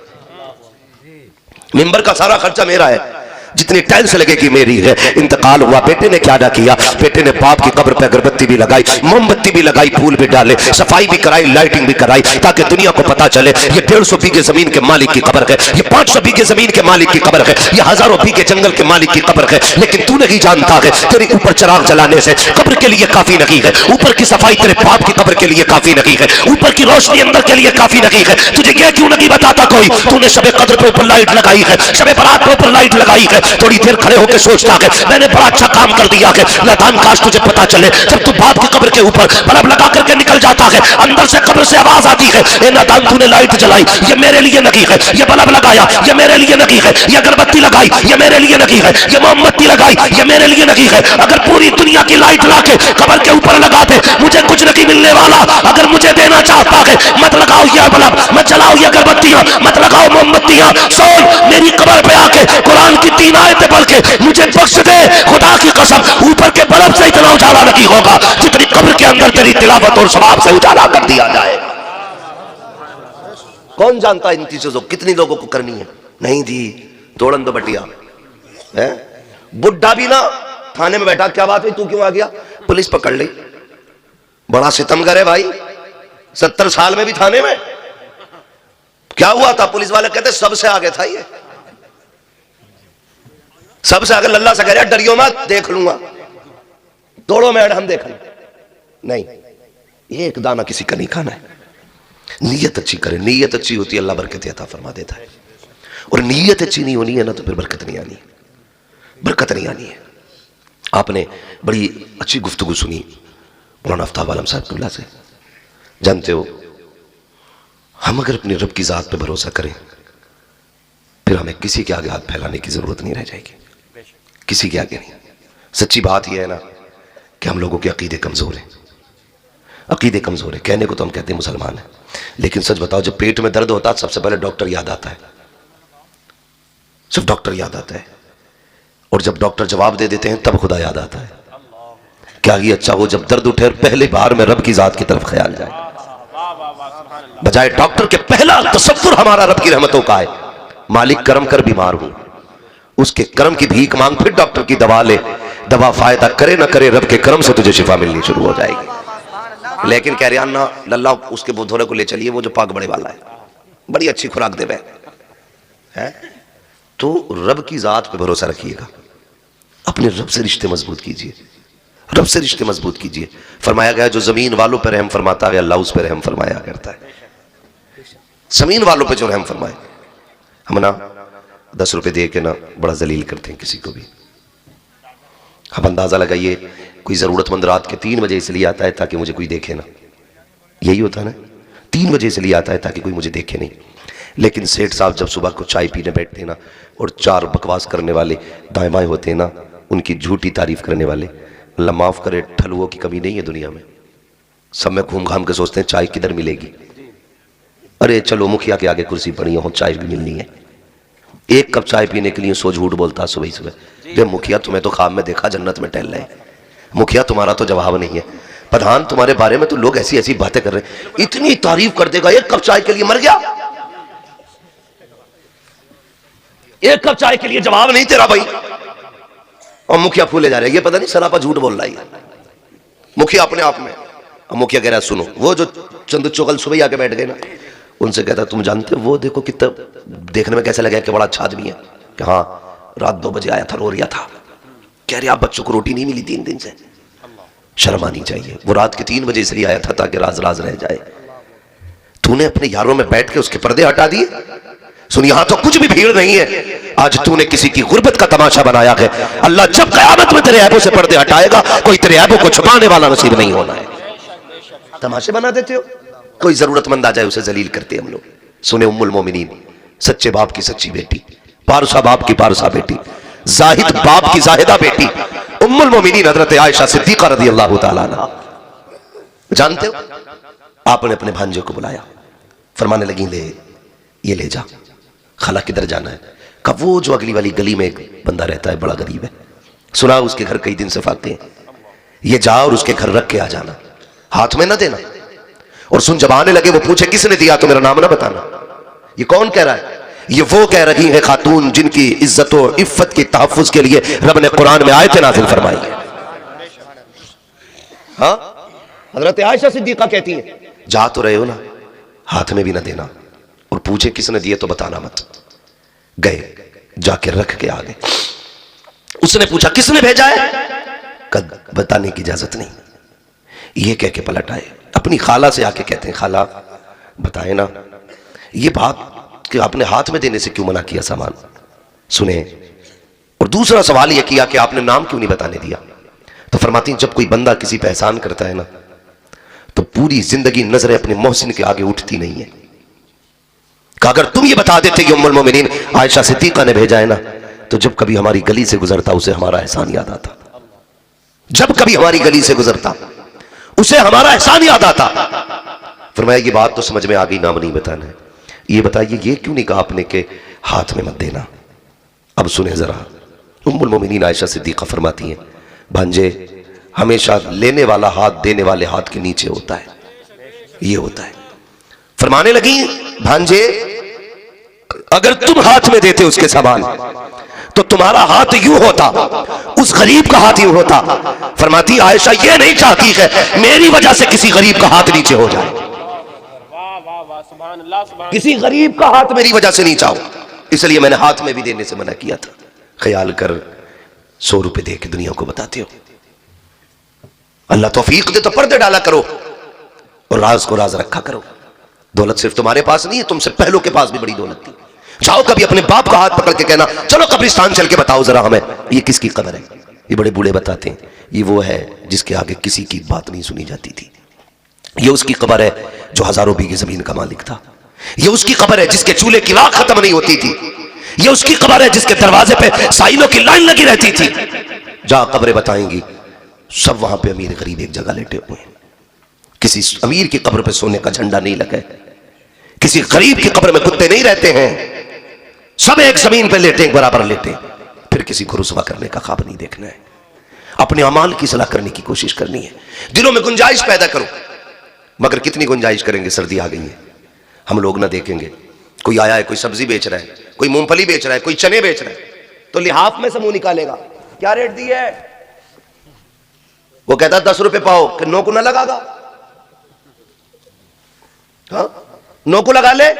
मिंबर का सारा खर्चा मेरा है, जितनी टाइल्स लगेगी मेरी है। इंतकाल हुआ, बेटे ने क्या ना किया, बेटे ने बाप की कब्र पे अगरबत्ती भी लगाई, मोमबत्ती भी लगाई, फूल भी डाले, सफाई भी कराई, लाइटिंग भी कराई, ताकि दुनिया को पता चले ये 150 बीघे जमीन के मालिक की कब्र है, ये 500 बीघे जमीन के मालिक की कब्र है, ये हजारों बीघे जंगल के मालिक की कब्र है। लेकिन तू नहीं जानता है तेरे ऊपर चिराग जलाने से कब्र के लिए काफी नहीं है, ऊपर की सफाई तेरे बाप की कब्र के लिए काफी नहीं है, ऊपर की रोशनी अंदर के लिए काफी नहीं है। तुझे यह क्यों नहीं बताता कोई, तूने शबे कद्र पे ऊपर लाइट लगाई है, शबे बारात पे ऊपर लाइट लगाई है, थोड़ी देर खड़े होकर सोचता है मैंने बड़ा अच्छा काम कर दिया है। लतान काश तुझे पता चले, जब तू बाप की कब्र के ऊपर बल्ब लगा करके निकल जाता है, अंदर से कब्र से आवाज आती है, ए लतान तूने लाइट जलाई, ये मेरे लिए नहीं है, ये बल्ब लगाया, ये मेरे लिए नहीं है, ये अगरबत्ती लगाई, ये मेरे लिए नहीं है, ये मोमबत्ती लगाई, ये मेरे लिए नहीं है। अगर पूरी दुनिया की लाइट लाके कब्र के ऊपर लगा दे, मुझे कुछ नहीं मिलने वाला। अगर मुझे देना चाहता है, मत लगाओ ये बल्ब, मत जलाओ ये अगरबत्तियां, मत लगाओ मोमबत्तियां, सोन मेरी कब्र पे आके कुरान की 3 आयतें पढ़ के मुझे बख्श दे। खुदा की कसम, ऊपर के बल्ब से इतना उजाला नहीं होगा जितनी कब्र के अंदर तेरी तिलावत और सवाब से उजाला कर दिया जाए। कौन जानता इन चीजों को कितनी लोगों को करनी है? नहीं जी, तोड़न दो बटिया है। बुढ़ा भी ना थाने में बैठा, क्या बात हुई, तू क्यों आ गया? पुलिस पकड़ ली। बड़ा सितमगर है भाई, 70 साल में भी थाने में। क्या हुआ था? पुलिस वाले कहते सबसे आगे था ये, सबसे आगे लल्ला से कह रहा डरियो मत, देख लूंगा, तोड़ो मैडम देख लो। नहीं, एक दाना किसी का नहीं खाना है। नीयत अच्छी करे, नीयत अच्छी होती है अल्लाह बरकत अता फरमा देता है, और नीयत अच्छी नहीं होनी है ना तो फिर बरकत नहीं आनी, बरकत नहीं आनी है। आपने बड़ी अच्छी गुफ्तगू सुनी मौलाना आफ्ताब आलम साहब कुल्ला से। जानते हो, हम अगर अपनी रब की जात पे भरोसा करें फिर हमें किसी के आगे हाथ फैलाने की जरूरत नहीं रह जाएगी, किसी के आगे नहीं। सच्ची बात यह है ना कि हम लोगों के अकीदे कमजोर हैं, अकीदे कमजोर है। कहने को तो हम कहते हैं मुसलमान हैं, लेकिन सच बताओ जब पेट में दर्द होता है सबसे पहले डॉक्टर याद आता है, सिर्फ डॉक्टर याद आता है, और जब डॉक्टर जवाब दे देते हैं तब खुदा याद आता है। क्या ही अच्छा हो जब दर्द उठे और पहले बार में रब की जात की तरफ ख्याल जाए, बजाय डॉक्टर के पहला तसव्वुर हमारा रब की रहमतों का है। मालिक करम कर बीमार हूं, उसके करम की भीख मांग, फिर डॉक्टर की दवा ले, दवा फायदा करे ना करे रब के करम से तुझे शिफा मिलनी शुरू हो जाएगी। लेकिन कह रहे अन्ना लल्ला उसके बुधोरे को ले चलिए, वो जो पाक बड़े वाला है, बड़ी अच्छी खुराक देवे है। तो रब की जात पे भरोसा रखिएगा, अपने रब से रिश्ते मजबूत कीजिए, रब से रिश्ते मजबूत कीजिए। फरमाया गया जो जमीन वालों पर रहम फरमाता है अल्लाह उस पर रहम फरमाया करता है। जमीन वालों पे जो रहम फरमाए, हम ना 10 रुपए दे के ना बड़ा जलील करते हैं किसी को भी। अब अंदाजा लगाइए, कोई जरूरतमंद रात के 3 बजे इसलिए आता है ताकि मुझे कोई देखे ना, यही होता है ना, 3 बजे इसलिए आता है ताकि कोई मुझे देखे नहीं। लेकिन सेठ साहब जब सुबह को चाय पीने बैठते हैं ना, और 4 बकवास करने वाले दाएं बाएं होते हैं ना, उनकी झूठी तारीफ करने वाले, अल्लाह माफ करे, ठलुओं की कमी नहीं है दुनिया में। सब में घूम घाम के सोचते हैं चाय किधर मिलेगी, अरे चलो मुखिया के आगे कुर्सी पड़ी हो, चाय भी मिलनी है। 1 कप चाय पीने के लिए 100 झूठ बोलता सुबह सुबह। बे मुखिया तुम्हें तो ख्वाब में देखा जन्नत में टहल रहे, मुखिया तुम्हारा तो जवाब नहीं है। प्रधान तुम्हारे बारे में तो लोग ऐसी ऐसी बातें कर रहे हैं, इतनी तारीफ कर देगा, 1 कप चाय के लिए मर गया, 1 कप चाय के लिए जवाब नहीं तेरा भाई, और मुखिया फूले जा रहे हैं, ये पता नहीं सरापा झूठ बोल रहा है। मुखिया अपने आप में। अब मुखिया कह रहा है सुनो, वो जो चंद चुगल सुबह आके बैठ गए ना, उनसे कहता तुम जानते हो वो देखो कितना देखने में कैसा लगा कि बड़ा अच्छा आदमी है, कि हाँ रात 2 बजे आया था, रो रिया था। कह रहे आप बच्चों को रोटी नहीं मिली 3 दिन से, शर्म आनी चाहिए। वो रात के 3 बजे इसलिए आया था ताकि राज राज रह जाए। तूने अपने यारों में बैठ के उसके पर्दे हटा दिए। सुन, यहां तो कुछ भी भीड़ नहीं है, आज तूने किसी की गुर्बत का तमाशा बनाया है। अल्लाह जब क़यामत में तेरे ऐबों से पर्दे हटाएगा, कोई तेरे ऐबों को छुपाने वाला नसीब नहीं होना है। तमाशे बना देते हो, कोई जरूरतमंद आ जाए उसे जलील करते हम लोग। सुने, उम्मुल मोमिनीन, सच्चे बाप की सच्ची बेटी, पारसा बाप की पारसा बेटी, जाहिद बाप की जाहिदा बेटी, उम्मुल मोमिनीन हजरत आयशा सिद्दीका रज़ी अल्लाह तआला अन्हा। जानते हो, आपने अपने भांजे को बुलाया, फरमाने लगी ले ये ले जा। खाला किधर जाना है? कब वो जो अगली वाली गली में एक बंदा रहता है, बड़ा गरीब है, सुना उसके घर कई दिन से फाके हैं, ये जा और उसके घर रख के आ जाना, हाथ में ना देना। और सुन, जब आने लगे वो पूछे किसने दिया तो मेरा नाम ना बताना। ये कौन कह रहा है? ये वो कह रही है खातून जिनकी इज्जत और इफ्फत के तहफ्फुज के लिए रब ने कुरान में आयतें नाज़िल फरमाई है। हाँ, हजरत आयशा सिद्दीका कहती है जा तो रहे हो ना, हाथ में भी ना देना, और पूछे किसने दिए तो बताना मत। गए, जाके रख के आ गए। उसने पूछा किसने भेजा है? कद बताने की इजाजत नहीं। ये कह के पलट आए, अपनी खाला से आके कहते हैं खाला बताए ना ये बात कि आपने हाथ में देने से क्यों मना किया सामान। सुने, और दूसरा सवाल यह किया कि आपने नाम क्यों नहीं बताने दिया। तो फरमाती हैं जब कोई बंदा किसी पे एहसान करता है ना, तो पूरी जिंदगी नजरें अपने मोहसिन के आगे उठती नहीं है। कि अगर तुम ये बता देते कि उम्मुल मोमिनीन आयशा सिद्दीका ने भेजा है ना, तो जब कभी हमारी गली से गुजरता उसे हमारा एहसान याद आता। जब कभी हमारी गली से गुजरता उसे हमारा एहसान याद आता। फरमाया ये बात तो समझ में आ गई, नाम नहीं बताना है। ये बताइए ये क्यों नहीं कहा आपने कि हाथ में मत देना। अब सुने जरा, उम्मुल मोमिनीन आयशा सिद्दीका फरमाती हैं भांजे हमेशा लेने वाला हाथ देने वाले हाथ के नीचे होता है, ये होता है। फरमाने लगी भांजे अगर तुम हाथ में देते उसके सामान तो तुम्हारा हाथ यूं होता, उस गरीब का हाथ यूं होता। फरमाती आयशा ये नहीं चाहती है मेरी वजह से किसी गरीब का हाथ नीचे हो जाए, किसी गरीब का हाथ मेरी वजह से नहीं चाहो, इसलिए मैंने हाथ में भी देने से मना किया था। ख्याल कर 100 रुपए दे के दुनिया को बताते हो। अल्लाह तौफीक दे तो पर्दे डाला करो और राज को राज रखा करो। दौलत सिर्फ तुम्हारे पास नहीं है, तुमसे पहलों के पास भी बड़ी दौलत थी। जाओ कभी अपने बाप का हाथ पकड़ के कहना चलो कब्रिस्तान चल के बताओ जरा हमें ये किसकी कब्र है। ये बड़े बूढ़े बताते हैं ये वो है जिसके आगे किसी की बात नहीं सुनी जाती थी। ये उसकी कब्र है जो हजारों बीघे जमीन का मालिक था। ये उसकी कब्र है जिसके चूल्हे की राख खत्म नहीं होती थी। ये उसकी कब्र है जिसके दरवाजे पे साइलों की लाइन लगी रहती थी। जहां कब्रें बताएंगी सब वहां पे अमीर गरीब एक जगह लेटे हुए हैं। किसी अमीर की कब्र पे सोने का झंडा नहीं लगा है, किसी गरीब की कब्र में कुत्ते नहीं रहते हैं, सब एक जमीन पे लेटे हैं, बराबर लेटे हैं। फिर किसी को रुसवा करने का ख्वाब नहीं देखना है, अपने अमाल की सलाह करने की कोशिश करनी है। दिलों में गुंजाइश पैदा करो, मगर कितनी गुंजाइश करेंगे, सर्दी आ गई है, हम लोग ना देखेंगे कोई आया है, कोई सब्जी बेच रहा है, कोई मूंगफली बेच रहा है, कोई चने बेच रहा है, तो लिहाफ में से मुंह निकालेगा क्या रेट दी है, वो कहता 10 रुपए पाओ कि 9 को ना लगागा, हाँ 9 को लगा ले।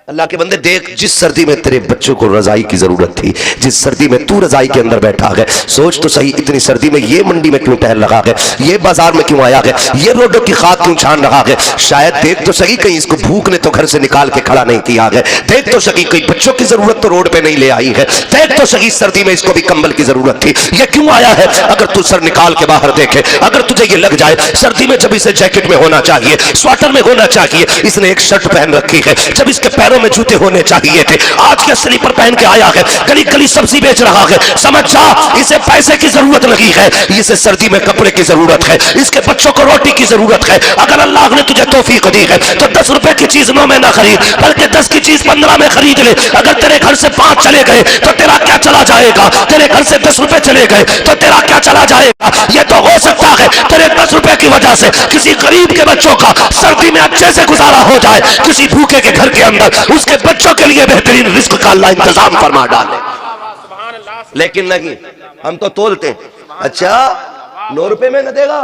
अल्लाह के बंदे देख, जिस सर्दी में तेरे बच्चों को रजाई की जरूरत थी, जिस सर्दी में तू रजाई के अंदर बैठा है, सोच तो सही इतनी सर्दी में ये मंडी में क्यों टहल रहा है, ये बाजार में क्यों आया है, ये रोडों की खाक क्यों छान रहा है। शायद देख तो सही कहीं इसको भूख ने तो घर से निकाल के खड़ा नहीं किया है, देख तो सही कहीं बच्चों की जरूरत तो रोड पे नहीं ले आई है, देख तो सही सर्दी में इसको भी कंबल की जरूरत थी, ये क्यों आया है। अगर तू सर निकाल के बाहर देखे, अगर तुझे ये लग जाए सर्दी में जब इसे जैकेट में होना चाहिए, स्वेटर में होना चाहिए, इसने एक शर्ट पहन रखी है, जब इसके पैरों में जूते होने चाहिए थे, आज के स्लीपर पहन के आया है, गली गली सब्जी बेच रहा है, समझ जा इसे पैसे की जरूरत लगी है, इसे सर्दी में कपड़े की जरूरत है, इसके बच्चों को रोटी की जरूरत है। अगर अल्लाह ने तुझे तौफीक दी है तो 10 रुपए की चीज 9 में ना खरीद, बल्कि 10 की चीज 15 में खरीद ले। अगर तेरे घर से 5 चले गए तो तेरा क्या चला जाएगा, तेरे घर से 10 रुपए चले गए तो तेरा क्या चला जाएगा। यह तो हो सकता है तेरे 10 रुपए की वजह से किसी गरीब के बच्चों का सर्दी में अच्छे से गुजारा हो जाए, किसी भूखे के घर के अंदर उसके बच्चों के लिए बेहतरीन रिस्क का अल्लाह इंतजाम फरमा डाले। लेकिन नहीं, हम तो तोलते, अच्छा 9 रुपए में न देगा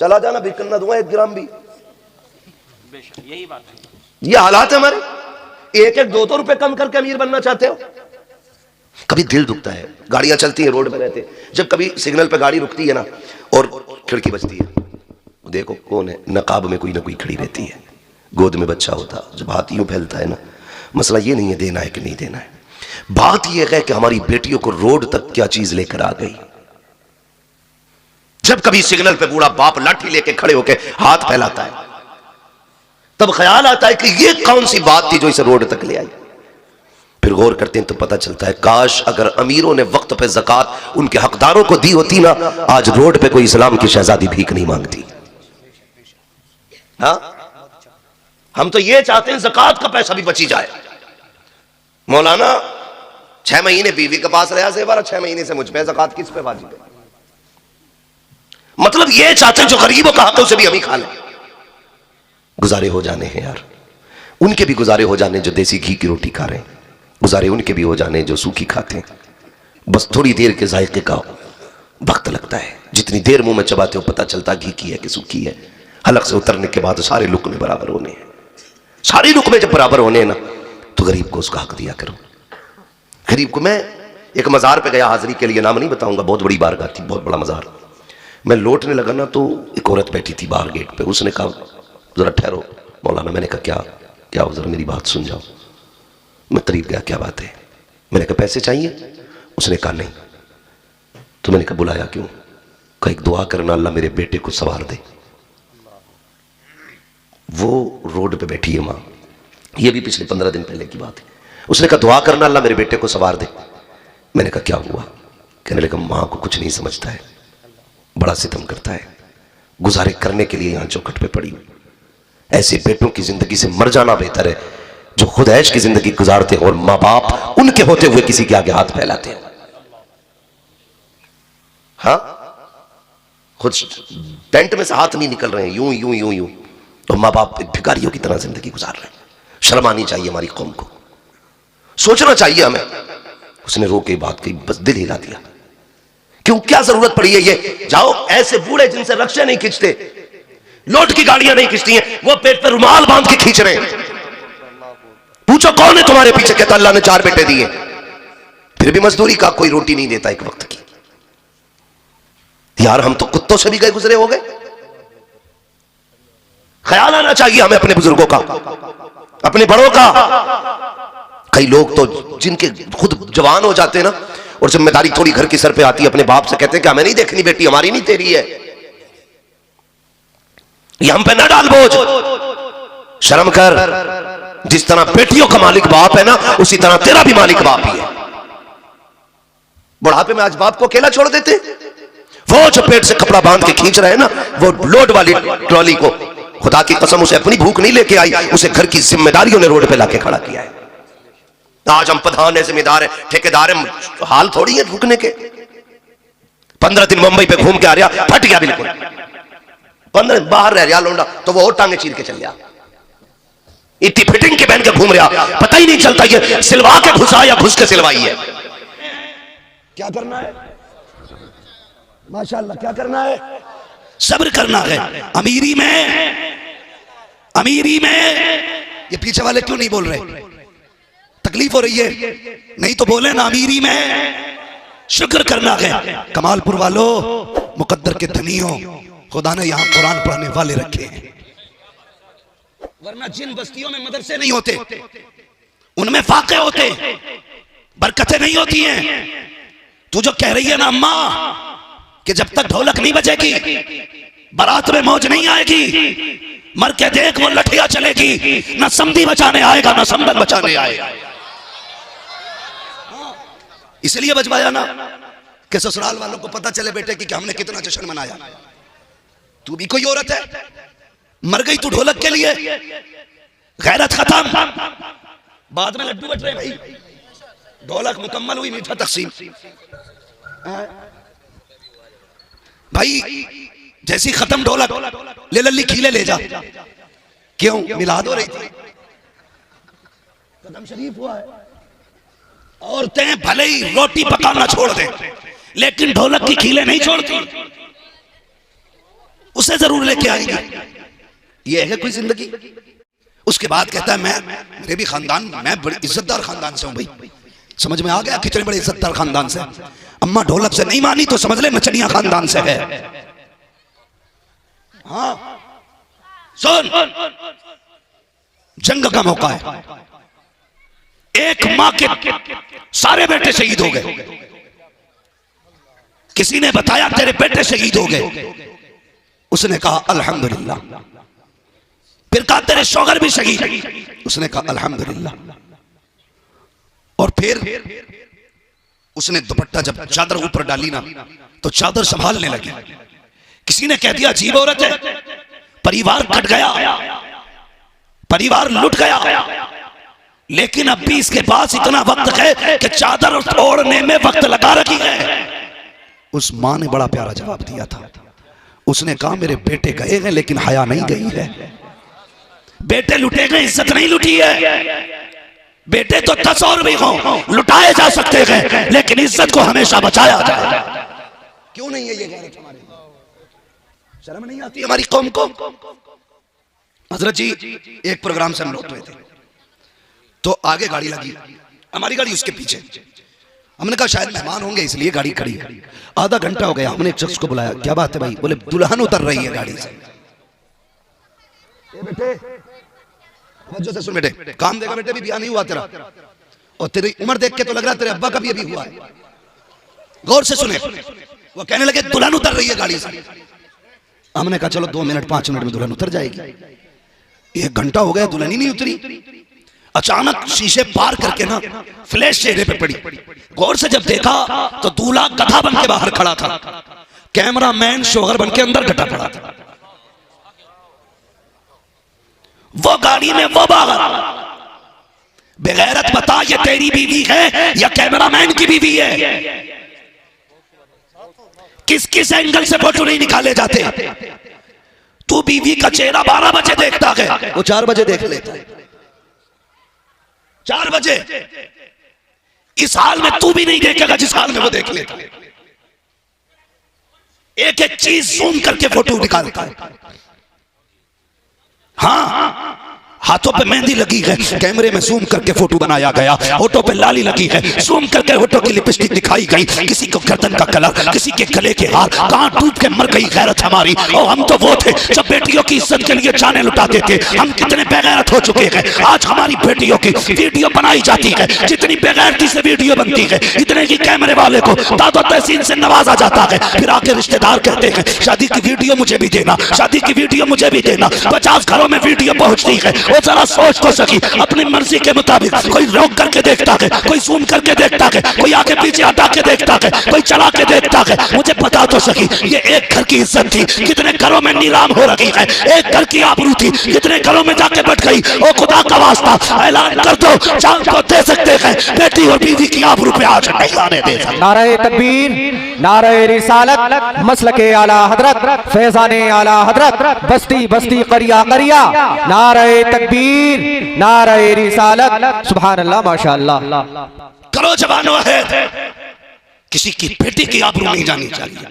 चला जाना बिकन ना दूंगा 1 ग्राम भी। यही बात है। ये हालात है हमारे। 1-1 2-2 रुपए कम करके अमीर बनना चाहते हो। कभी दिल दुखता है, गाड़ियां चलती हैं, रोड पे रहते हैं, जब कभी सिग्नल पे गाड़ी रुकती है ना और खिड़की बजती है, देखो कौन है, नकाब में कोई ना कोई खड़ी रहती है, गोद में बच्चा होता, जब हाथ यूं फैलता है ना, मसला ये नहीं है देना है कि नहीं देना है, बात यह है कि हमारी बेटियों को रोड तक क्या चीज लेकर आ गई। जब कभी सिग्नल पे बूढ़ा बाप लाठी लेके खड़े होके हाथ फैलाता है, तब ख्याल आता है कि ये कौन सी बात थी जो इसे रोड तक ले आई। फिर गौर करते हैं तो पता चलता है काश अगर अमीरों ने वक्त पे ज़कात उनके हकदारों को दी होती ना, आज रोड पे कोई इस्लाम की शहजादी भीख नहीं मांगती। हाँ, हम तो ये चाहते हैं ज़कात का पैसा भी बची जाए। मौलाना 6 महीने बीवी के पास रहा सेवा, 6 महीने से मुझ पे ज़कात किस पे वाजिब है? मतलब ये चाहते हैं जो गरीबों का हक है उसे भी हम ही खा लें। गुजारे हो जाने हैं यार, उनके भी गुजारे हो जाने जो देसी घी की रोटी खा रहे हैं, गुजारे उनके भी हो जाने जो सूखी खाते हैं। बस थोड़ी देर के जायके का वक्त लगता है, जितनी देर मुंह में चबाते हो पता चलता घी की है कि सूखी है। हलक से उतरने के बाद सारे लुकमे बराबर होने हैं, सारे लुकमे जब बराबर होने हैं ना तो गरीब को उसका हक दिया करो। गरीब को, मैं एक मज़ार पे गया हाजिरी के लिए, नाम नहीं बताऊंगा, बहुत बड़ी बारगाह थी, बहुत बड़ा मज़ार। मैं लौटने लगा ना तो एक औरत बैठी थी बाहर गेट पे, उसने कहा जरा ठहरो मौलाना। मैंने कहा क्या क्या हो, जरा मेरी बात सुन जाओ। मैं करीब गया, क्या बात है? मैंने कहा पैसे चाहिए? उसने कहा नहीं। तो मैंने कहा बुलाया क्यों? कहा एक दुआ करना अल्लाह मेरे बेटे को सवार दे। वो रोड पे बैठी है माँ, ये भी पिछले 15 दिन पहले की बात है। उसने कहा दुआ करना अल्लाह मेरे बेटे को सवार दे। मैंने कहा क्या हुआ? कहने लगा माँ को कुछ नहीं समझता है, बड़ा सितम करता है, गुजारे करने के लिए यहाँ चौखट पे पड़ी। ऐसे बेटों की जिंदगी से मर जाना बेहतर है जो खुद ऐश की जिंदगी गुजारते हैं और माँ बाप उनके होते हुए किसी के आगे हाथ फैलाते हैं। हाँ, खुद पेंट में से हाथ नहीं निकल रहे हैं, यूं यूं यूं यूं, तो माँ बाप भिखारियों की तरह जिंदगी गुजार रहे हैं। शर्म आनी चाहिए हमारी कौम को, सोचना चाहिए हमें। उसने रो के बात कही, बस दिल हिला दिया। क्यों, क्या जरूरत पड़ी है ये? जाओ ऐसे बूढ़े जिनसे रक्शे नहीं खींचते, लोट की गाड़ियां नहीं खींचती हैं, वो पेट पे रुमाल बांध के खींच रहे हैं। पूछो कौन है तुम्हारे पीछे? कहता अल्लाह ने 4 बेटे दिए, फिर भी मजदूरी का कोई रोटी नहीं देता एक वक्त की। यार हम तो कुत्तों से भी गए गुजरे हो गए। ख्याल आना चाहिए हमें अपने बुजुर्गों का, अपने बड़ों का। कई लोग तो जिनके खुद जवान हो जाते हैं ना और जिम्मेदारी थोड़ी घर की सर पे आती है, अपने बाप से कहते हैं कि हमें नहीं देखनी बेटी, हमारी नहीं तेरी है, ये हम पे ना डाल बोझ, शर्म कर। जिस तरह बेटियों का मालिक बाप है ना, उसी तरह तेरा भी मालिक बाप ही है। बुढ़ापे में आज बाप को अकेला छोड़ देते, वो जो पेट से कपड़ा बांध के खींच रहे हैं ना, वो लोड वाली ट्रॉली को, खुदा की कसम उसे अपनी भूख नहीं लेके आई, उसे घर की जिम्मेदारियों ने रोड पे लाके खड़ा किया है। आज हम प्रधान है, जिम्मेदार है, ठेकेदार है, हाल थोड़ी है रुकने के। 15 दिन मुंबई पे घूम के आ रहा, फट गया बिल्कुल। 15 दिन बाहर रह रहा लोंडा तो वो और टांगे चीर के चल गया। इतनी फिटिंग के पहन के घूम रहा, पता ही नहीं चलता ये सिलवा के घुसा या घुस के सिलवाई है। क्या करना है? माशाल्लाह, क्या करना है? सब्र करना है। अमीरी में ये पीछे वाले क्यों नहीं बोल रहे? तकलीफ हो रही है? नहीं तो बोले ना, अमीरी में शुक्र करना है। कमालपुर वालों, मुकद्दर के धनियों, खुदा ने यहां कुरान पढ़ने वाले रखे हैं, वरना जिन बस्तियों में मदरसे नहीं होते उनमें फाके होते, बरकतें नहीं होती हैं। तू जो कह रही है ना अम्मा कि जब तक ढोलक नहीं बजेगी बारात में मौज नहीं आएगी, मर के देख वो लठिया चलेगी, ना समधी बचाने आएगा ना संबल बचाने आएगा। इसलिए बजवाया ना कि ससुराल वालों को पता चले बेटे कि हमने कितना जश्न मनाया। तू भी कोई औरत है, मर गई तू ढोलक के लिए, गैरत खत्म। बाद में लड्डू बट रहे भाई, ढोलक मुकम्मल हुई, मीठा तकसीम। भाई जैसी खत्म ढोलक, ले लल्ली खीले ले जा। क्यों? मिलाद हो रही थी, कदम शरीफ हुआ है। औरतें भले ही रोटी पकाना छोड़ दें लेकिन ढोलक की खीले नहीं छोड़ती। उसे जरूर लेके आएंगे। ये है कोई जिंदगी? उसके बाद कहता है मेरे भी खानदान, मैं बड़े इज्जतदार खानदान से हूं भाई। समझ में आ गया कितने बड़े इज्जतदार खानदान से? अम्मा ढोलक से नहीं मानी तो समझ ले नचनिया खानदान से है। हाँ सुन, जंग का मौका है, एक मां के सारे बेटे शहीद हो गए। किसी ने बताया तेरे बेटे शहीद हो गए, उसने कहा अल्हम्दुलिल्लाह। फिर कहा तेरे शौहर भी शहीद, उसने कहा अल्हम्दुलिल्लाह। और फिर उसने दुपट्टा जब चादर ऊपर डाली ना तो चादर संभालने लगी। किसी ने कह दिया अजीब औरत है, परिवार कट गया, परिवार लुट गया, लेकिन अब भी इसके पास इतना वक्त है कि चादर ओढ़ने में वक्त लगा रखी है। उस मां ने बड़ा प्यारा जवाब दिया था। उसने कहा मेरे बेटे गए हैं लेकिन हया नहीं गई है। बेटे लुटे गए, इज्जत नहीं लुटी है। बेटे तो 10 और भी हों, लुटाए जा सकते हैं, लेकिन इज्जत को हमेशा बचाया जाए। क्यों नहीं है ये गैरत हमारे? शर्म नहीं आती हमारी कौम को? हजरत जी एक प्रोग्राम से हम लोग हुए थे, तो आगे गाड़ी लगी, हमारी गाड़ी उसके पीछे। हमने कहा शायद मेहमान होंगे इसलिए गाड़ी खड़ी है। आधा घंटा हो गया, हमने एक शख्स को बुलाया, क्या बात है भाई? बोले दुल्हन उतर रही है गाड़ी से। बेटे जो से सुन बेटे, काम देगा बेटे, भी ब्याह नहीं हुआ तेरा, और तेरी उम्र देख के तो लग रहा है तेरे अब्बा का भी अभी हुआ है। गौर से सुने, वो कहने लगे दुल्हन उतर रही है गाड़ी से। हमने कहा चलो 2 मिनट 5 मिनट में दुल्हन उतर जाएगी। 1 घंटा हो गया दुल्हन ही नहीं उतरी। अचानक शीशे पार करके ना फ्लैश चेहरे पे पड़ी। गौर से जब देखा तो दूल्हा गधा बन के बाहर खड़ा था, कैमरामैन शोहर बन के अंदर घटा पड़ा था। वो गाड़ी में वो बाहर। बेगैरत बता, ये तेरी बीवी है या कैमरामैन की बीवी है? किस किस एंगल से फोटो नहीं निकाले जाते? तू बीवी का चेहरा 12 बजे देखता है, वो 4 बजे देख लेता है। 4 बजे इस हाल में तू भी नहीं देखेगा जिस हाल में वो देख लेता है। एक एक चीज जूम करके फोटो निकालता है। हाँ, हाथों पे मेहंदी लगी है, कैमरे में जूम करके फोटो बनाया गया। होठों पे लाली लगी है, जूम करके होठों की लिपस्टिक दिखाई गई। किसी को गर्दन का कलर, किसी के गले के हार, कहां डूब के मर गई गैरत हमारी। और हम तो वो थे जब बेटियों की इज्जत के लिए जाने लुटाते थे। हम कितने बेगैरत हो चुके हैं। आज हमारी बेटियों की वीडियो बनाई जाती है, जितनी बेगैरती से वीडियो बनती है, इतने की कैमरे वाले को दादा तहसीन से नवाजा जाता है। फिर आके रिश्तेदार कहते हैं शादी की वीडियो मुझे भी देना, शादी की वीडियो मुझे भी देना। 50 घरों में वीडियो पहुंचती है। वो जरा सोच तो सकी, अपनी मर्जी के मुताबिक कोई रोक करके देखता है, कोई जूम करके देखता है, कोई आके पीछे हटा के देखता है, कोई चला के देखता है। मुझे पता तो सकी ये एक घर की इज्जत थी, कितने घरों में नीलाम हो रही है। एक घर की आबरू थी, कितने घरों में जाके बैठ गई। ओ खुदा का वास्ता, ऐलान कर दो, जान को दे सकते हैं, बेटी और बीवी की आबरू पे आज नहीं आने दे सकते। नारे तकबीर, नारे रिसालत, मसलके आला हजरत, फैजाने आला हजरत, बस्ती बस्ती करिया करिया। नारे तकबीर, नारे रिसालत, सुभान अल्लाह, माशाअल्लाह। करो जवानों है, किसी की बेटी की आबरू नहीं जानी चाहिए।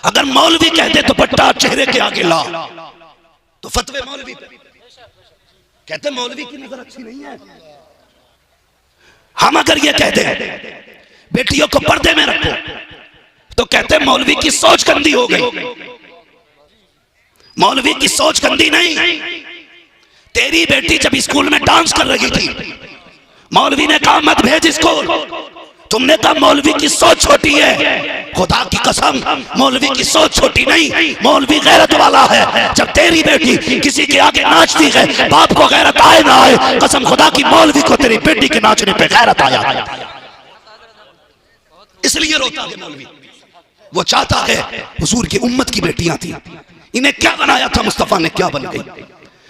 अगर मौलवी कहते तो पट्टा चेहरे के आगे ला, तो फतवे मौलवी पे। कहते मौलवी की नजर अच्छी नहीं है। हम अगर ये कहते बेटियों को पर्दे में रखो, तो कहते मौलवी की सोच गंदी हो गई। मौलवी की सोच गंदी नहीं। तेरी बेटी जब स्कूल में डांस कर रही थी, मौलवी ने कहा मत भेज स्कूल। तुमने कहा मौलवी की सोच छोटी है। खुदा की कसम, मौलवी की सोच छोटी नहीं, मौलवी गैरत वाला है। जब तेरी बेटी किसी के आगे नाचती है, बाप को गैरत आए ना आए, कसम खुदा की मौलवी को तेरी बेटी के नाचने पे गैरत आया। इसलिए रोता है मौलवी। वो चाहता है हुजूर की उम्मत की बेटियां थी, इन्हें क्या बनाया था मुस्तफा ने, क्या बन गई।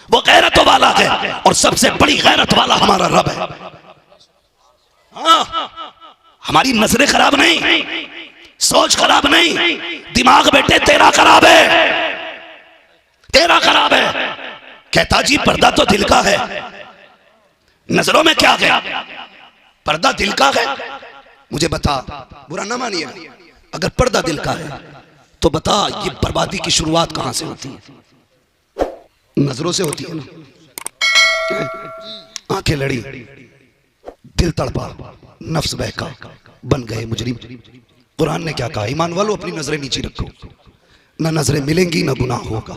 वो गैरत वाला है, और सबसे बड़ी गैरत वाला हमारा रब है। हाँ, हमारी नजरें खराब नहीं, सोच खराब नहीं, दिमाग बेटे तेरा खराब है, तेरा खराब है। कहता जी पर्दा तो दिल का है, नजरों में क्या है? पर्दा दिल का है। मुझे बता, बुरा ना मानिए, अगर पर्दा दिल का है तो बता ये बर्बादी की शुरुआत कहां से होती है? नजरों से होती है ना। आंखें लड़ी, दिल तड़पा, नफ्स बहका, बन गए मुजरिम। कुरान ने क्या कहा? ईमान वालों अपनी नजरें नीचे रखो, ना नजरें मिलेंगी ना गुनाह होगा।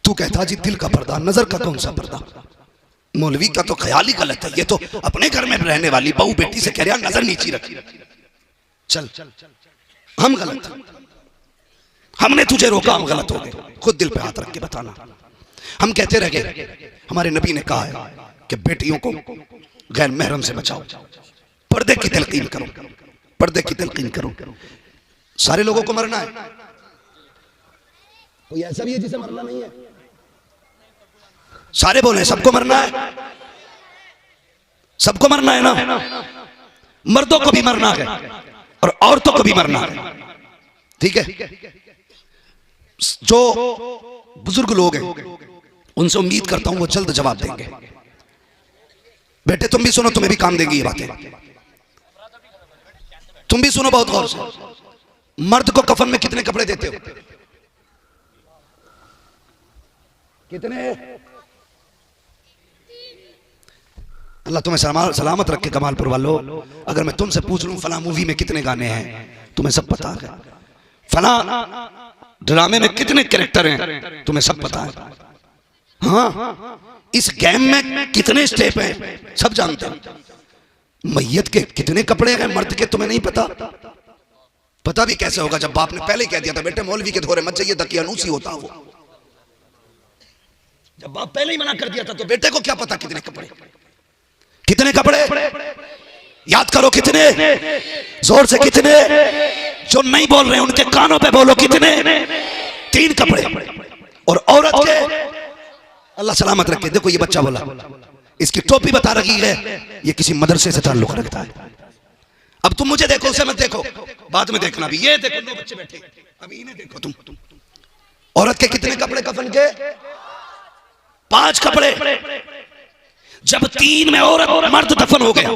तू कहता जी दिल का पर्दा, नजर का कौन सा पर्दा? मौलवी का तो ख्याल ही गलत है। ये तो अपने घर में रहने वाली बहू बेटी से कह रहा नजर नीची रखी। चल हम गलत, हमने तुझे रोका, हम गलत हो गए। खुद दिल पे हाथ रख के बताना। हम कहते रह गए हमारे नबी ने कहा है कि बेटियों को गैर महरम से बचाओ, पर्दे की तलकीन करो, पर्दे की तलकीन करो। सारे लोगों को मरना है? कोई ऐसा भी है जिसे मरना नहीं है? सारे बोले सबको मरना है, सबको मरना है ना। मर्दों को भी मरना है और औरतों को भी मरना है, ठीक है। जो बुजुर्ग लोग हैं उनसे उम्मीद करता हूं वो जल्द जवाब देंगे। बेटे तुम भी सुनो, तुम्हें भी काम देंगी ये बातें। तुम भी सुनो बहुत गौर से। मर्द को कफन में कितने कपड़े देते हो? कितने? अल्लाह तुम्हें सलामत रखे कमालपुर वालों। अगर मैं तुमसे पूछ लूं फला मूवी में कितने गाने हैं, तुम्हें सब पता है। फला ड्रामे में कितने कैरेक्टर हैं, तुम्हें सब पता है। हाँ, इस गेम में कितने स्टेप हैं, सब जानते हैं। मैयत के कितने कपड़े हैं मर्द के, तुम्हें नहीं पता? पता भी कैसे होगा जब बाप ने पहले कह दिया था बेटे मौलवी के धोरे मत जाइए, दकियानूसी होता वो। जब बाप पहले ही मना कर दिया था तो बेटे को क्या पता कितने कपड़े, कितने कपड़े? याद करो कितने, जोर से कितने। जो नहीं बोल रहे उनके कानों पे बोलो कितने? 3 कपड़े। और औरत के अल्लाह सलामत रखे। देखो ये बच्चा बोला, इसकी टोपी बता रही है, ये किसी मदरसे से ताल्लुक रखता है। अब तुम मुझे देखो, उसे मत देखो, बाद में देखना भी। ये देखो 9 बच्चे बैठे, अभी इन्हें देखो तुम। औरत के कितने कपड़े कफन के? 5 कपड़े। जब 3 में औरत और मर्द दफन हो गया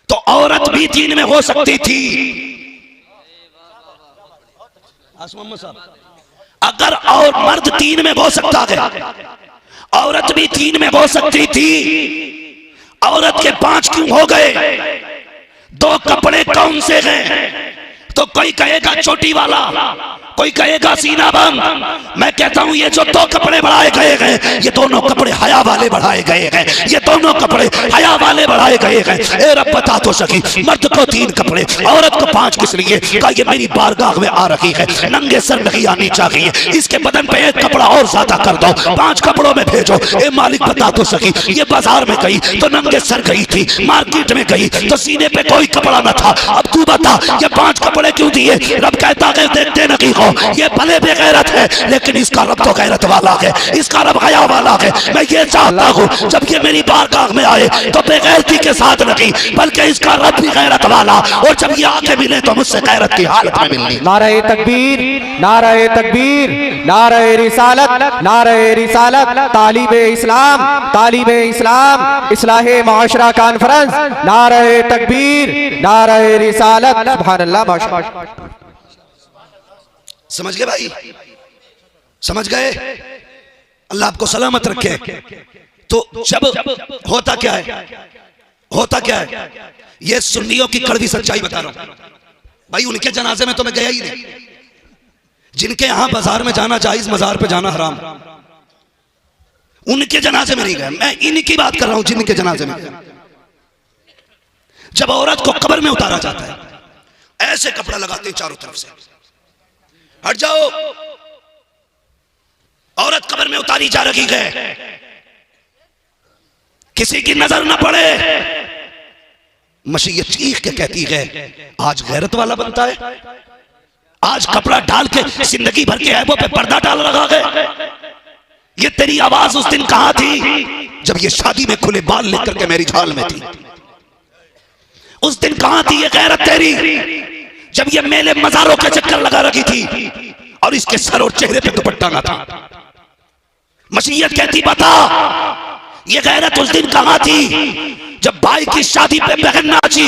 तो औरत भी 3 में हो सकती थी। अगर और मर्द 3 में हो सकता है, औरत भी 3 में हो सकती थी। औरत के 5 क्यों हो गए? 2 कपड़े कौन से हैं? तो कोई कहेगा चोटी वाला, कोई कहेगा सीना बंद। मैं कहता हूं ये जो 2 कपड़े बढ़ाए गए हैं, ये दोनों कपड़े हया वाले बढ़ाए गए हैं। ये दोनों कपड़े हया वाले बढ़ाए गए हैं। ए रब बता तो सकी, मर्द को 3 कपड़े, औरत को 5 किस लिए? कहा ये मेरी बारगाह में आ रही है, नंगे सर नहीं आनी चाहिए, इसके बदन पे 1 कपड़ा और ज्यादा कर दो, 5 कपड़ों में भेजो। ए मालिक बता तो सकी, ये बाजार में गई तो नंगे सर गई थी, मार्केट में गई तो सीने पे कोई कपड़ा न था। अब तू बता ये 5 कपड़े क्यों दिए? रब कहता है देखते नहीं हो, ये भले बेगैरत है लेकिन इसका रब तो गैरत वाला है, इसका रब हया वाला है। मैं ये चाहता हूँ जब ये मेरी बारगाह में आए तो बेगैरती के साथ नहीं, बल्कि इसका रब भी गैरत वाला, और जब ये आके मिले तो मुझसे गैरत की हालत में मिलनी। नारे तकबीर, नारे तकबीर, नारे रिसालत, नारे रिसालत, तालिबे इस्लाम, तालिबे इस्लाम, इस्लाहे माशरा कॉन्फ्रेंस, नारे तकबीर, नारे रिसालत। सुभान अल्लाह, माशाअल्लाह। समझ गए भाई? समझ गए? अल्लाह आपको सलामत रखे। तो जब होता क्या है, होता क्या है, ये सुन्नियों की कड़वी सच्चाई बता रहा हूं भाई। उनके जनाजे में तो मैं गया ही नहीं। जिनके यहां बाजार में जाना जायज, मजार पे जाना हराम, उनके जनाजे में नहीं गया। मैं इनकी बात कर रहा हूं जिनके जनाजे में गया। जब औरत को कब्र में उतारा जाता है, ऐसे कपड़ा लगाते हैं चारों तरफ से, हट जाओ, औरत कब्र में उतारी जा रही है, किसी की नजर न पड़े। मशीयत चीख के कहती है आज गैरत वाला बनता है, आज कपड़ा डाल के जिंदगी भर के ऐबों पे पर्दा डाल रहा है। ये तेरी आवाज उस दिन कहां थी जब ये शादी में खुले बाल लेकर के मेरी झाल में थी? उस दिन कहां थी ये गैरत तेरी जब ये मेले मजारों के चक्कर लगा रखी थी और इसके सर और चेहरे पे दुपट्टा ना था? मशीयत कहती बता ये गैरत उस दिन कहां थी जब भाई की शादी पे बहन नाची,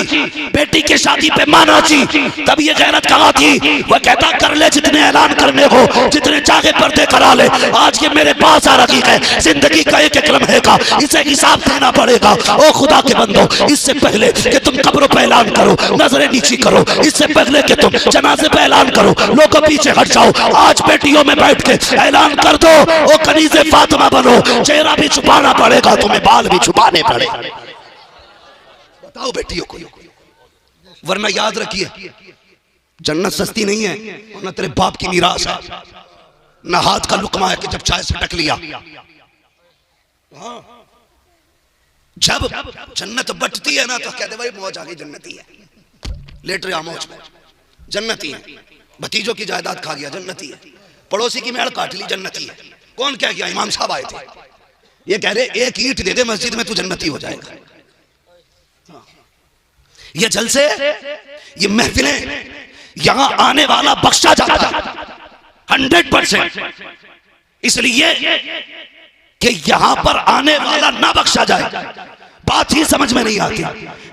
बेटी की शादी पे मां नाची, तब ये गैरत कहाँ थी? वह कहता कर ले जितने ऐलान करने हो, जितने चाहे पर्दे करा ले। आज ये मेरे पास आ रही है जिंदगी का एक लम्हे का, इसे हिसाब देना पड़ेगा। ओ खुदा के बंदो, इससे पहले कि तुम कब्रों पे ऐलान करो, नजरें नीची करो, इससे पहले कि तुम जनाजे पे ऐलान करो, लोगों पीछे हट जाओ, आज बेटियों में बैठ के ऐलान कर दो। ओ कनीज़े फातिमा बनो, चेहरा भी छुपाना पड़ेगा, तुम्हें बाल भी छुपाने पड़े। बताओ बेटियों को, वरना याद रखिए जन्नत सस्ती नहीं है, वरना तेरे बाप की मीरास है। ना हाथ का लुकमा है कि जब चाय से टक लिया। जब जन्नत बटती है ना तो कहते भाई मौज आ गई, जन्नती है, लेट रहा मौज में, जन्नती है। भतीजों की जायदाद खा गया, जन्नती है। पड़ोसी की मेड़ काट ली, जन्नती है। कौन क्या किया? इमाम साहब आए थे, ये कह रहे एक ईंट दे दे मस्जिद में, तू जन्नती हो जाएगा। ये जलसे, ये महफिलें, यहां आने वाला बख्शा जाता है 100%, इसलिए कि यहां पर आने वाला ना बख्शा जाए। बात ही समझ में नहीं आती।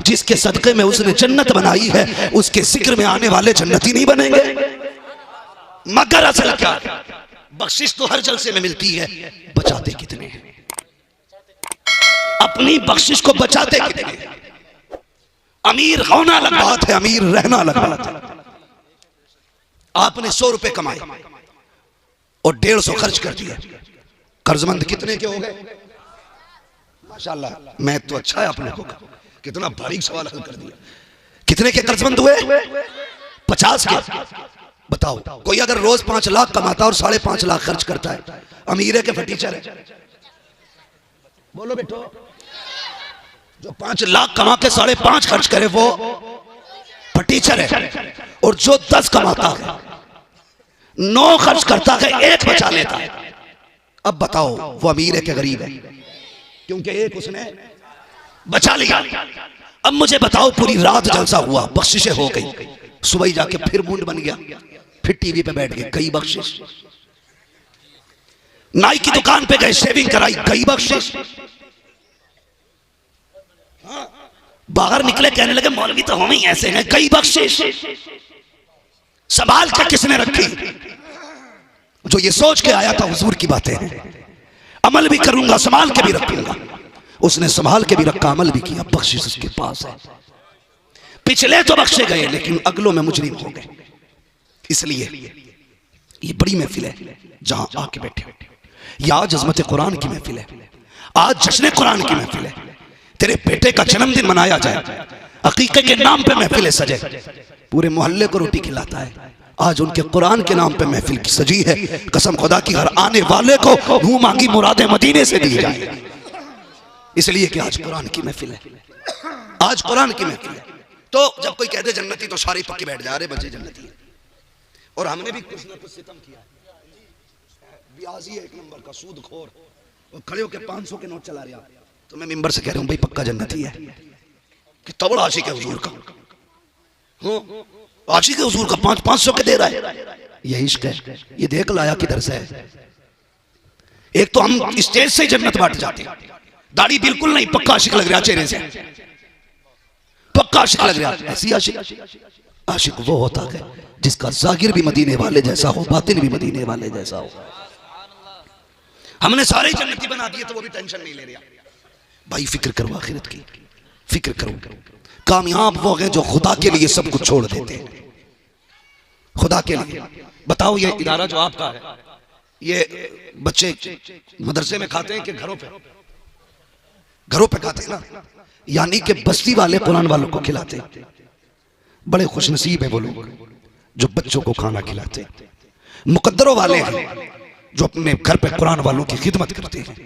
जिसके सदके में उसने जन्नत बनाई है, उसके जिक्र में आने वाले जन्नती नहीं बनेंगे। मगर असल क्या, बख्शिश तो हर जलसे में मिलती है, बचाते कितने हैं? अपनी बख्शिश को बचाते कितने हैं? अमीर होना अलग बात है, अमीर रहना अलग बात है। आपने 100 रुपए कमाए और 150 खर्च कर दिया, कर्जमंद कितने के हो गए? माशाल्लाह, मैं तो अच्छा है आप लोगों का, कितना बारीक सवाल हल कर दिया। कितने के कर्जमंद हुए? 50 के। बताओ, कोई अगर रोज 5 लाख कमाता और 5.5 लाख खर्च करता है, अमीर के फटीचर है? बोलो बेटो, जो 5 लाख कमा के 5.5 खर्च करे वो फटीचर है, और जो 10 कमाता है 9 खर्च करता है, 1 बचा लेता है। अब बताओ वो अमीर है कि गरीब है? क्योंकि 1 उसने बचा लिया। अब मुझे बताओ, पूरी रात जलसा हुआ, बख्शिशें हो गई, सुबह ही जाके फिर मूड बन गया, फिर टीवी पे बैठ गए, गई बख्शिश। नाई की दुकान पे गए, शेविंग कराई, गई बख्शिश। बाहर निकले, कहने लगे मौलवी तो हम ही ऐसे हैं, कई बख्शिश। संभाल के किसने रखी? जो ये सोच के आया था हुजूर की बातें हैं, अमल भी करूंगा, संभाल के भी रखूंगा। उसने संभाल के भी रखा, अमल भी किया, बख्शिश उसके पास है। पिछले तो बख्शे गए, लेकिन अगलों में मुजरिम हो गए। इसलिए ये बड़ी महफिल है जहां आके बैठे हो। ये आज अज़मत कुरान की महफिल है, आज जश्न कुरान की महफिल है। तेरे बेटे का जन्मदिन मनाया जाए, अकीके के नाम पे महफिल सजे, पूरे मोहल्ले को रोटी खिलाता है। आज उनके कुरान के नाम पे महफिल की सजी है। कसम खुदा की, हर आने वाले को मुंह मांगी मुरादें मदीने से दी जाए, इसलिए कि आज कुरान की महफिल है, आज कुरान की महफिल है। तो जब कोई कहते जन्नती तो सारी पक्की बैठ जा रहे बच्चे जन्नती है। और हमने भी कुछ ना कुछ सितम किया। ब्याजी है 1 नंबर का, सूदखोर, वो खड़े होकर 500 के नोट चला रहा, तो मैं मिंबर से कह रहा हूं भाई पक्का जन्नती है। कि तबड़ आशिक है हुजूर का, आशिक है हुजूर का, 500 के दे रहा है। ये इश्क है, ये देख लाया किधर से है। एक तो हम स्टेज से जन्नत बांट जाते हैं, दाढ़ी बिल्कुल नहीं, पक्का आशिक लग रहा चेहरे से, पक्का आशिक लग रहा। ऐसी आशिक वो होता है जिसका जाहिर भी मदीने वाले जैसा हो, बातिन भी मदीने वाले जैसा हो। हमने सारे जन्नती बना दिए तो वो भी टेंशन नहीं ले रहा। भाई फिक्र करो आखिरत की, फिक्र करो। कामयाब वो हैं जो खुदा के लिए सब कुछ छोड़ देते हैं, खुदा के लिए। बताओ ये इदारा जो आपका है, ये बच्चे मदरसे में खाते हैं कि घरों पे खाते हैं ना? यानी कि बस्ती वाले कुरान वालों को खिलाते हैं। बड़े खुशनसीब है वो लोग जो बच्चों को खाना खिलाते हैं। मुकद्दरों वाले हैं जो अपने घर पे कुरान वालों की खिदमत करते हैं,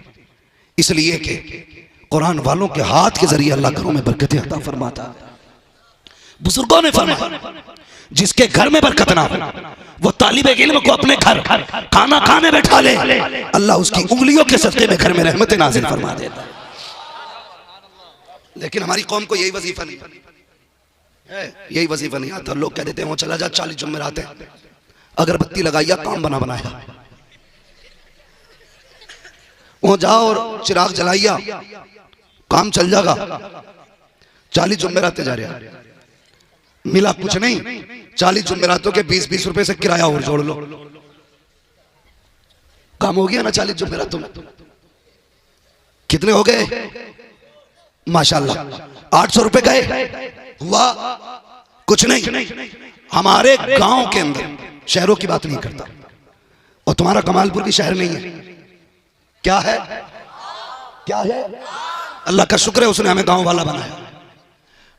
इसलिए कि कुरान वालों के हाथ के जरिए अल्लाह घरों में बरकतें अता फरमाता। बुजुर्गों ने फरमाया जिसके घर में बरकत ना हो वो तालिब इल्म को अपने घर खाना खाने बैठा ले, अल्लाह उसकी उंगलियों के सदके में घर में रहमतें नाज़िल फरमा देता है। लेकिन हमारी कौम को यही वजीफा नहीं है, यही वजीफा नहीं आता। लोग कह देते हैं वो चला जा 40 जुम्मेरात है, अगरबत्ती लगाइया, काम बना बनाया, वो जाओ और चिराग जलाइया, काम चल जाएगा। 40 जुमेरातें जा रहे हैं, मिला कुछ नहीं। 40 जुमेरातों के 20-20 रुपए से किराया और जोड़ लो, काम हो गया ना। 40 जुमेरातों में कितने हो गए माशाल्लाह? 800 रुपए गए, हुआ कुछ नहीं। हमारे गांव के अंदर, शहरों की बात नहीं करता, और तुम्हारा कमालपुर भी शहर नहीं है, क्या है? क्या है? अल्लाह का शुक्र है उसने हमें गांव वाला बनाया।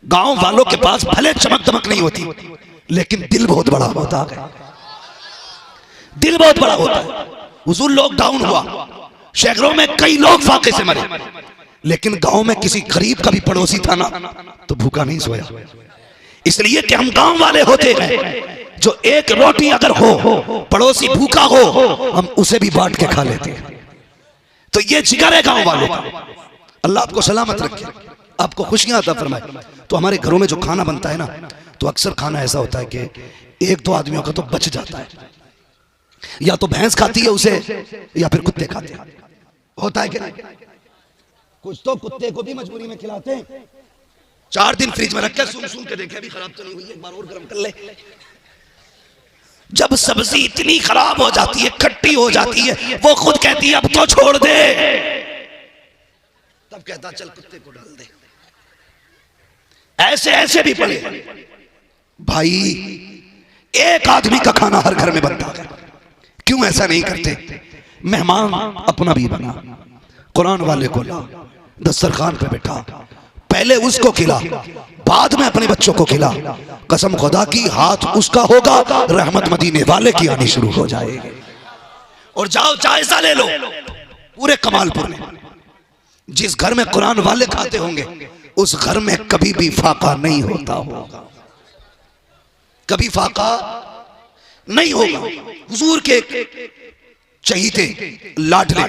गांव वालों के पास भले चमक दमक नहीं होती, लेकिन दिल बहुत बड़ा होता है, दिल बहुत बड़ा होता है। हुजूर लॉकडाउन हुआ, शहरों में कई लोग फाके से मरे, लेकिन गांव में किसी गरीब का भी पड़ोसी था ना तो भूखा नहीं सोया। इसलिए कि हम गांव वाले होते हैं, जो एक रोटी अगर हो, पड़ोसी भूखा हो, हम उसे भी बांट के खा लेते हैं। तो ये जिगर है गांव वालों का। अल्लाह आपको सलामत रखे, आपको खुशियां अता फरमाए। तो हमारे घरों में जो खाना बनता है ना, तो अक्सर खाना ऐसा होता है कि 1-2 आदमियों का तो बच जाता है, या तो भैंस खाती है उसे, या फिर कुत्ते खाते हैं, होता है कि नहीं? कुछ तो कुत्ते को भी मजबूरी में खिलाते हैं। 4 दिन फ्रिज में रख के सुन के देखे अभी खराब तो नहीं हुई, एक बार और गर्म कर ले। जब सब्जी इतनी खराब हो जाती है, खट्टी हो जाती है, वो खुद कहती है अब तो छोड़ दे, तब कहता चल कुत्ते को डाल दे। ऐसे ऐसे भी पड़े भाई। एक आदमी का खाना हर घर में बनता है, क्यों ऐसा नहीं करते? मेहमान अपना भी बना, कुरान वाले को ला, दस्तरखान पे बैठा, पहले उसको खिला, बाद में अपने बच्चों को खिला। कसम खुदा की, हाथ उसका होगा, रहमत मदीने वाले की आनी शुरू हो जाएगी। और जाओ जायजा ले लो पूरे कमालपुर में, जिस घर में कुरान वाले खाते होंगे उस घर में कभी भी फाका नहीं होता होगा, कभी फाका नहीं होगा। हुजूर के चहीते लाडले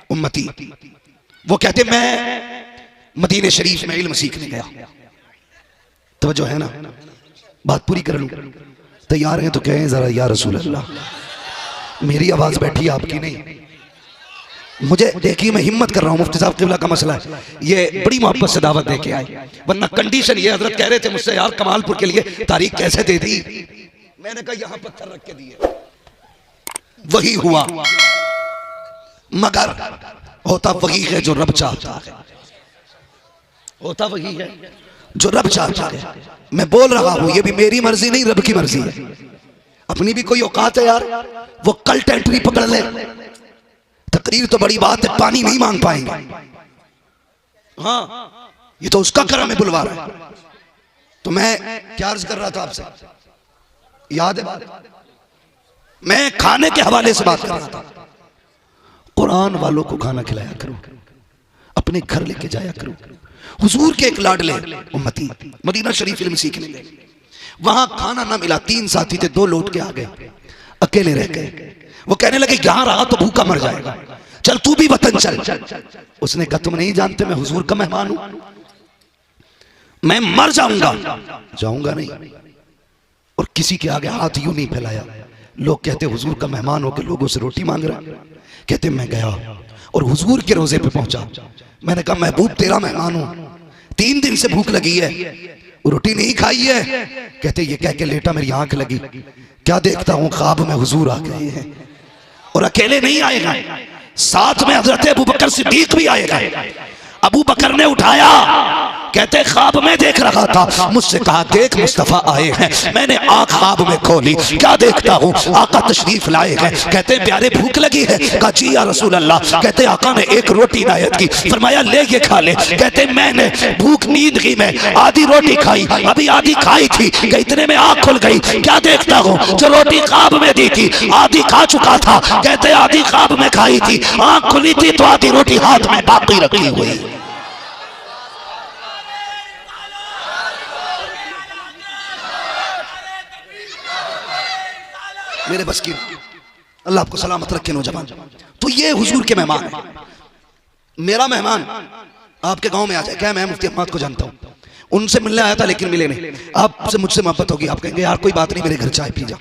उम्मती, वो कहते मैं मदीने शरीफ में इल्म सीखने गया। तवज्जो है ना, बात पूरी कर लूं? तैयार हैं तो कहें जरा या रसूल अल्लाह। मेरी आवाज बैठी है, आपकी नहीं। मुझे देखिए, मैं हिम्मत कर रहा हूँ, मुफ्ती साहब किबला का मसला है, ये बड़ी मोहब्बत से दावत दे के आए, वरना कंडीशन ये, हजरत कह रहे थे मुझसे यार कमालपुर के लिए तारीख कैसे दे दी, मैंने कहा यहां पत्थर रख के दिए, वही हुआ। मगर होता वही है जो रब चाहता है, होता वही है जो रब चाहता है। मैं बोल रहा हूं, ये भी मेरी मर्जी नहीं, रब की मर्जी है। अपनी भी कोई औकात है यार, वो कल टेंटरी पकड़ ले, तकरीर तो बड़ी बात है, पानी नहीं मांग पाएंगे। हाँ, ये तो उसका करम है, बुलवा रहा है। तो मैं क्या अर्ज कर रहा था आपसे, याद है बात? मैं खाने के हवाले से बात कर रहा था। कुरान वालों को खाना खिलाया करो, अपने घर लेके जाया करो। हुजूर के एक लाडले उम्मती मदीना शरीफ इल्म सीखने गए, वहां खाना ना मिला, 3 साथी थे, 2 लौट के आ गए, अकेले रह गए। वो कहने लगे यहां रहा तो भूखा मर जाएगा, चल तू भी वतन चल। उसने कहा तुम नहीं जानते मैं हुजूर का मेहमान हूं, मैं मर जाऊंगा, जाऊंगा नहीं। और किसी के आगे हाथ यूं नहीं फैलाया। लोग कहते हुजूर का मेहमान होकर लोगों से रोटी मांग रहा है। कहते मैं गया और हुजूर के रोजे पे पहुंचा, मैंने कहा महबूब तेरा मेहमान हूं, 3 दिन से भूख लगी है, रोटी नहीं खाई है। कहते ये कह के लेटा, मेरी आंख लगी, क्या देखता हूं ख्वाब में हुजूर आ गए हैं। और अकेले नहीं आएगा, साथ में हजरत अबू बकर सिद्दीक भी आएगा। अबू बकर ने उठाया, कहते ख्वाब में देख रहा था, मुझसे कहा देख मुस्तफा आए हैं। मैंने आंख ख्वाब में खोली, क्या देखता हूँ, आका तशरीफ लाए हैं। कहते प्यारे भूख लगी है, कहा जी या रसूल अल्लाह। कहते आका ने एक रोटी इनायत की, फरमाया ले ये खा ले। कहते मैंने भूख नींद की, मैं आधी रोटी खाई, अभी आधी खाई थी कि इतने में आंख खुल गई। क्या देखता हूँ, जो रोटी ख्वाब में दी थी आधी खा चुका था। कहते आधी ख्वाब में खाई थी, आंख खुली थी तो आधी रोटी हाथ में बाकी रखी हुई। मेरे बस की, अल्लाह आपको सलामत रखे नौजवान। तो ये हुजूर के मेहमान है। मेरा मेहमान आपके गांव में आ जाए, क्या मैं मुफ्ती अहमद को जानता हूं, उनसे मिलने आया था लेकिन मिले नहीं। आपसे मुझसे मोहब्बत होगी, आप कहेंगे यार कोई बात नहीं, मेरे घर चाय पी जा।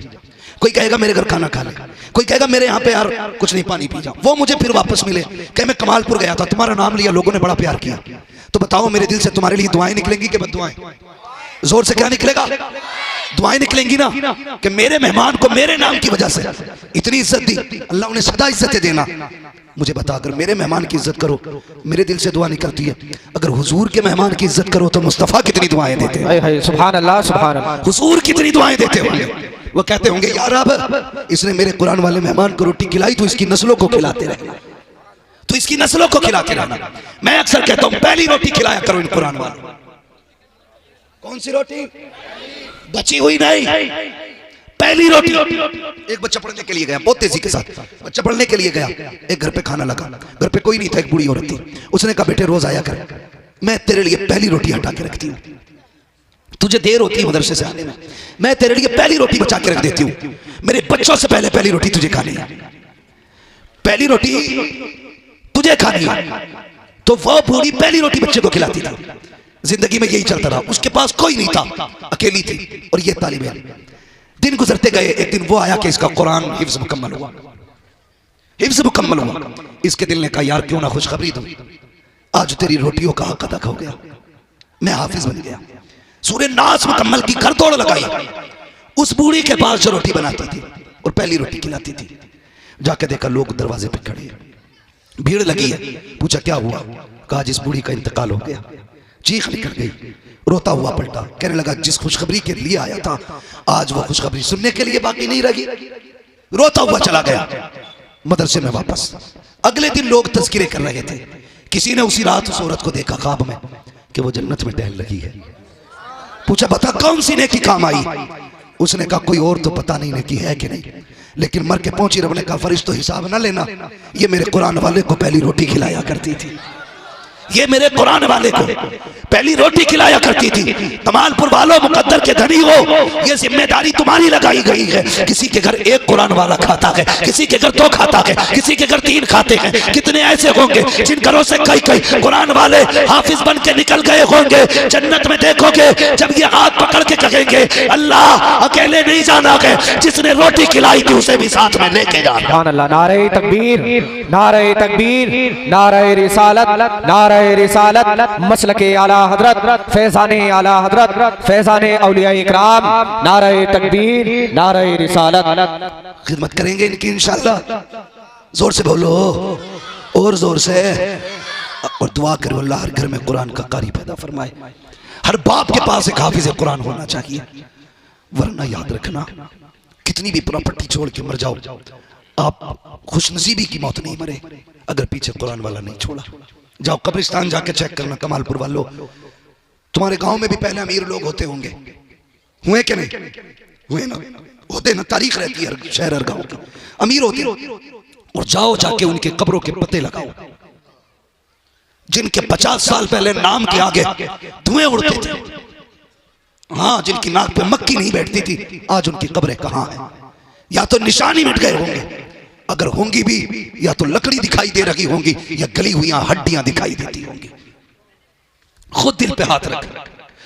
कोई कहेगा मेरे घर खाना खा ले, कोई कहेगा मेरे यहाँ पे यार कुछ नहीं पानी पी जा। वो मुझे फिर वापस मिले कहे मैं कमालपुर गया था, तुम्हारा नाम लिया, लोगों ने बड़ा प्यार किया, तो बताओ मेरे दिल से तुम्हारे लिए दुआएं निकलेंगी कि बद्दुआएं? जोर से क्या निकलेगा? दुआएं निकलेंगी ना, कि मेरे मेहमान को मेरे नाम की वजह से इतनी इज्जत दी, अल्लाह उन्हें सदा इज्जत देना। मुझे बता, अगर मेरे मेहमान की इज्जत करो मेरे दिल से दुआ निकलती है, अगर हुजूर के मेहमान की इज्जत करो तो मुस्तफ़ा कितनी दुआएं देते हैं, सुभान अल्लाह सुभान अल्लाह। हुजूर कितनी दुआएं देते होंगे। वो कहते होंगे यार अब इसने मेरे कुरान वाले मेहमान को रोटी खिलाई तो इसकी नस्लों को खिलाते रहना, तो इसकी नस्लों को खिलाते रहना। मैं अक्सर कहता हूं पहली रोटी खिलाया करो इन कुरान वालों। कौन सी रोटी? बची हुई नहीं, पहली रोटी। एक बच्चा पढ़ने के लिए गया, बहुत तेजी के साथ बच्चा पढ़ने के लिए गया, एक घर पे खाना लगा, घर पे कोई नहीं था, एक बूढ़ी औरत थी। उसने कहा बेटे रोज आया कर, मैं तेरे लिए पहली रोटी हटा के रखती हूँ, तुझे देर होती है मदरसे से आने में, मैं तेरे लिए पहली रोटी बचा के रख देती हूँ, मेरे बच्चों से पहले पहली रोटी तुझे खानी है, पहली रोटी तुझे खानी है। तो वो बूढ़ी पहली रोटी बच्चे को खिलाती थी। जिंदगी में यही चलता रहा, उसके पास कोई नहीं था, अकेली थी और ये तालिब इल्म। दिन गुजरते गए, एक दिन वो आया कि इसका कुरान हिफ्ज मुकम्मल हुआ, हिफ्ज मुकम्मल हुआ। इसके दिल ने कहा यार क्यों ना खुशखबरी दूं, आज तेरी रोटियों का हक अदा हो गया, मैं हाफिज बन गया। सूरह नास मुकम्मल की घर तोड़ लगाई उस बूढ़ी के पास जो रोटी बनाती थी और पहली रोटी खिलाती थी। जाके देखा लोग दरवाजे पे खड़े हैं, भीड़ लगी है। पूछा क्या हुआ? कहा जिस बूढ़ी का इंतकाल हो गया। चीख निकल गई, रोता हुआ पलटा, कहने लगा जिस खुशखबरी के लिए आया था आज वो खुशखबरी सुनने के लिए बाकी नहीं रही। रोता हुआ चला गया मदरसे में वापस। अगले दिन लोग तज़किरे कर रहे थे, किसी ने उसी रात उस औरत को देखा ख्वाब में कि वो जन्नत में टहल लगी है। पूछा बता कौन सी नेकी काम आई? उसने कहा कोई और तो पता नहीं नेकी है कि नहीं, लेकिन मर के पहुंची। रब ने कहा फरिश्तों हिसाब ना लेना, ये मेरे कुरान वाले को पहली रोटी खिलाया करती थी, ये मेरे कुरान वाले को पहली रोटी खिलाया करती थी। कमालपुर वालों मुकद्दर के धनी हो, ये जिम्मेदारी तुम्हारी लगाई गई है। किसी के घर एक कुरान वाला खाता है, किसी के घर दो खाता है, किसी के घर तीन खाते हैं। कितने ऐसे होंगे जिन घरों से कई कई कुरान वाले हाफिज बन के निकल गए होंगे। जन्नत में देखोगे जब ये हाथ पकड़ के कहेंगे अल्लाह अकेले नहीं जाना है, जिसने रोटी खिलाई थी उसे भी साथ में लेके जाना। सुभान अल्लाह। नारे तकबीर, नारे तकबीर, नारे रिसालत, नारे रिसालत, मसलके आला हजरत, फैजाने आला हजरत, फैजाने औलिया इकराम। नारे तकबीर, नारे रिसालत। खिदमत करेंगे इनकी इंशाअल्लाह। जोर से बोलो और जोर से, और दुआ करो अल्लाह हर घर में कुरान का कारी पैदा फरमाए। हर बाप के पास एक हाफिज कुरान होना चाहिए, वरना याद रखना कितनी भी प्रॉपर्टी छोड़ के मर जाओ, आप खुशनसीबी की मौत नहीं मरे अगर पीछे कुरान वाला नहीं छोड़ा। जाओ कब्रिस्तान जाके चेक करना कमालपुर वालों, तुम्हारे गांव में भी पहले अमीर लोग होते होंगे, हुए कि नहीं? हुए ना, होते ना, तारीख रहती है हर शहर हर गांव की, अमीर होते। और जाओ जाके उनके कब्रों के पते लगाओ, जिनके 50 साल पहले नाम के आगे धुएं उड़ते थे, हाँ जिनकी नाक पे मक्खी नहीं बैठती थी, आज उनकी कब्रें कहां हैं? या तो निशानी मिट गए होंगे, अगर होंगी भी या तो लकड़ी दिखाई दे रही होंगी या गली हुई हड्डियां दिखाई देती होंगी। खुद दिल पे हाथ रख,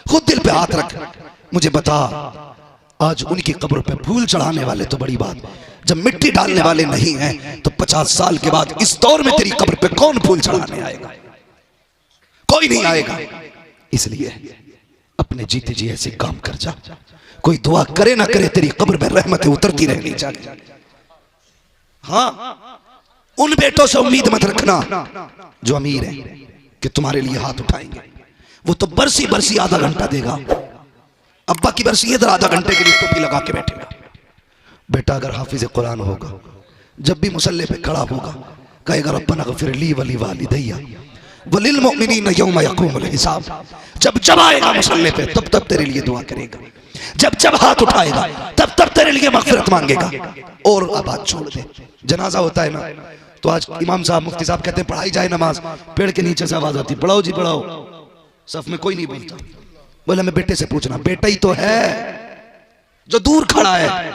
खुद दिल पे हाथ रख। मुझे बता आज उनकी कब्र पे फूल चढ़ाने वाले तो बड़ी बात, जब मिट्टी डालने वाले नहीं हैं तो 50 साल के बाद इस दौर में तेरी कब्र पे कौन फूल चढ़ाने आएगा? कोई नहीं आएगा। इसलिए अपने जीते जी ऐसे काम कर जा, कोई दुआ करे ना करे तेरी कब्र में रहमतें उतरती रहनी चाहिए। हाँ उन बेटों से उम्मीद मत रखना जो अमीर है कि तुम्हारे लिए हाथ उठाएंगे, वो तो बरसी बरसी आधा घंटा देगा। अब्बा की बरसी इधर आधा घंटे के लिए टोपी लगा के बैठेगा। बेटा अगर हाफिज कुरान होगा, जब भी मुसल्ले पे खड़ा होगा कहेगा रब्बना गफिर ली वली वालिदैया वलिल मुमिनीन यौम यक़ूमुल हिसाब। जब जब आएगा मुसल्ले पे तब तब तेरे लिए दुआ करेगा, जब जब हाथ उठाएगा तब तब तेरे लिए मग़फ़िरत मांगेगा। और अब बात छोड़ दे, जनाजा होता है ना तो आज इमाम साहब मुफ्ती साहब कहते हैं पढ़ाई जाए नमाज, पेड़ के नीचे से आवाज आती पढ़ाओ जी पढ़ाओ, सफ में कोई नहीं बोलता। बोला मैं बेटे से पूछना, बेटा ही तो है जो दूर खड़ा है,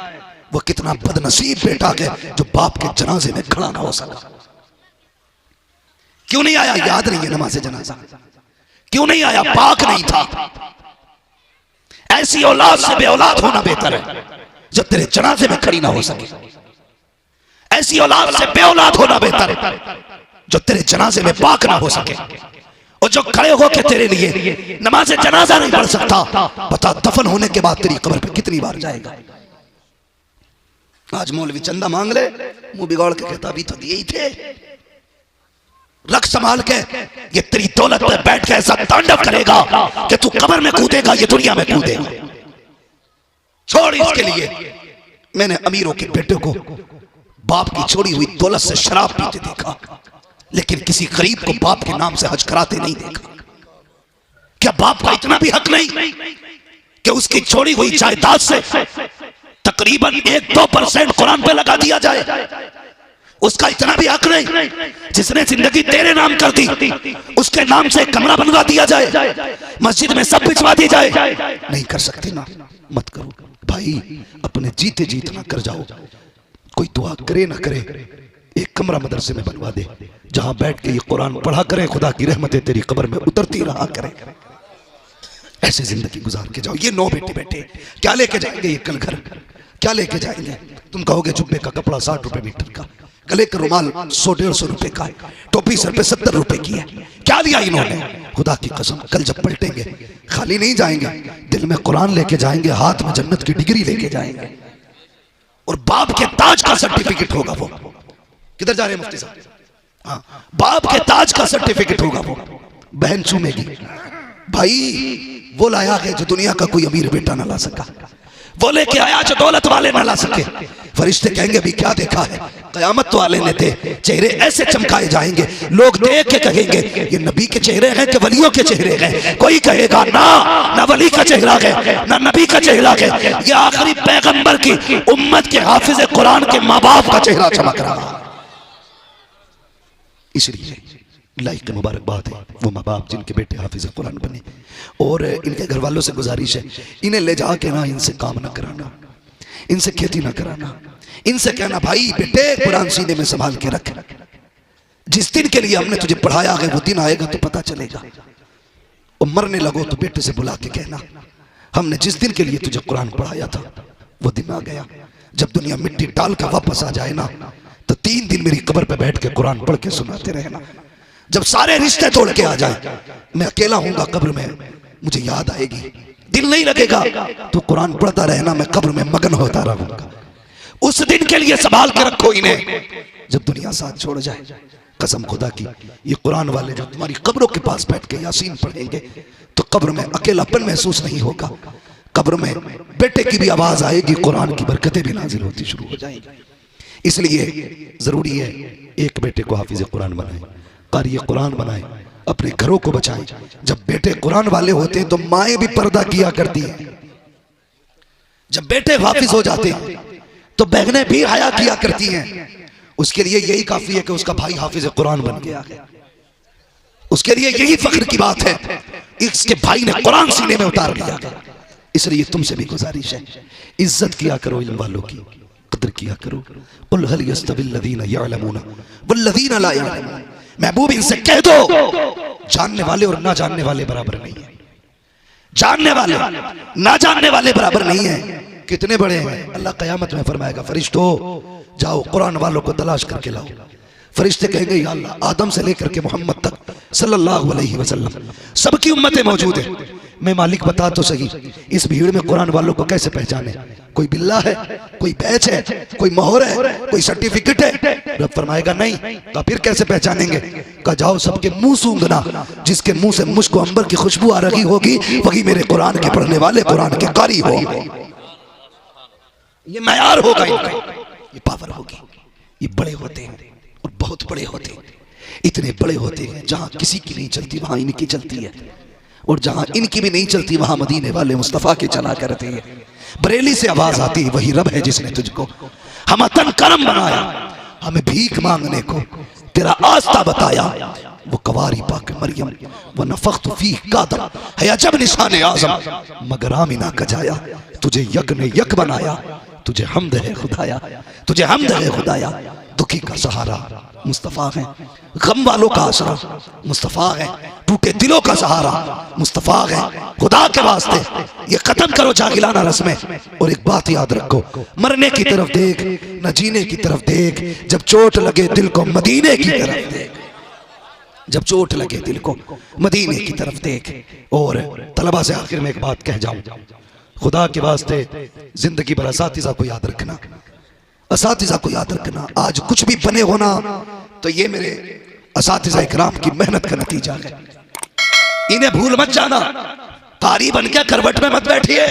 वो कितना बदनसीब बेटा है जो बाप के जनाजे में खड़ा ना हो सका। क्यों नहीं आया? याद नहीं है नमाज जनाजा, क्यों नहीं आया? पाक नहीं था। ऐसी औलाद से बे औलाद होना बेहतर है। जो तेरे जनाजे में खड़ी ना हो सके। ऐसी औलाद से बे औलाद होना बेहतर है जो तेरे जनाजे में पाक ना हो सके, और जो खड़े होकर तेरे लिए नमाज जनाजा नहीं पढ़ सकता, बता दफन होने के बाद तेरी कब्र पे कितनी बार जाएगा। आज मौलवी चंदा मांग ले, मुंह बिगाड़ के कहता अभी तो दिए ही थे। रख संभाल के, ये तेरी दौलत पे बैठ के ऐसा तांडव करेगा कि तू कब्र में कूदेगा, ये दुनिया में कूदेगा। छोड़ इसके लिए। मैंने अमीरों के बेटे को बाप की छोड़ी हुई दौलत से शराब पीते देखा, लेकिन किसी गरीब को बाप के नाम से हज कराते नहीं देखा। क्या बाप का इतना भी हक नहीं कि उसकी छोड़ी हुई जायदाद से तकरीबन 1-2% कुरान पे लगा दिया जाए? उसका इतना भी हक नहीं जिसने जिंदगी तेरे नाम कर दी उसके नाम से कमरा बनवा दिया जाए, मस्जिद में सब बिछवा दी जाए? नहीं कर सकते ना, मत करो भाई। अपने जीते जीत ना कर जाओ। कोई दुआ करे ना करे, एक कमरा मदरसे में बनवा दे जहां बैठ के ये कुरान पढ़ा करे, खुदा की रहमतें तेरी कब्र में उतरती रहा करे। ऐसे जिंदगी गुजार के जाओ। ये 9 बेटे बेटे क्या लेके जाएंगे ये कल घर? क्या लेके जाएंगे? तुम कहोगे जुब्बे का कपड़ा 60 रुपए मीटर का, गले का रुमाल 100-150 रुपए का है, टोपी सर पे 70 रुपए की है। क्या लिया इन्होंने? खुदा की कसम कल जब पलटेंगे खाली नहीं जाएंगे, दिल में कुरान लेके जाएंगे, हाथ में जन्नत की डिग्री लेके जाएंगे, और बाप के ताज का सर्टिफिकेट होगा वो। किधर जा रहे हैं मुफ्ती साहब? हाँ, बाप के ताज का सर्टिफिकेट होगा वो। बहन चूमेगी। भाई वो लाया है जो दुनिया का कोई अमीर बेटा ना ला सका, वो लेके आया जो दौलत वाले ना ला सके। फरिश्ते कहेंगे अभी क्या देखा है? कयामत वाले ने थे, चेहरे ऐसे चमकाए जाएंगे, लोग देख के कहेंगे ये नबी के चेहरे हैं कि वलियों के चेहरे हैं? कोई कहेगा ना वली का चेहरा है ना नबी का चेहरा है, ये आखिरी पैगंबर की उम्मत के हाफिज कुरान के माँ बाप का चेहरा चमक रहा। इसलिए लाइक मुबारकबाद है वो माँ बाप जिनके बेटे हाफिज कुरान बने, और इनके घर वालों से गुजारिश है इन्हें ले जाके ना इनसे काम ना कराना, इनसे खेती ना कराना, इनसे कहना भाई बेटे कुरान सीने में संभाल के रख, जिस दिन के लिए हमने तुझे पढ़ाया है वो दिन आएगा तो पता चलेगा। और मरने लगो तो बेटे से बुला के कहना हमने जिस दिन के लिए तुझे कुरान पढ़ाया था वो दिन आ गया। जब दुनिया मिट्टी डाल कर वापस आ जाए ना तो 3 दिन मेरी कब्र पे बैठ के कुरान पढ़ के सुनाते रहना। जब सारे रिश्ते तोड़ के आ जाए, मैं अकेला हूंगा कब्र में, मुझे याद आएगी, दिल नहीं लगेगा तो कुरान पढ़ता रहना, मैं कब्र में मगन होता रहूंगा। उस दिन के लिए संभाल के रखो इन्हें। जब दुनिया साथ छोड़ जाए, कसम खुदा की, ये कुरान वाले जो तुम्हारी कब्रों के पास बैठ के यासीन पढ़ेंगे तो कब्र में अकेलापन महसूस नहीं होगा, कब्र में बेटे की भी आवाज आएगी, कुरान की बरकतें भी नाजिल होती शुरू हो जाएंगी। इसलिए जरूरी है एक बेटे को हाफिज कुरान बनाए, कारी कुरान बनाए, अपने घरों को बचाएं। जब बेटे कुरान वाले होते हैं तो माएं भी पर्दा किया करती हैं। जब बेटे हाफिज हो जाते हैं तो बहनें भी हया किया करती हैं। उसके लिए यही काफी है कि उसका भाई हाफिज कुरान बन गया है, उसके लिए यही फख्र की बात है इसके भाई ने कुरान सीने में उतार लिया। इसलिए तुमसे भी गुजारिश है, इज्जत किया करो इल्म वालों की, कदर किया करो। कुल हल यस्तविल लज़ीना यअलमून वल्लज़ीना ला यअलमून। महबूब इनसे कह दो जानने वाले और ना जानने वाले बराबर नहीं है, जानने वाले ना जानने वाले बराबर नहीं है। कितने बड़े हैं, अल्लाह कयामत में फरमाएगा फरिश्तों जाओ कुरान वालों को तलाश करके लाओ। फरिश्ते कहेंगे या अल्लाह आदम से लेकर के मोहम्मद तक सल्लल्लाहु अलैहि वसल्लम सबकी उम्मतें मौजूद है, मैं मालिक बता तो सही इस भीड़ में कुरान वालों को कैसे पहचाने? कोई बिल्ला है, कोई बैच है, कोई मोहर है, कोई सर्टिफिकेट है? रब फरमाएगा नहीं। तो फिर कैसे पहचानेंगे? कहा जाओ सबके मुंह सूंघना, जिसके मुंह से मुझको अंबर की खुशबू आ रही होगी वही मेरे कुरान के पढ़ने वाले, कुरान के कारी होंगे। ये मयार होगा इनका, ये पावर होगी। ये बड़े होते हैं और बहुत बड़े होते हैं, इतने बड़े होते हैं जहां किसी की नहीं चलती वहां इनकी चलती है, और जहां इनकी भी नहीं चलती वहां मदीने वाले मुस्तफा के चला करते हैं। बरेली से आवाज आती है वही रब है जिसने तुझको हम तन करम बनाया, हमें भीख मांगने को तेरा आस्था बताया। वो कवारी पाक मरियम वो नफख्तु फीह कादम है अजब निशान आजम, मगर आमिना कजाया तुझे यक ने यक बनाया। तुझे हमद है खुदाया, तुझे हमद है खुदाया। दुख दुखी का सहारा मुस्तफ़ा है, गम वालों का आसरा मुस्तफ़ा है, टूटे दिलों का सहारा मुस्तफ़ा है। खुदा के वास्ते ये खत्म करो जागिलाना रस्में और एक बात याद रखो, मरने की तरफ देख न जीने की तरफ देख, जब चोट लगे दिल को मदीने की तरफ देख, जब चोट लगे दिल को मदीने की तरफ देख। और तलबा से आखिर में एक बात कह जाऊं, खुदा के वास्ते जिंदगी भर असातिज़ा को याद रखना, असातिज़ा को याद रखना। आज कुछ भी बने होना तो ये मेरे असातिज़ा इकराम की मेहनत का नतीजा है, इन्हें भूल मत जाना। कारी बन के करवट में मत बैठिए,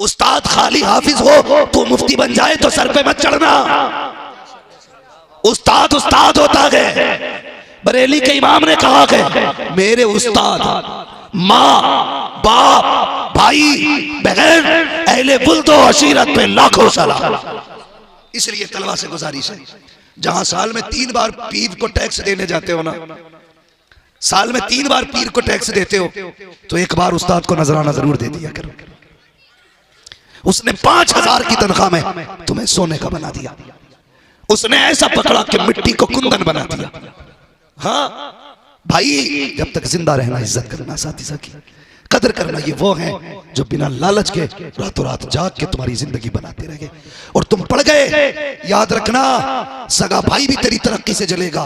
उस्ताद खाली हाफिज हो तो मुफ्ती बन जाए तो सर पे मत चढ़ना। उस्ताद उस्ताद होता है। बरेली के इमाम ने कहा है मेरे उस्ताद माँ बाप भाई बहन अहले बुल्दो अशीरत पे लाखों सलाम। इसलिए तलवा से गुजारिश है, जहां साल में 3 बार पीर को टैक्स देने जाते हो ना, साल में 3 बार पीर को टैक्स देते हो तो एक बार उस्ताद को नजराना जरूर दे दिया करो। उसने 5000 की तनख्वाह में तुम्हें सोने का बना दिया, उसने ऐसा पकड़ा कि मिट्टी को कुंदन बना दिया। हाँ भाई, जब तक जिंदा रहना इज्जत करना, साथी की कदर करना, ये वो हैं जो बिना लालच के रातों रात जाग के तुम्हारी जिंदगी बनाते रह गए और तुम पड़ गए। याद रखना, सगा भाई भी तेरी तरक्की से जलेगा,